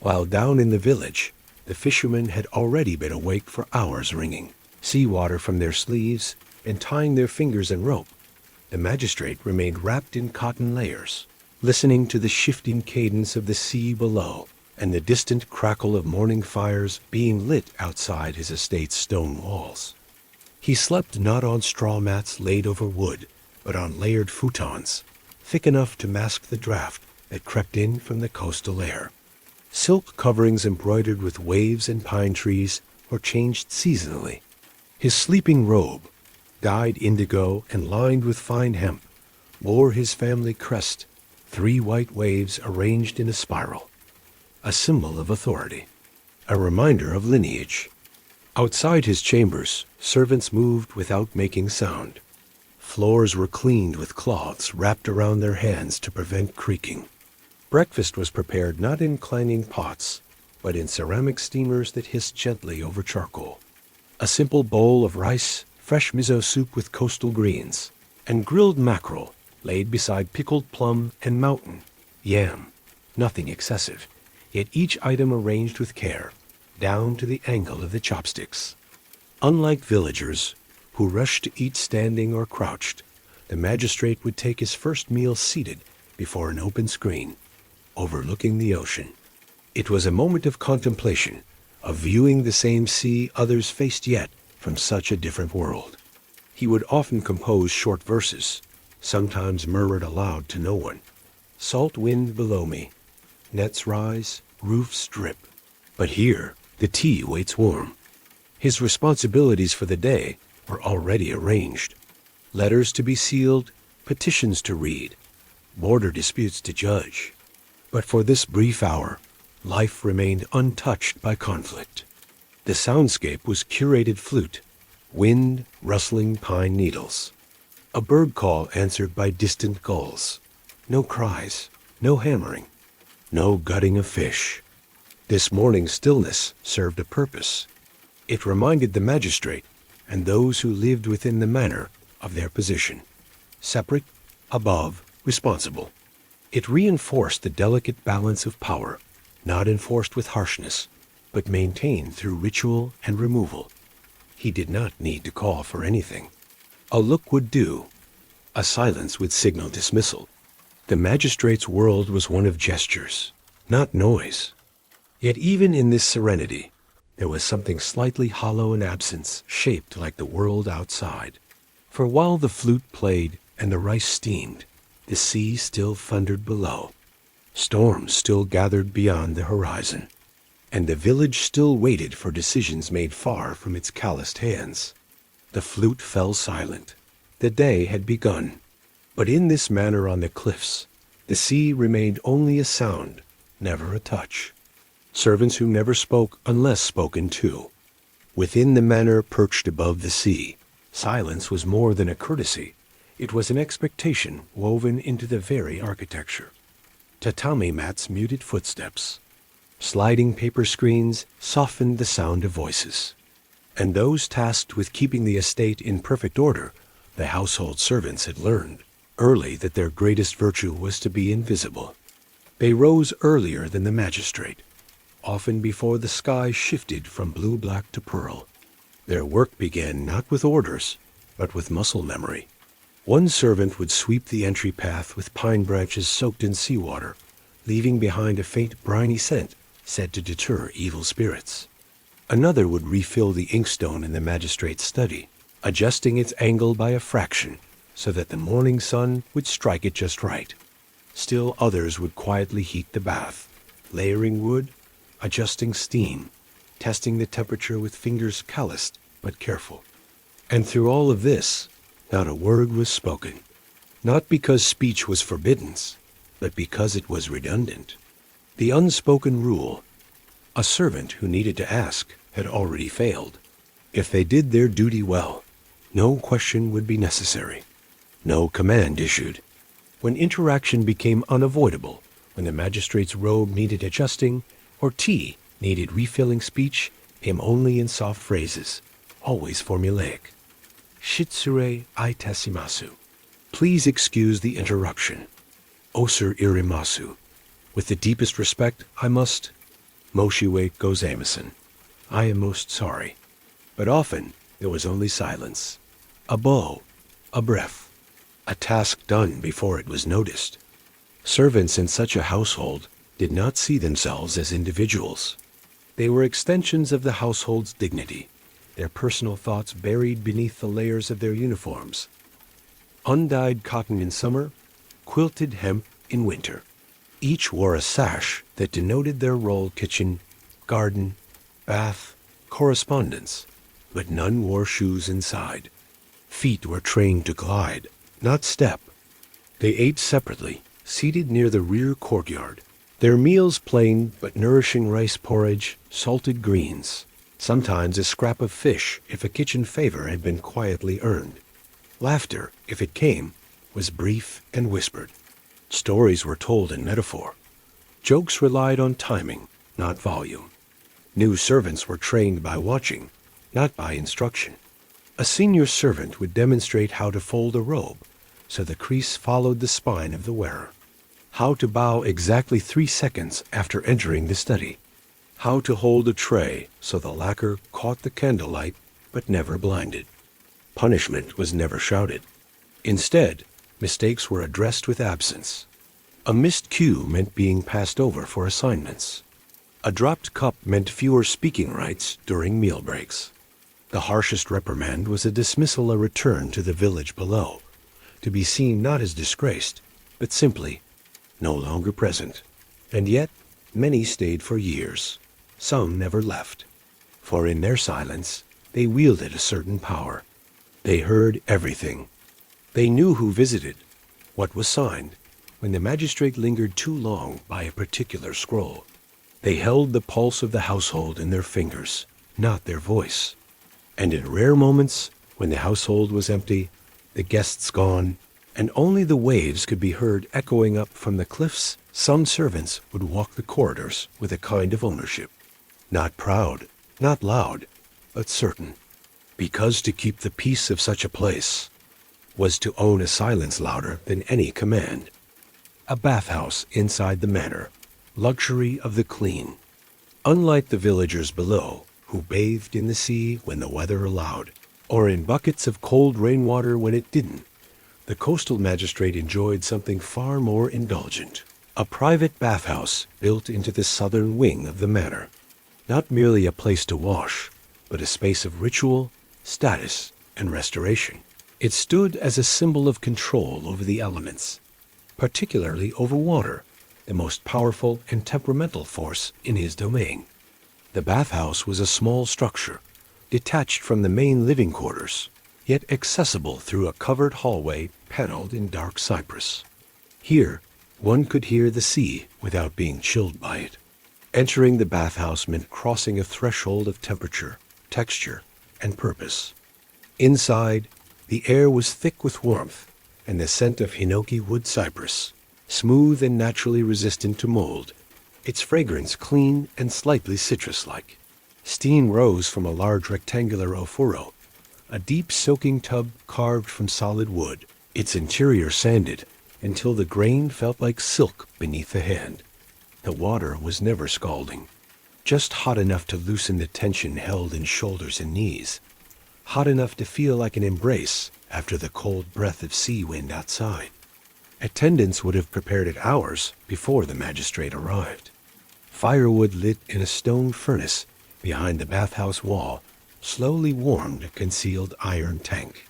While down in the village, the fishermen had already been awake for hours wringing seawater from their sleeves and tying their fingers in rope. The magistrate remained wrapped in cotton layers, listening to the shifting cadence of the sea below and the distant crackle of morning fires being lit outside his estate's stone walls. He slept not on straw mats laid over wood, but on layered futons, thick enough to mask the draft that crept in from the coastal air. Silk coverings embroidered with waves and pine trees were changed seasonally. His sleeping robe, dyed indigo and lined with fine hemp, bore his family crest, 3 white waves arranged in a spiral, a symbol of authority. a reminder of lineage. Outside his chambers, servants moved without making sound. Floors were cleaned with cloths wrapped around their hands to prevent creaking. Breakfast was prepared not in clanging pots, but in ceramic steamers that hissed gently over charcoal. A simple bowl of rice, fresh miso soup with coastal greens, and grilled mackerel laid beside pickled plum and mountain yam. Nothing excessive, yet each item arranged with care, down to the angle of the chopsticks. Unlike villagers, who rushed to eat standing or crouched, the magistrate would take his first meal seated before an open screen, overlooking the ocean. It was a moment of contemplation, of viewing the same sea others faced yet from such a different world. He would often compose short verses, sometimes murmured aloud to no one. Salt wind below me, nets rise, roofs drip. But here the tea waits warm. His responsibilities for the day were already arranged. Letters to be sealed, petitions to read, border disputes to judge. But for this brief hour, life remained untouched by conflict. The soundscape was curated flute, wind rustling pine needles. A bird call answered by distant gulls. No cries, no hammering, no gutting of fish. This morning's stillness served a purpose. It reminded the magistrate and those who lived within the manor of their position. Separate, above, responsible. It reinforced the delicate balance of power, not enforced with harshness, but maintained through ritual and removal. He did not need to call for anything. A look would do. A silence would signal dismissal. The magistrate's world was one of gestures, not noise. Yet even in this serenity, there was something slightly hollow in absence, shaped like the world outside. For while the flute played and the rice steamed, the sea still thundered below. Storms still gathered beyond the horizon, and the village still waited for decisions made far from its calloused hands. The flute fell silent. The day had begun. But in this manor on the cliffs, the sea remained only a sound, never a touch. Servants who never spoke unless spoken to. Within the manor perched above the sea, silence was more than a courtesy. It was an expectation woven into the very architecture. Tatami mats muted footsteps. Sliding paper screens softened the sound of voices. And those tasked with keeping the estate in perfect order, the household servants had learned early that their greatest virtue was to be invisible. They rose earlier than the magistrate, often before the sky shifted from blue-black to pearl. Their work began not with orders, but with muscle memory. One servant would sweep the entry path with pine branches soaked in seawater, leaving behind a faint briny scent said to deter evil spirits. Another would refill the inkstone in the magistrate's study, adjusting its angle by a fraction so that the morning sun would strike it just right. Still others would quietly heat the bath, layering wood, adjusting steam, testing the temperature with fingers calloused but careful. And through all of this, not a word was spoken. Not because speech was forbidden, but because it was redundant. The unspoken rule: a servant who needed to ask had already failed. If they did their duty well, no question would be necessary. No command issued. When interaction became unavoidable, when the magistrate's robe needed adjusting, or tea needed refilling, speech came only in soft phrases, always formulaic. Shitsure itasimasu. Please excuse the interruption. Osur irimasu. With the deepest respect, I must. Moshiwe gozaimasen. I am most sorry. But often there was only silence. A bow, a breath. A task done before it was noticed. Servants in such a household did not see themselves as individuals. They were extensions of the household's dignity, their personal thoughts buried beneath the layers of their uniforms. Undyed cotton in summer, quilted hemp in winter. Each wore a sash that denoted their role: kitchen, garden, bath, correspondence, but none wore shoes inside. Feet were trained to glide, not step. They ate separately, seated near the rear courtyard, Their meals plain but nourishing rice porridge, salted greens, sometimes a scrap of fish if a kitchen favor had been quietly earned. Laughter, if it came, was brief and whispered. Stories were told in metaphor. Jokes relied on timing, not volume. New servants were trained by watching, not by instruction. A senior servant would demonstrate how to fold a robe so the crease followed the spine of the wearer, how to bow exactly 3 seconds after entering the study, how to hold a tray so the lacquer caught the candlelight but never blinded. Punishment was never shouted. Instead, mistakes were addressed with absence. A missed cue meant being passed over for assignments. A dropped cup meant fewer speaking rights during meal breaks. The harshest reprimand was a dismissal, a return to the village below, to be seen not as disgraced, but simply no longer present. And yet, many stayed for years. Some never left. For in their silence, they wielded a certain power. They heard everything. They knew who visited, what was signed, when the magistrate lingered too long by a particular scroll. They held the pulse of the household in their fingers, not their voice. And in rare moments, when the household was empty, the guests gone, and only the waves could be heard echoing up from the cliffs, some servants would walk the corridors with a kind of ownership. Not proud, not loud, but certain. Because to keep the peace of such a place was to own a silence louder than any command. A bathhouse inside the manor, luxury of the clean. Unlike the villagers below, who bathed in the sea when the weather allowed, or in buckets of cold rainwater when it didn't, the coastal magistrate enjoyed something far more indulgent. A private bathhouse built into the southern wing of the manor. Not merely a place to wash, but a space of ritual, status, and restoration. It stood as a symbol of control over the elements, particularly over water, the most powerful and temperamental force in his domain. The bathhouse was a small structure, detached from the main living quarters, yet accessible through a covered hallway paneled in dark cypress. Here, one could hear the sea without being chilled by it. Entering the bathhouse meant crossing a threshold of temperature, texture, and purpose. Inside, the air was thick with warmth and the scent of hinoki wood cypress, smooth and naturally resistant to mold, its fragrance clean and slightly citrus-like. Steam rose from a large rectangular ofuro, a deep soaking tub carved from solid wood, its interior sanded until the grain felt like silk beneath the hand. The water was never scalding, just hot enough to loosen the tension held in shoulders and knees, hot enough to feel like an embrace after the cold breath of sea wind outside. Attendants would have prepared it hours before the magistrate arrived. Firewood lit in a stone furnace behind the bathhouse wall slowly warmed a concealed iron tank.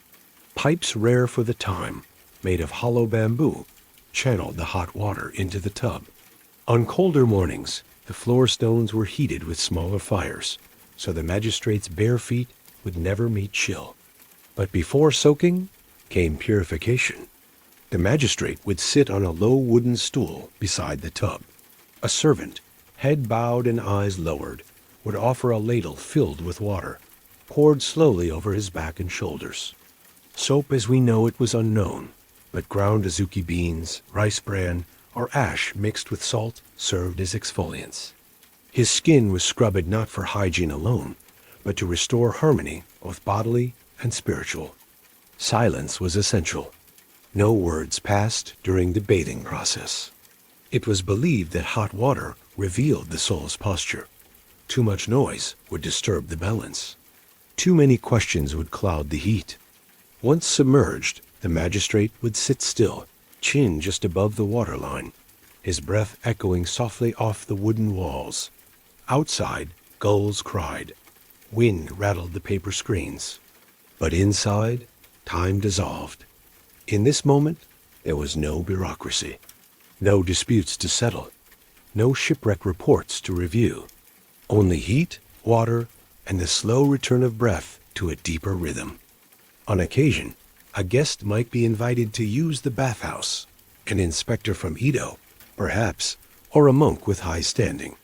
Pipes rare for the time, made of hollow bamboo, channeled the hot water into the tub. On colder mornings, the floor stones were heated with smaller fires, so the magistrate's bare feet would never meet chill. But before soaking came purification. The magistrate would sit on a low wooden stool beside the tub. A servant, head bowed and eyes lowered, would offer a ladle filled with water, poured slowly over his back and shoulders. Soap as we know it was unknown, but ground azuki beans, rice bran, or ash mixed with salt served as exfoliants. His skin was scrubbed not for hygiene alone, but to restore harmony, both bodily and spiritual. Silence was essential. No words passed during the bathing process. It was believed that hot water revealed the soul's posture. Too much noise would disturb the balance. Too many questions would cloud the heat. Once submerged, the magistrate would sit still, chin just above the waterline, his breath echoing softly off the wooden walls. Outside, gulls cried. Wind rattled the paper screens. But inside, time dissolved. In this moment, there was no bureaucracy, no disputes to settle, no shipwreck reports to review. Only heat, water, and the slow return of breath to a deeper rhythm. On occasion, a guest might be invited to use the bathhouse. An inspector from Edo, perhaps, or a monk with high standing.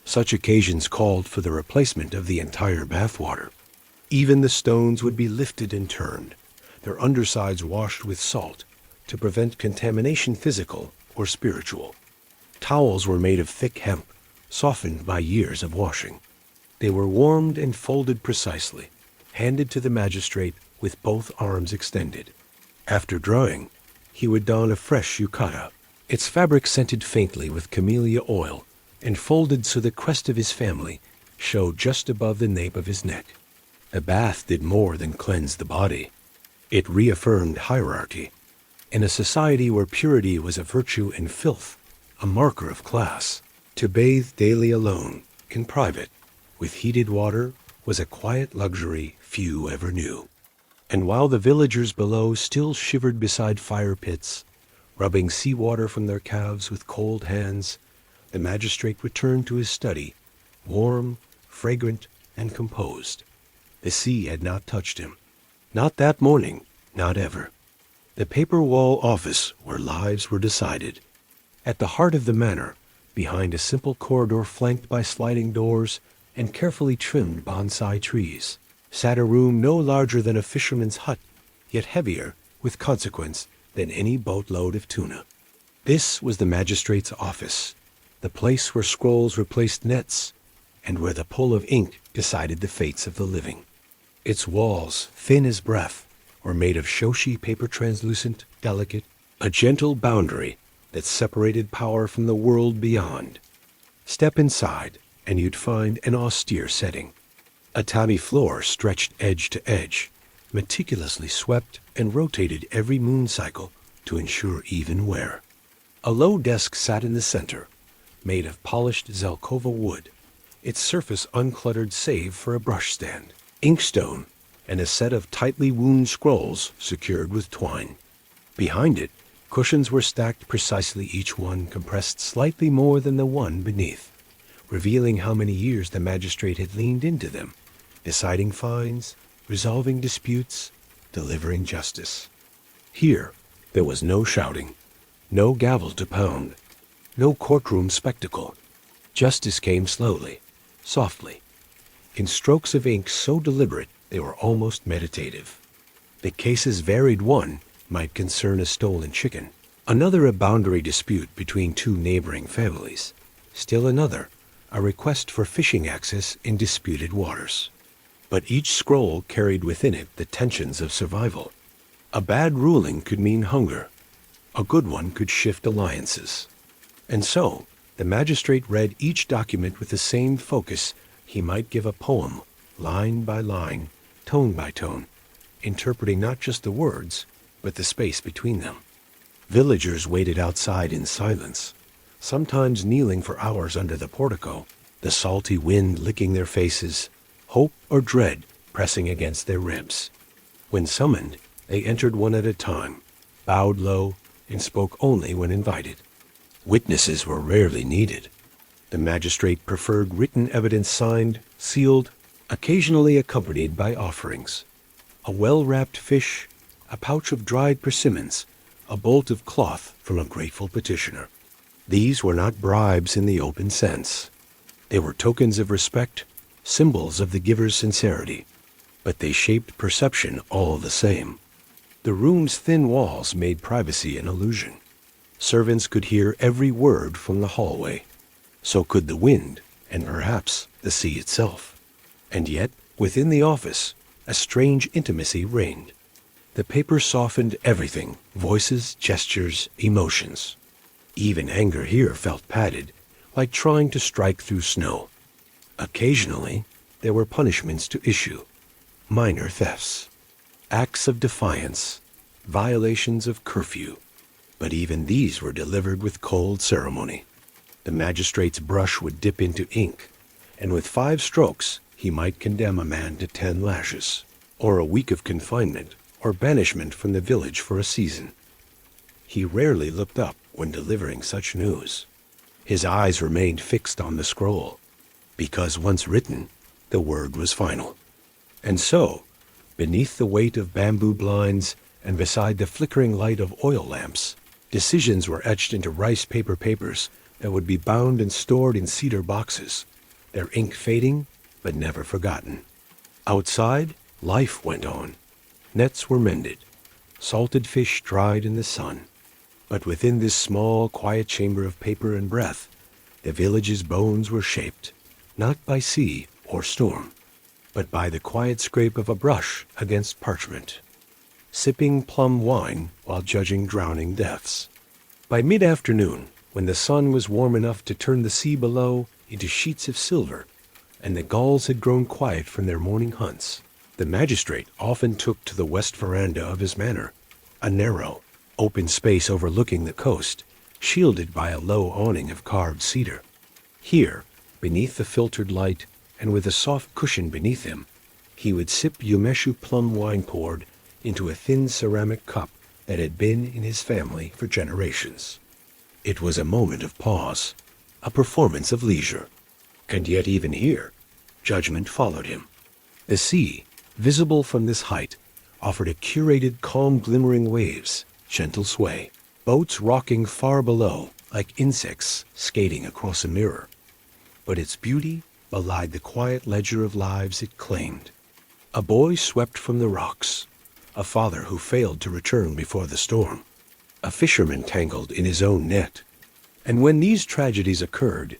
Such occasions called for the replacement of the entire bathwater. Even the stones would be lifted and turned, their undersides washed with salt to prevent contamination, physical or spiritual. Towels were made of thick hemp, softened by years of washing. They were warmed and folded precisely, handed to the magistrate with both arms extended. After drying, he would don a fresh yukata, its fabric scented faintly with camellia oil and folded so the crest of his family showed just above the nape of his neck. A bath did more than cleanse the body. It reaffirmed hierarchy. In a society where purity was a virtue and filth a marker of class, to bathe daily alone, in private, with heated water, was a quiet luxury few ever knew. And while the villagers below still shivered beside fire pits, rubbing seawater from their calves with cold hands, the magistrate returned to his study, warm, fragrant, and composed. The sea had not touched him. Not that morning, not ever. The paper wall office where lives were decided. At the heart of the manor, behind a simple corridor flanked by sliding doors and carefully trimmed bonsai trees, sat a room no larger than a fisherman's hut, yet heavier, with consequence, than any boatload of tuna. This was the magistrate's office, the place where scrolls replaced nets, and where the pull of ink decided the fates of the living. Its walls, thin as breath, were made of shoshi paper, translucent, delicate, a gentle boundary that separated power from the world beyond. Step inside, and you'd find an austere setting. A tiny floor stretched edge to edge, meticulously swept and rotated every moon cycle to ensure even wear. A low desk sat in the center, made of polished Zelkova wood, its surface uncluttered save for a brush stand, inkstone, and a set of tightly wound scrolls secured with twine. Behind it, cushions were stacked precisely, each one compressed slightly more than the one beneath, revealing how many years the magistrate had leaned into them, deciding fines, resolving disputes, delivering justice. Here, there was no shouting, no gavel to pound, no courtroom spectacle. Justice came slowly, softly, in strokes of ink so deliberate they were almost meditative. The cases varied. One might concern a stolen chicken, another a boundary dispute between two neighboring families, still another a request for fishing access in disputed waters. But each scroll carried within it the tensions of survival. A bad ruling could mean hunger. A good one could shift alliances. And so, the magistrate read each document with the same focus he might give a poem, line by line, tone by tone, interpreting not just the words, but the space between them. Villagers waited outside in silence, sometimes kneeling for hours under the portico, the salty wind licking their faces, hope or dread pressing against their ribs. When summoned, they entered one at a time, bowed low, and spoke only when invited. Witnesses were rarely needed. The magistrate preferred written evidence signed, sealed, occasionally accompanied by offerings. A well-wrapped fish, a pouch of dried persimmons, a bolt of cloth from a grateful petitioner. These were not bribes in the open sense. They were tokens of respect, symbols of the giver's sincerity, but they shaped perception all the same. The room's thin walls made privacy an illusion. Servants could hear every word from the hallway. So could the wind, and perhaps the sea itself. And yet, within the office, a strange intimacy reigned. The paper softened everything, voices, gestures, emotions. Even anger here felt padded, like trying to strike through snow. Occasionally, there were punishments to issue, minor thefts, acts of defiance, violations of curfew. But even these were delivered with cold ceremony. The magistrate's brush would dip into ink, and with 5 strokes he might condemn a man to 10 lashes, or a week of confinement, or banishment from the village for a season. He rarely looked up when delivering such news. His eyes remained fixed on the scroll, because once written, the word was final. And so, beneath the weight of bamboo blinds and beside the flickering light of oil lamps, decisions were etched into rice paper papers that would be bound and stored in cedar boxes, their ink fading but never forgotten. Outside, life went on. Nets were mended, salted fish dried in the sun. But within this small, quiet chamber of paper and breath, the village's bones were shaped, not by sea or storm, but by the quiet scrape of a brush against parchment, sipping plum wine while judging drowning deaths. By mid-afternoon, when the sun was warm enough to turn the sea below into sheets of silver, and the gulls had grown quiet from their morning hunts, the magistrate often took to the west veranda of his manor, a narrow, open space overlooking the coast, shielded by a low awning of carved cedar. Here, beneath the filtered light, and with a soft cushion beneath him, he would sip Umeshu plum wine poured into a thin ceramic cup that had been in his family for generations. It was a moment of pause, a performance of leisure. And yet even here, judgment followed him. The sea, visible from this height, offered a curated calm glimmering waves, gentle sway, boats rocking far below like insects skating across a mirror. But its beauty belied the quiet ledger of lives it claimed. A boy swept from the rocks, a father who failed to return before the storm, a fisherman tangled in his own net. And when these tragedies occurred,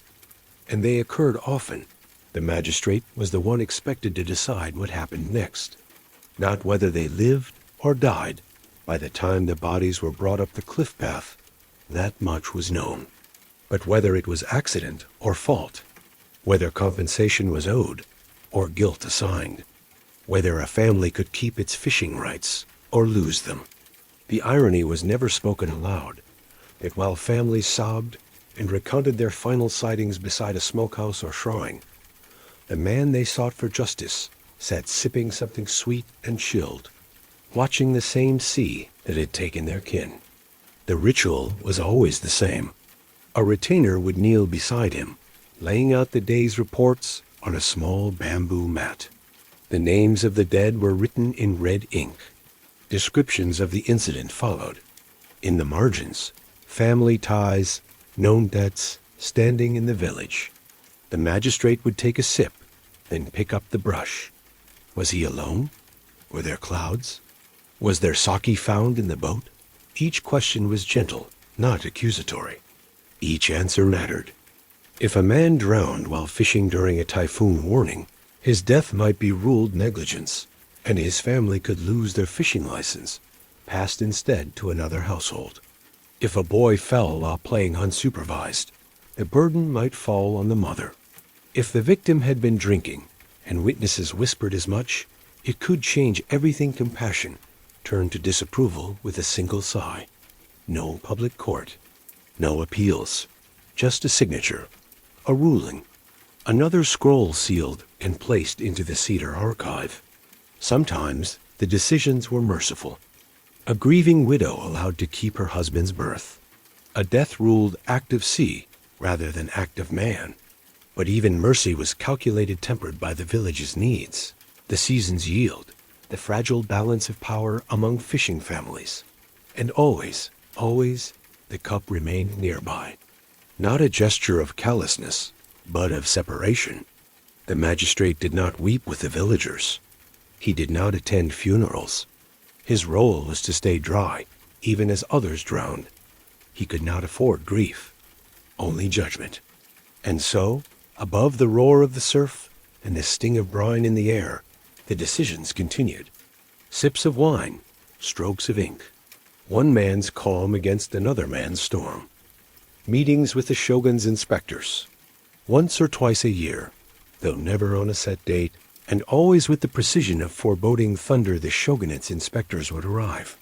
and they occurred often, the magistrate was the one expected to decide what happened next, not whether they lived or died. By the time the bodies were brought up the cliff path, that much was known. But whether it was accident or fault, whether compensation was owed or guilt assigned, whether a family could keep its fishing rights or lose them, the irony was never spoken aloud, that while families sobbed and recounted their final sightings beside a smokehouse or shrine, the man they sought for justice sat sipping something sweet and chilled, watching the same sea that had taken their kin. The ritual was always the same. A retainer would kneel beside him, laying out the day's reports on a small bamboo mat. The names of the dead were written in red ink. Descriptions of the incident followed. In the margins, family ties, known debts, standing in the village. The magistrate would take a sip, then pick up the brush. Was he alone? Were there clouds? Was there sake found in the boat? Each question was gentle, not accusatory. Each answer mattered. If a man drowned while fishing during a typhoon warning, his death might be ruled negligence, and his family could lose their fishing license, passed instead to another household. If a boy fell while playing unsupervised, the burden might fall on the mother. If the victim had been drinking, and witnesses whispered as much, it could change everything. Compassion turned to disapproval with a single sigh. No public court, no appeals, just a signature, a ruling, another scroll sealed and placed into the cedar archive. Sometimes the decisions were merciful. A grieving widow allowed to keep her husband's berth. A death ruled act of sea rather than act of man. But even mercy was calculated, tempered by the village's needs, the season's yield, the fragile balance of power among fishing families. And always, always, the cup remained nearby. Not a gesture of callousness, but of separation. The magistrate did not weep with the villagers. He did not attend funerals. His role was to stay dry, even as others drowned. He could not afford grief, only judgment. And so, above the roar of the surf and the sting of brine in the air, the decisions continued. Sips of wine, strokes of ink. One man's calm against another man's storm. Meetings with the shogun's inspectors. Once or twice a year, though never on a set date, and always with the precision of foreboding thunder, the shogunate's inspectors would arrive.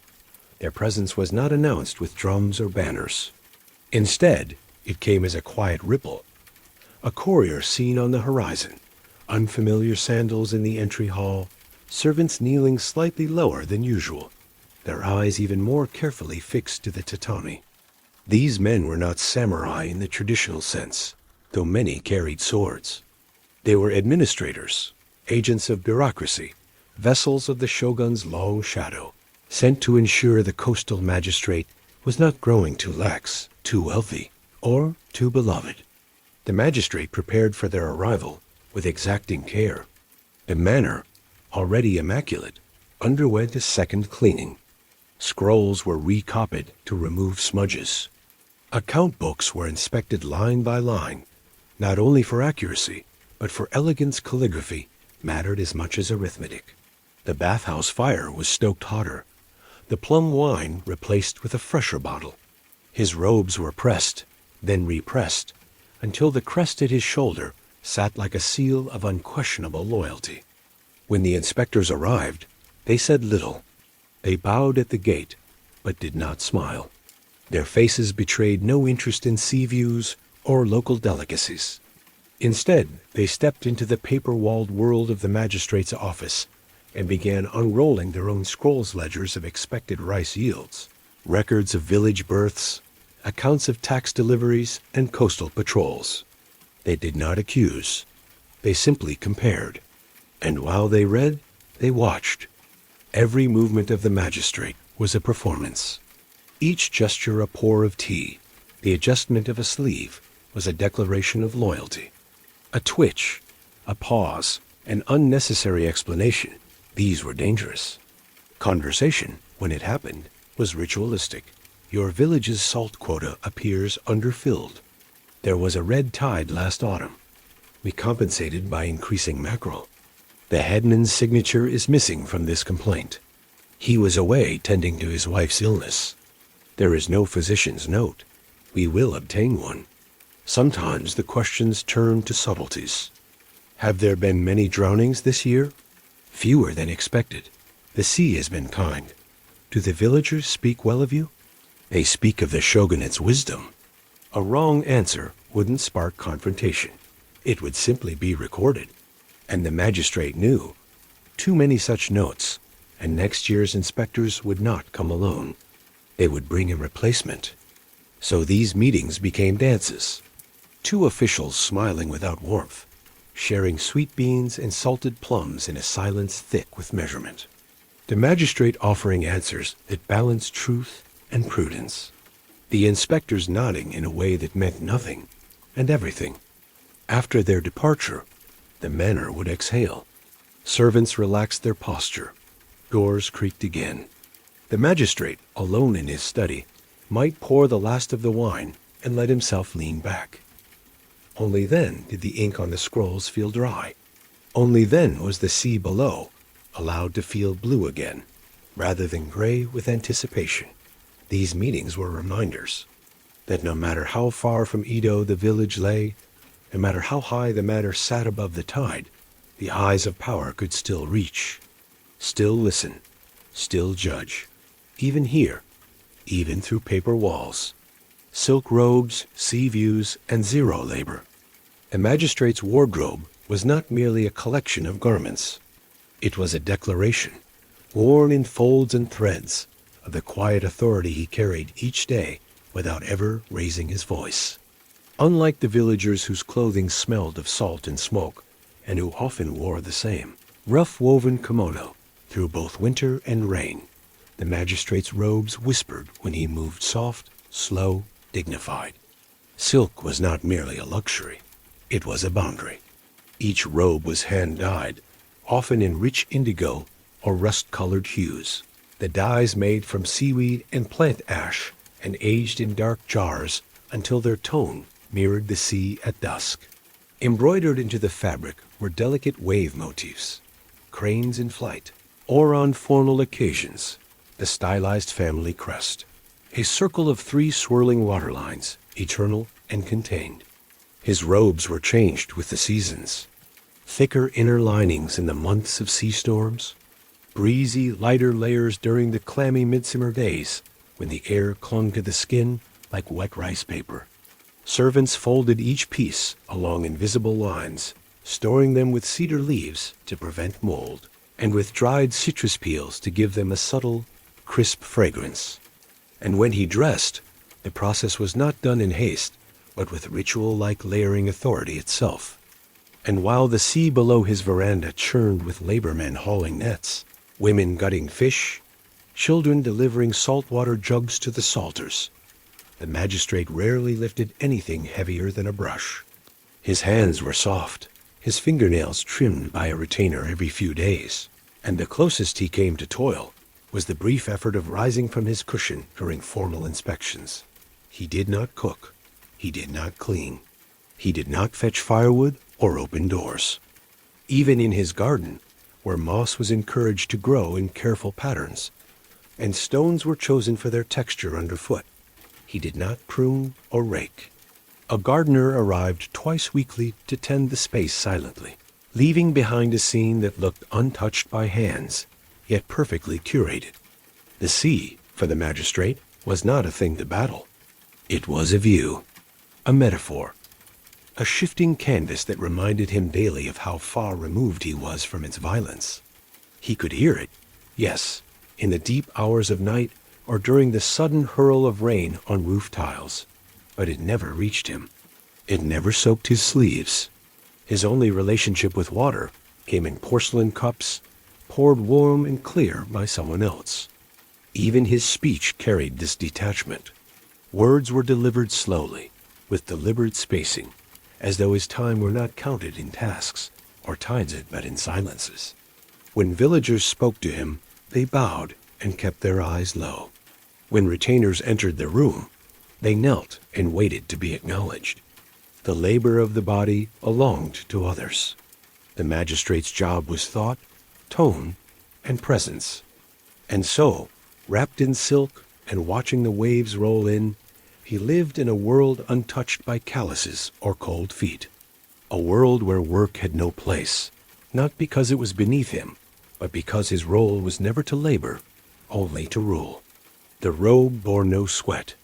Their presence was not announced with drums or banners. Instead, it came as a quiet ripple. A courier seen on the horizon, unfamiliar sandals in the entry hall, servants kneeling slightly lower than usual, their eyes even more carefully fixed to the tatami. These men were not samurai in the traditional sense, though many carried swords. They were administrators, agents of bureaucracy, vessels of the shogun's long shadow, sent to ensure the coastal magistrate was not growing too lax, too wealthy, or too beloved. The magistrate prepared for their arrival with exacting care. The manor, already immaculate, underwent a second cleaning. Scrolls were recopied to remove smudges. Account books were inspected line by line. Not only for accuracy, but for elegance, calligraphy mattered as much as arithmetic. The bathhouse fire was stoked hotter. The plum wine replaced with a fresher bottle. His robes were pressed, then repressed, until the crest at his shoulder sat like a seal of unquestionable loyalty. When the inspectors arrived, they said little. They bowed at the gate, but did not smile. Their faces betrayed no interest in sea views or local delicacies. Instead, they stepped into the paper-walled world of the magistrate's office and began unrolling their own scrolls ledgers of expected rice yields, records of village births, accounts of tax deliveries, and coastal patrols. They did not accuse. They simply compared. And while they read, they watched. Every movement of the magistrate was a performance. Each gesture a pour of tea, the adjustment of a sleeve, was a declaration of loyalty. A twitch, a pause, an unnecessary explanation, these were dangerous. Conversation, when it happened, was ritualistic. Your village's salt quota appears underfilled. There was a red tide last autumn. We compensated by increasing mackerel. The headman's signature is missing from this complaint. He was away tending to his wife's illness. There is no physician's note. We will obtain one. Sometimes the questions turn to subtleties. Have there been many drownings this year? Fewer than expected. The sea has been kind. Do the villagers speak well of you? They speak of the shogunate's wisdom. A wrong answer wouldn't spark confrontation. It would simply be recorded. And the magistrate knew. Too many such notes, and next year's inspectors would not come alone. They would bring a replacement. So these meetings became dances. Two officials smiling without warmth, sharing sweet beans and salted plums in a silence thick with measurement. The magistrate offering answers that balanced truth and prudence. The inspectors nodding in a way that meant nothing and everything. After their departure, the manor would exhale. Servants relaxed their posture. Doors creaked again. The magistrate, alone in his study, might pour the last of the wine and let himself lean back. Only then did the ink on the scrolls feel dry. Only then was the sea below allowed to feel blue again, rather than gray with anticipation. These meetings were reminders that no matter how far from Edo the village lay, no matter how high the matter sat above the tide, the eyes of power could still reach, still listen, still judge, even here, even through paper walls. Silk robes, sea views, and zero labor. A magistrate's wardrobe was not merely a collection of garments. It was a declaration, worn in folds and threads, of the quiet authority he carried each day without ever raising his voice. Unlike the villagers whose clothing smelled of salt and smoke, and who often wore the same rough-woven kimono through both winter and rain, the magistrate's robes whispered when he moved soft, slow, dignified. Silk was not merely a luxury. It was a boundary. Each robe was hand-dyed, often in rich indigo or rust-colored hues. The dyes made from seaweed and plant ash and aged in dark jars until their tone mirrored the sea at dusk. Embroidered into the fabric were delicate wave motifs, cranes in flight, or on formal occasions, the stylized family crest, a circle of 3 swirling waterlines, eternal and contained. His robes were changed with the seasons. Thicker inner linings in the months of sea storms, breezy, lighter layers during the clammy midsummer days when the air clung to the skin like wet rice paper. Servants folded each piece along invisible lines, storing them with cedar leaves to prevent mold, and with dried citrus peels to give them a subtle, crisp fragrance. And when he dressed, the process was not done in haste, but with ritual-like layering authority itself. And while the sea below his veranda churned with labor men hauling nets, women gutting fish, children delivering saltwater jugs to the salters, The magistrate rarely lifted anything heavier than a brush. His hands were soft, his fingernails trimmed by a retainer every few days, and the closest he came to toil was the brief effort of rising from his cushion during formal inspections. He did not cook. He did not clean. He did not fetch firewood or open doors. Even in his garden, where moss was encouraged to grow in careful patterns, and stones were chosen for their texture underfoot, he did not prune or rake. A gardener arrived twice weekly to tend the space silently, leaving behind a scene that looked untouched by hands, yet perfectly curated. The sea, for the magistrate, was not a thing to battle. It was a view, a metaphor, a shifting canvas that reminded him daily of how far removed he was from its violence. He could hear it, yes, in the deep hours of night or during the sudden hurl of rain on roof tiles, but it never reached him. It never soaked his sleeves. His only relationship with water came in porcelain cups, poured warm and clear by someone else. Even his speech carried this detachment. Words were delivered slowly, with deliberate spacing, as though his time were not counted in tasks or times it but in silences. When villagers spoke to him, they bowed and kept their eyes low. When retainers entered the room, they knelt and waited to be acknowledged. The labor of the body belonged to others. The magistrate's job was thought, tone, and presence. And so, wrapped in silk and watching the waves roll in, he lived in a world untouched by calluses or cold feet. A world where work had no place, not because it was beneath him, but because his role was never to labor, only to rule. The robe bore no sweat.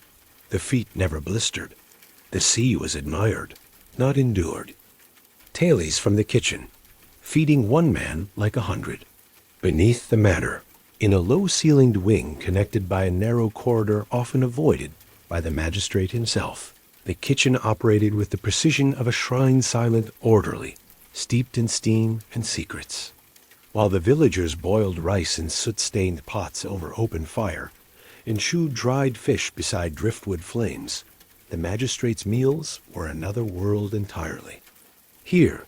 The feet never blistered. The sea was admired, not endured. Tales from the kitchen, feeding one man like 100. Beneath the manor, in a low-ceilinged wing connected by a narrow corridor often avoided by the magistrate himself, the kitchen operated with the precision of a shrine silent orderly, steeped in steam and secrets. While the villagers boiled rice in soot-stained pots over open fire, and chewed dried fish beside driftwood flames, the magistrate's meals were another world entirely. Here,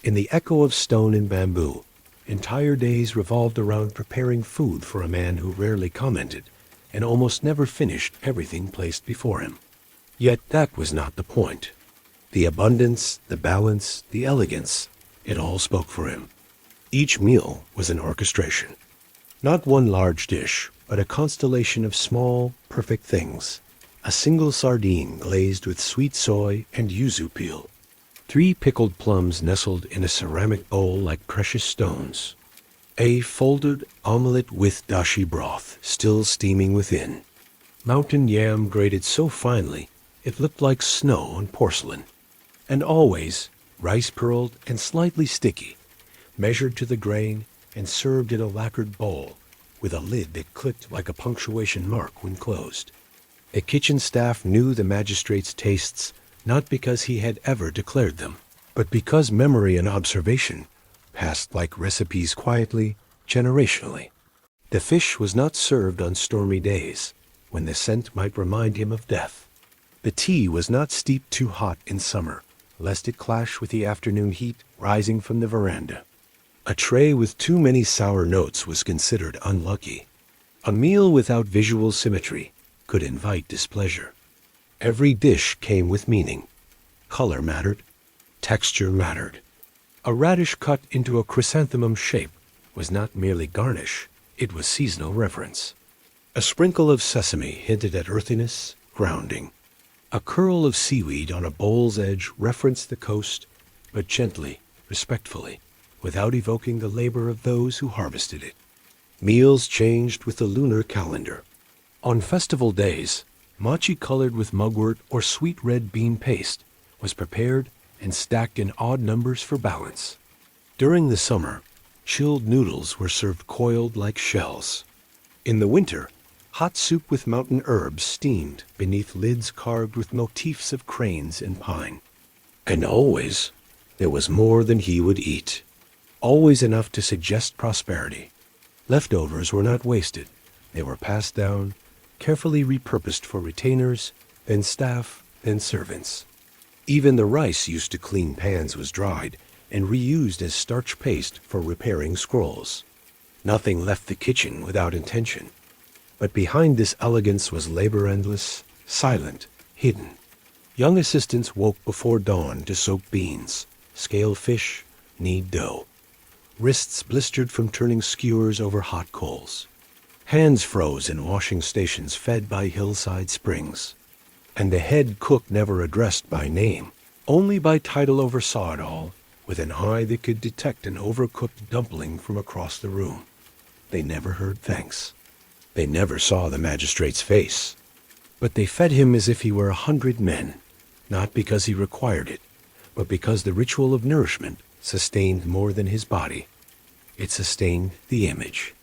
in the echo of stone and bamboo, entire days revolved around preparing food for a man who rarely commented and almost never finished everything placed before him. Yet that was not the point. The abundance, the balance, the elegance, it all spoke for him. Each meal was an orchestration. Not one large dish, but a constellation of small, perfect things. A single sardine glazed with sweet soy and yuzu peel. 3 pickled plums nestled in a ceramic bowl like precious stones. A folded omelette with dashi broth still steaming within. Mountain yam grated so finely it looked like snow on porcelain. And always rice pearled and slightly sticky, measured to the grain and served in a lacquered bowl with a lid that clicked like a punctuation mark when closed. The kitchen staff knew the magistrate's tastes not because he had ever declared them, but because memory and observation passed like recipes quietly, generationally. The fish was not served on stormy days, when the scent might remind him of death. The tea was not steeped too hot in summer, lest it clash with the afternoon heat rising from the veranda. A tray with too many sour notes was considered unlucky. A meal without visual symmetry could invite displeasure. Every dish came with meaning. Color mattered. Texture mattered. A radish cut into a chrysanthemum shape was not merely garnish, it was seasonal reference. A sprinkle of sesame hinted at earthiness, grounding. A curl of seaweed on a bowl's edge referenced the coast, but gently, respectfully, without evoking the labor of those who harvested it. Meals changed with the lunar calendar. On festival days, machi colored with mugwort or sweet red bean paste was prepared and stacked in odd numbers for balance. During the summer, chilled noodles were served coiled like shells. In the winter, hot soup with mountain herbs steamed beneath lids carved with motifs of cranes and pine. And always, there was more than he would eat. Always enough to suggest prosperity. Leftovers were not wasted. They were passed down, carefully repurposed for retainers, then staff, then servants. Even the rice used to clean pans was dried and reused as starch paste for repairing scrolls. Nothing left the kitchen without intention. But behind this elegance was labor endless, silent, hidden. Young assistants woke before dawn to soak beans, scale fish, knead dough. Wrists blistered from turning skewers over hot coals. Hands froze in washing stations fed by hillside springs. And the head cook never addressed by name, only by title oversaw it all, with an eye that could detect an overcooked dumpling from across the room. They never heard thanks. They never saw the magistrate's face. But they fed him as if he were 100 men, not because he required it, but because the ritual of nourishment sustained more than his body. It sustained the image,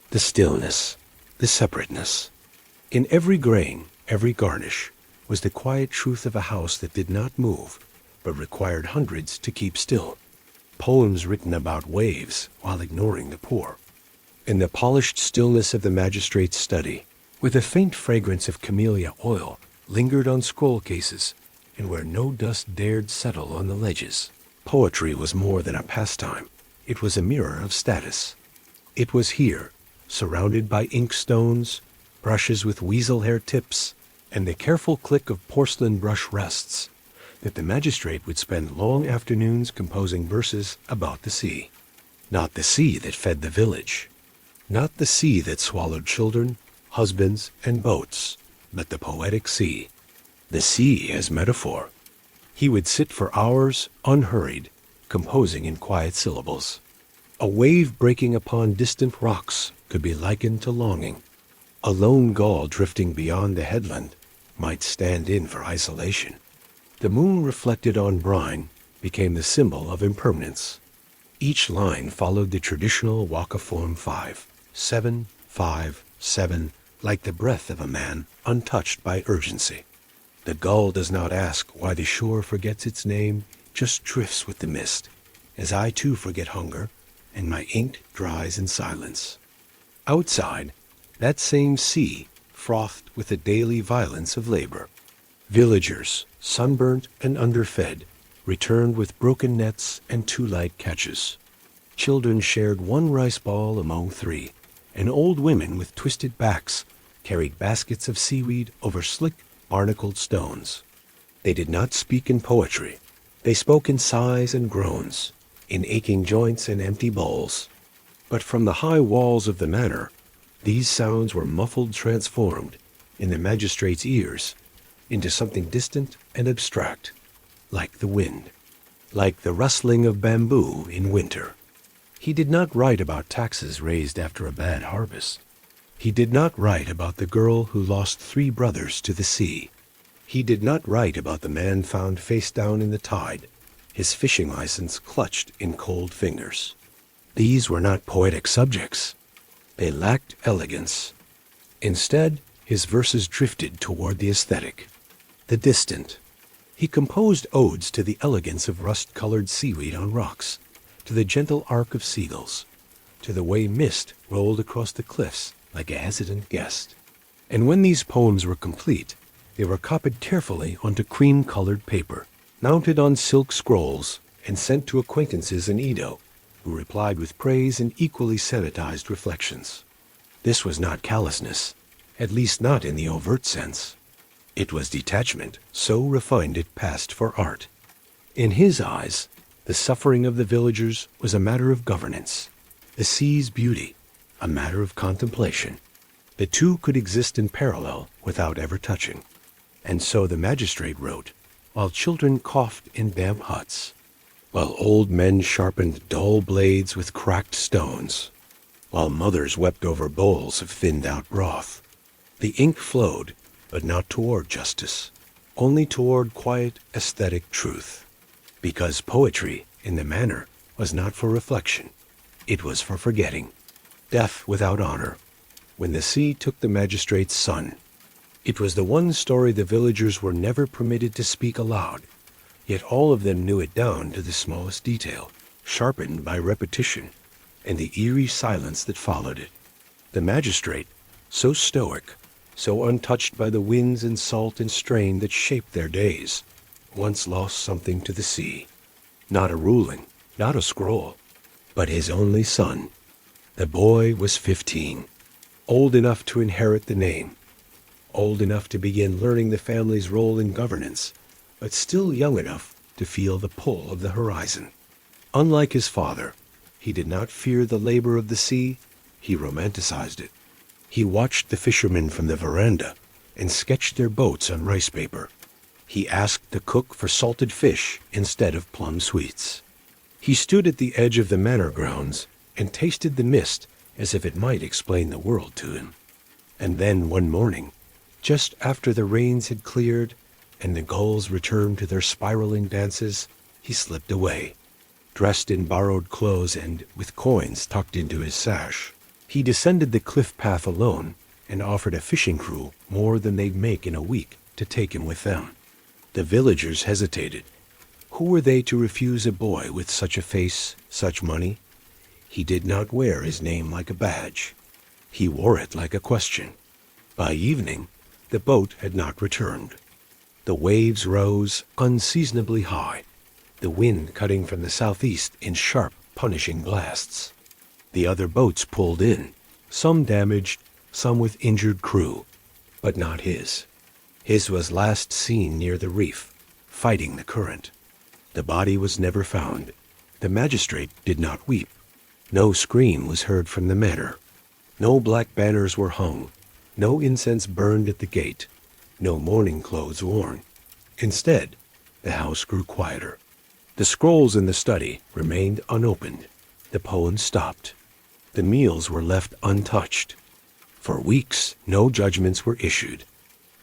the stillness, the separateness. In every grain, every garnish, was the quiet truth of a house that did not move, but required hundreds to keep still. Poems written about waves while ignoring the poor. In the polished stillness of the magistrate's study, where the faint fragrance of camellia oil lingered on scroll cases, and where no dust dared settle on the ledges, poetry was more than a pastime. It was a mirror of status. It was here, surrounded by inkstones, brushes with weasel hair tips, and the careful click of porcelain brush rests, that the magistrate would spend long afternoons composing verses about the sea. Not the sea that fed the village, not the sea that swallowed children, husbands, and boats, but the poetic sea. The sea as metaphor. He would sit for hours, unhurried, composing in quiet syllables. A wave breaking upon distant rocks could be likened to longing. A lone gull drifting beyond the headland might stand in for isolation. The moon reflected on brine became the symbol of impermanence. Each line followed the traditional waka-form 5, 7, 5, 7, like the breath of a man untouched by urgency. The gull does not ask why the shore forgets its name, just drifts with the mist, as I too forget hunger, and my ink dries in silence. Outside, that same sea frothed with the daily violence of labor. Villagers, sunburnt and underfed, returned with broken nets and too light catches. Children shared one rice ball among 3, and old women with twisted backs carried baskets of seaweed over slick, barnacled stones. They did not speak in poetry. They spoke in sighs and groans, in aching joints and empty bowls. But from the high walls of the manor, these sounds were muffled, transformed, in the magistrate's ears, into something distant and abstract, like the wind, like the rustling of bamboo in winter. He did not write about taxes raised after a bad harvest. He did not write about the girl who lost 3 brothers to the sea. He did not write about the man found face down in the tide, his fishing license clutched in cold fingers. These were not poetic subjects. They lacked elegance. Instead, his verses drifted toward the aesthetic, the distant. He composed odes to the elegance of rust-colored seaweed on rocks, to the gentle arc of seagulls, to the way mist rolled across the cliffs like a hesitant guest. And when these poems were complete, they were copied carefully onto cream-colored paper, mounted on silk scrolls, and sent to acquaintances in Edo, who replied with praise and equally sanitized reflections. This was not callousness, at least not in the overt sense. It was detachment, so refined it passed for art. In his eyes, the suffering of the villagers was a matter of governance, the sea's beauty, a matter of contemplation. The two could exist in parallel without ever touching. And so the magistrate wrote, while children coughed in damp huts, while old men sharpened dull blades with cracked stones, while mothers wept over bowls of thinned-out broth. The ink flowed, but not toward justice, only toward quiet, aesthetic truth. Because poetry, in the manner, was not for reflection. It was for forgetting. Death without honor, when the sea took the magistrate's son. It was the one story the villagers were never permitted to speak aloud, yet all of them knew it down to the smallest detail, sharpened by repetition, and the eerie silence that followed it. The magistrate, so stoic, so untouched by the winds and salt and strain that shaped their days, once lost something to the sea. Not a ruling, not a scroll, but his only son. The boy was 15, old enough to inherit the name, old enough to begin learning the family's role in governance, but still young enough to feel the pull of the horizon. Unlike his father, he did not fear the labor of the sea, he romanticized it. He watched the fishermen from the veranda and sketched their boats on rice paper. He asked the cook for salted fish instead of plum sweets. He stood at the edge of the manor grounds and tasted the mist as if it might explain the world to him. And then one morning, just after the rains had cleared and the gulls returned to their spiraling dances, he slipped away, dressed in borrowed clothes and with coins tucked into his sash. He descended the cliff path alone and offered a fishing crew more than they'd make in a week to take him with them. The villagers hesitated. Who were they to refuse a boy with such a face, such money? He did not wear his name like a badge. He wore it like a question. By evening, the boat had not returned. The waves rose unseasonably high, the wind cutting from the southeast in sharp, punishing blasts. The other boats pulled in, some damaged, some with injured crew, but not his. His was last seen near the reef, fighting the current. The body was never found. The magistrate did not weep. No scream was heard from the manor. No black banners were hung. No incense burned at the gate. No mourning clothes worn. Instead, the house grew quieter. The scrolls in the study remained unopened. The poems stopped. The meals were left untouched. For weeks, no judgments were issued.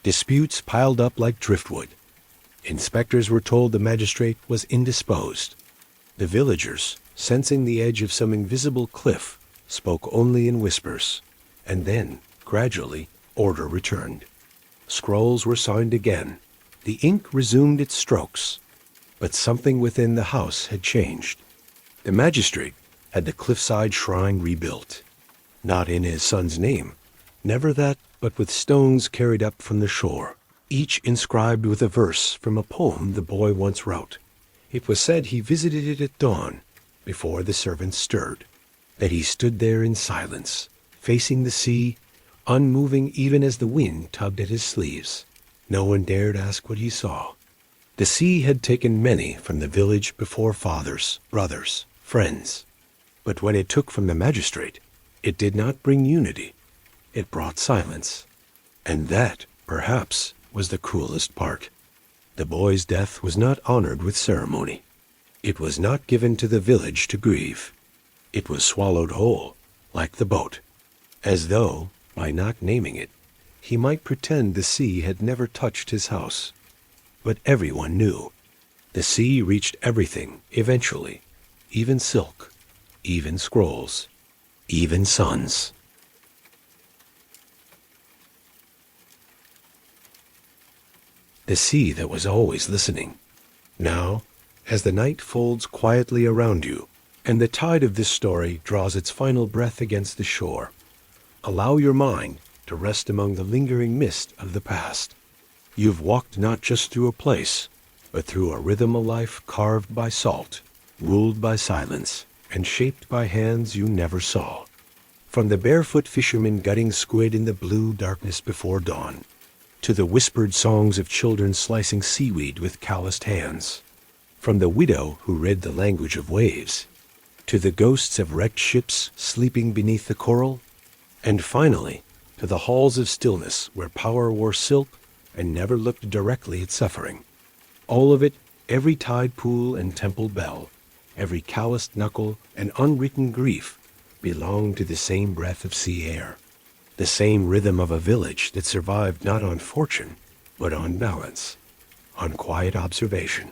Disputes piled up like driftwood. Inspectors were told the magistrate was indisposed. The villagers, sensing the edge of some invisible cliff, spoke only in whispers. And then, gradually, order returned. Scrolls were signed again. The ink resumed its strokes. But something within the house had changed. The magistrate had the cliffside shrine rebuilt. Not in his son's name. Never that, but with stones carried up from the shore, each inscribed with a verse from a poem the boy once wrote. It was said he visited it at dawn, before the servants stirred, that he stood there in silence, facing the sea, unmoving even as the wind tugged at his sleeves. No one dared ask what he saw. The sea had taken many from the village before, fathers, brothers, friends. But when it took from the magistrate, it did not bring unity. It brought silence. And that, perhaps, was the cruelest part. The boy's death was not honored with ceremony. It was not given to the village to grieve. It was swallowed whole, like the boat, as though, by not naming it, he might pretend the sea had never touched his house. But everyone knew. The sea reached everything, eventually, even silk, even scrolls, even sons. The sea that was always listening. Now, as the night folds quietly around you, and the tide of this story draws its final breath against the shore, allow your mind to rest among the lingering mist of the past. You've walked not just through a place, but through a rhythm of life carved by salt, ruled by silence, and shaped by hands you never saw. From the barefoot fisherman gutting squid in the blue darkness before dawn, to the whispered songs of children slicing seaweed with calloused hands, from the widow who read the language of waves, to the ghosts of wrecked ships sleeping beneath the coral, and finally, to the halls of stillness where power wore silk and never looked directly at suffering. All of it, every tide pool and temple bell, every calloused knuckle and unwritten grief, belonged to the same breath of sea air, the same rhythm of a village that survived not on fortune, but on balance, on quiet observation,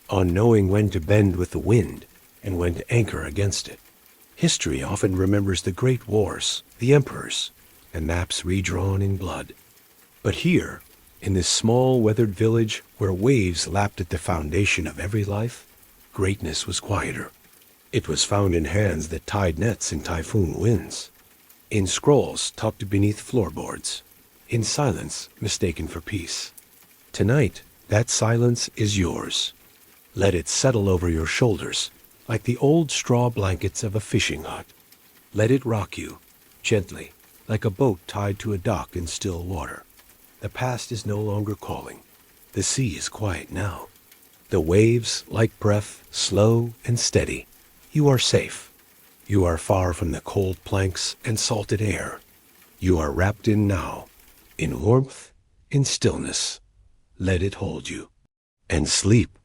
on knowing when to bend with the wind and when to anchor against it. History often remembers the great wars, the emperors, and maps redrawn in blood. But here, in this small weathered village where waves lapped at the foundation of every life, greatness was quieter. It was found in hands that tied nets in typhoon winds, in scrolls tucked beneath floorboards, in silence mistaken for peace. Tonight, that silence is yours. Let it settle over your shoulders like the old straw blankets of a fishing hut. Let it rock you, gently, like a boat tied to a dock in still water. The past is no longer calling. The sea is quiet now. The waves, like breath, slow and steady. You are safe. You are far from the cold planks and salted air. You are wrapped in now, in warmth, in stillness. Let it hold you. And sleep